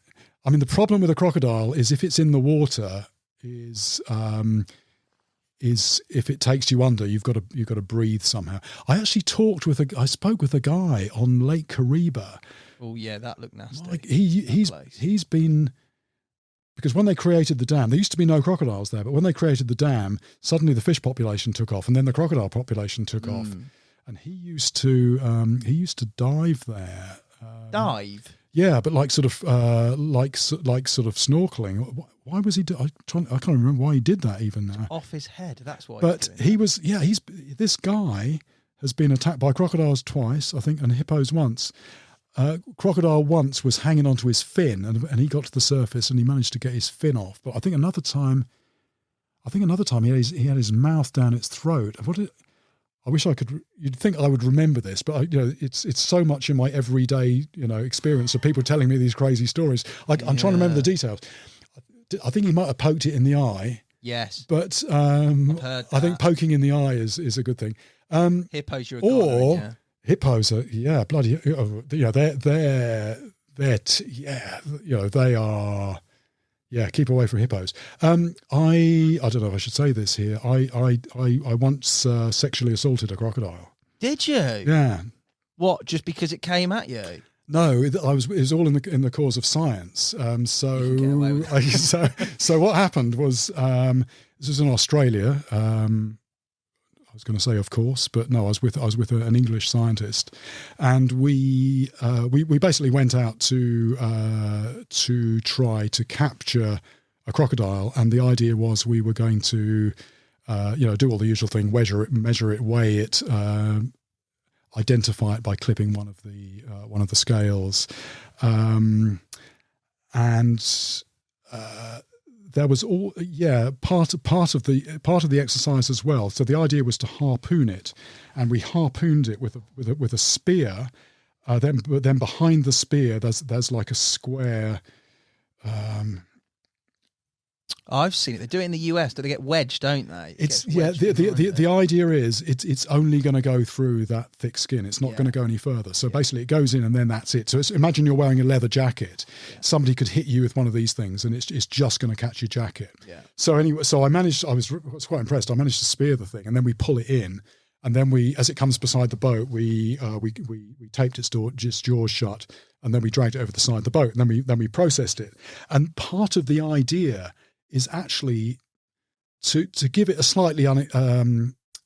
problem with a crocodile is if it's in the water is if it takes you under, you've got to breathe somehow. I spoke with a guy on Lake Kariba. Oh yeah, that looked nasty. Like he's been, because when they created the dam, there used to be no crocodiles there, but when they created the dam, suddenly the fish population took off, and then the crocodile population took off. And he used to dive there. Dive. Yeah, but like sort of snorkeling. Why was he? I can't remember why he did that even now. Off his head. That's why. But this guy has been attacked by crocodiles twice, I think, and hippos once. Crocodile once was hanging onto his fin, and he got to the surface and he managed to get his fin off. But I think another time he had his mouth down its throat. I wish I could. You'd think I would remember this, but it's so much in my everyday experience of people telling me these crazy stories. I'm trying to remember the details. I think he might have poked it in the eye. Yes, but I think poking in the eye is a good thing. Hippos, hippos are bloody. They are. Yeah, keep away from hippos. I don't know if I should say this here. I once sexually assaulted a crocodile. Did you? Yeah. What? Just because it came at you? No, it was all in the cause of science. So what happened was this was in Australia. I was going to say, of course, but no, I was with an English scientist, and we basically went out to try to capture a crocodile, and the idea was we were going to do all the usual thing, measure it, weigh it, identify it by clipping one of the scales, and there was part of the exercise as well. So the idea was to harpoon it, and we harpooned it with a spear then behind the spear, there's like a square. I've seen it. They do it in the US. Do they get wedged, don't they? The idea is it's only going to go through that thick skin. It's not going to go any further. So basically, it goes in and then that's it. So imagine you're wearing a leather jacket. Yeah. Somebody could hit you with one of these things, and it's just going to catch your jacket. Yeah. So anyway, I was quite impressed. I managed to spear the thing, and then we pull it in, and then as it comes beside the boat, we taped its jaws shut, and then we dragged it over the side of the boat, and then we processed it. And part of the idea is actually to give it a slightly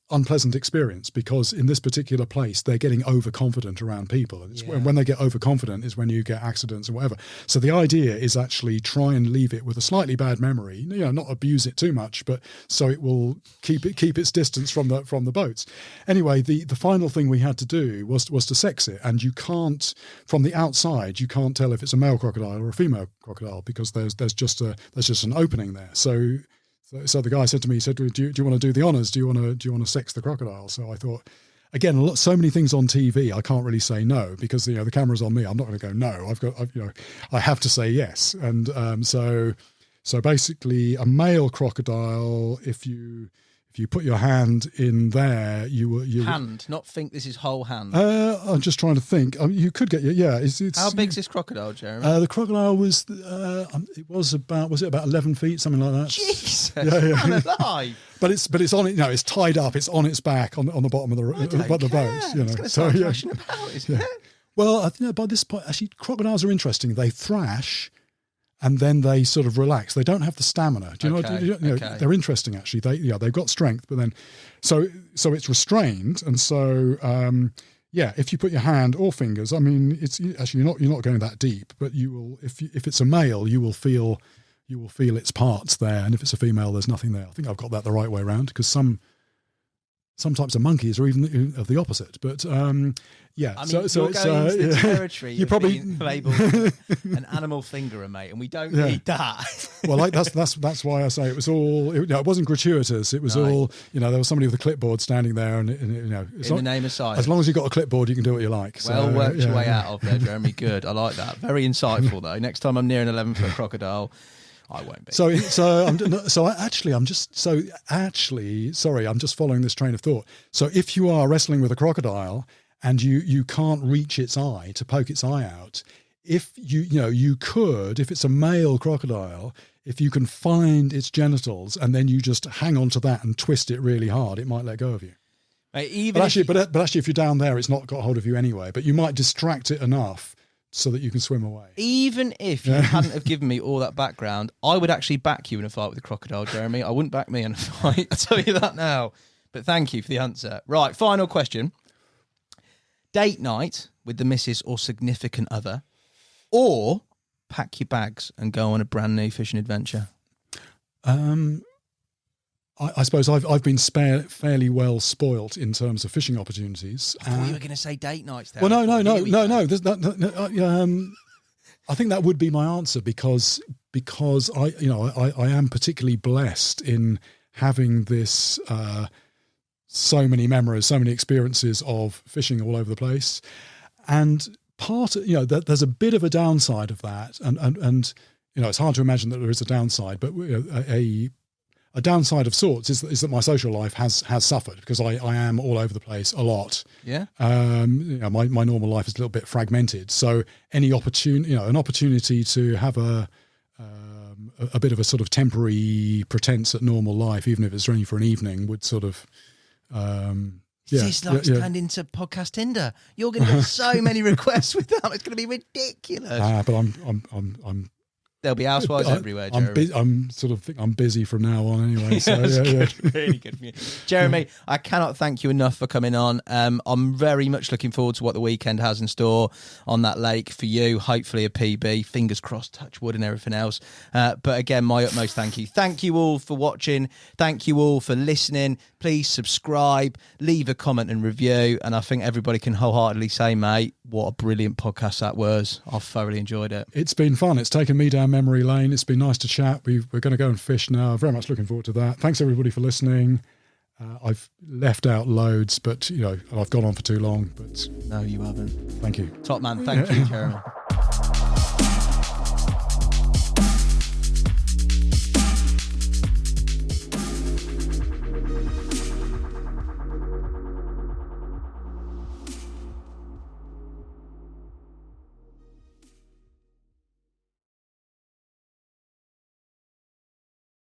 unpleasant experience, because in this particular place they're getting overconfident around people, and when they get overconfident is when you get accidents and whatever. So the idea is actually try and leave it with a slightly bad memory, not abuse it too much, but so it will keep its distance from the boats. Anyway, the final thing we had to do was to sex it, and you can't, from the outside, you can't tell if it's a male crocodile or a female crocodile, because there's just an opening there. So the guy said to me, he said, do you want to do the honors? Do you want to sex the crocodile? So I thought, again, so many things on TV, I can't really say no, because the camera's on me. I'm not going to go no. I have to say yes. And so basically, a male crocodile, if you put your hand in there, you hand, not think this is whole hand. I'm just trying to think. You could get It's how big's this crocodile, Jeremy? The crocodile was about 11 feet, something like that. Jesus, yeah. alive. But it's on it. No, it's tied up. It's on its back on the bottom of the boat. It's going to start thrashing about, isn't it? Well, by this point, actually, crocodiles are interesting. They thrash, and then they sort of relax. They don't have the stamina. Do you know? They're interesting actually. They've got strength, but then so it's restrained, and so if you put your hand or fingers, I mean, it's actually you're not going that deep, but you will if it's a male, you will feel its parts there, and if it's a female, there's nothing there. I think I've got that the right way around, because some types of monkeys are even of the opposite, but I mean, you're going into the territory you probably labelled an animal fingerer, mate, and we don't need that. Well, that's why I say it was all. It wasn't gratuitous. It was all. There was somebody with a clipboard standing there, and in the name of science. As long as you've got a clipboard, you can do what you like. Well worked your way out of there, Jeremy. Good. I like that. Very insightful, though. Next time I'm near an 11-foot crocodile, I won't be. I'm just following this train of thought. So if you are wrestling with a crocodile and you can't reach its eye to poke its eye out, if you could, if it's a male crocodile, if you can find its genitals and then you just hang on to that and twist it really hard, it might let go of you. But actually, if you're down there, it's not got hold of you anyway. But you might distract it enough so that you can swim away. Even if you hadn't have given me all that background, I would actually back you in a fight with a crocodile, Jeremy. I wouldn't back me in a fight. I'll tell you that now. But thank you for the answer. Right, final question. Date night with the missus or significant other, or pack your bags and go on a brand new fishing adventure? I suppose I've been fairly well spoilt in terms of fishing opportunities. I thought you were going to say date nights there. Well, no. I think that would be my answer, because I am particularly blessed in having this so many memories, so many experiences of fishing all over the place, and there's a bit of a downside of that, and it's hard to imagine that there is a downside, but a downside of sorts is that my social life has suffered, because I am all over the place a lot. Yeah. My normal life is a little bit fragmented. So any an opportunity to have a bit of a sort of temporary pretense at normal life, even if it's only for an evening, would sort of. This turned into podcast Tinder. You're going to get so many requests with that. It's going to be ridiculous. But I'm There'll be housewives everywhere, Jeremy. I'm busy from now on anyway. So really good for you. Jeremy, I cannot thank you enough for coming on. I'm very much looking forward to what the weekend has in store on that lake for you. Hopefully a PB, fingers crossed, touch wood and everything else. But again, my utmost thank you. Thank you all for watching. Thank you all for listening. Please subscribe, leave a comment and review. And I think everybody can wholeheartedly say, mate, what a brilliant podcast that was. I've thoroughly enjoyed it. It's been fun. It's taken me down memory lane. It's been nice to chat. We're going to go and fish now. Very much looking forward to that. Thanks everybody for listening. I've left out loads, but I've gone on for too long. But No, you haven't. thank you. Top man. Thank you, Jeremy.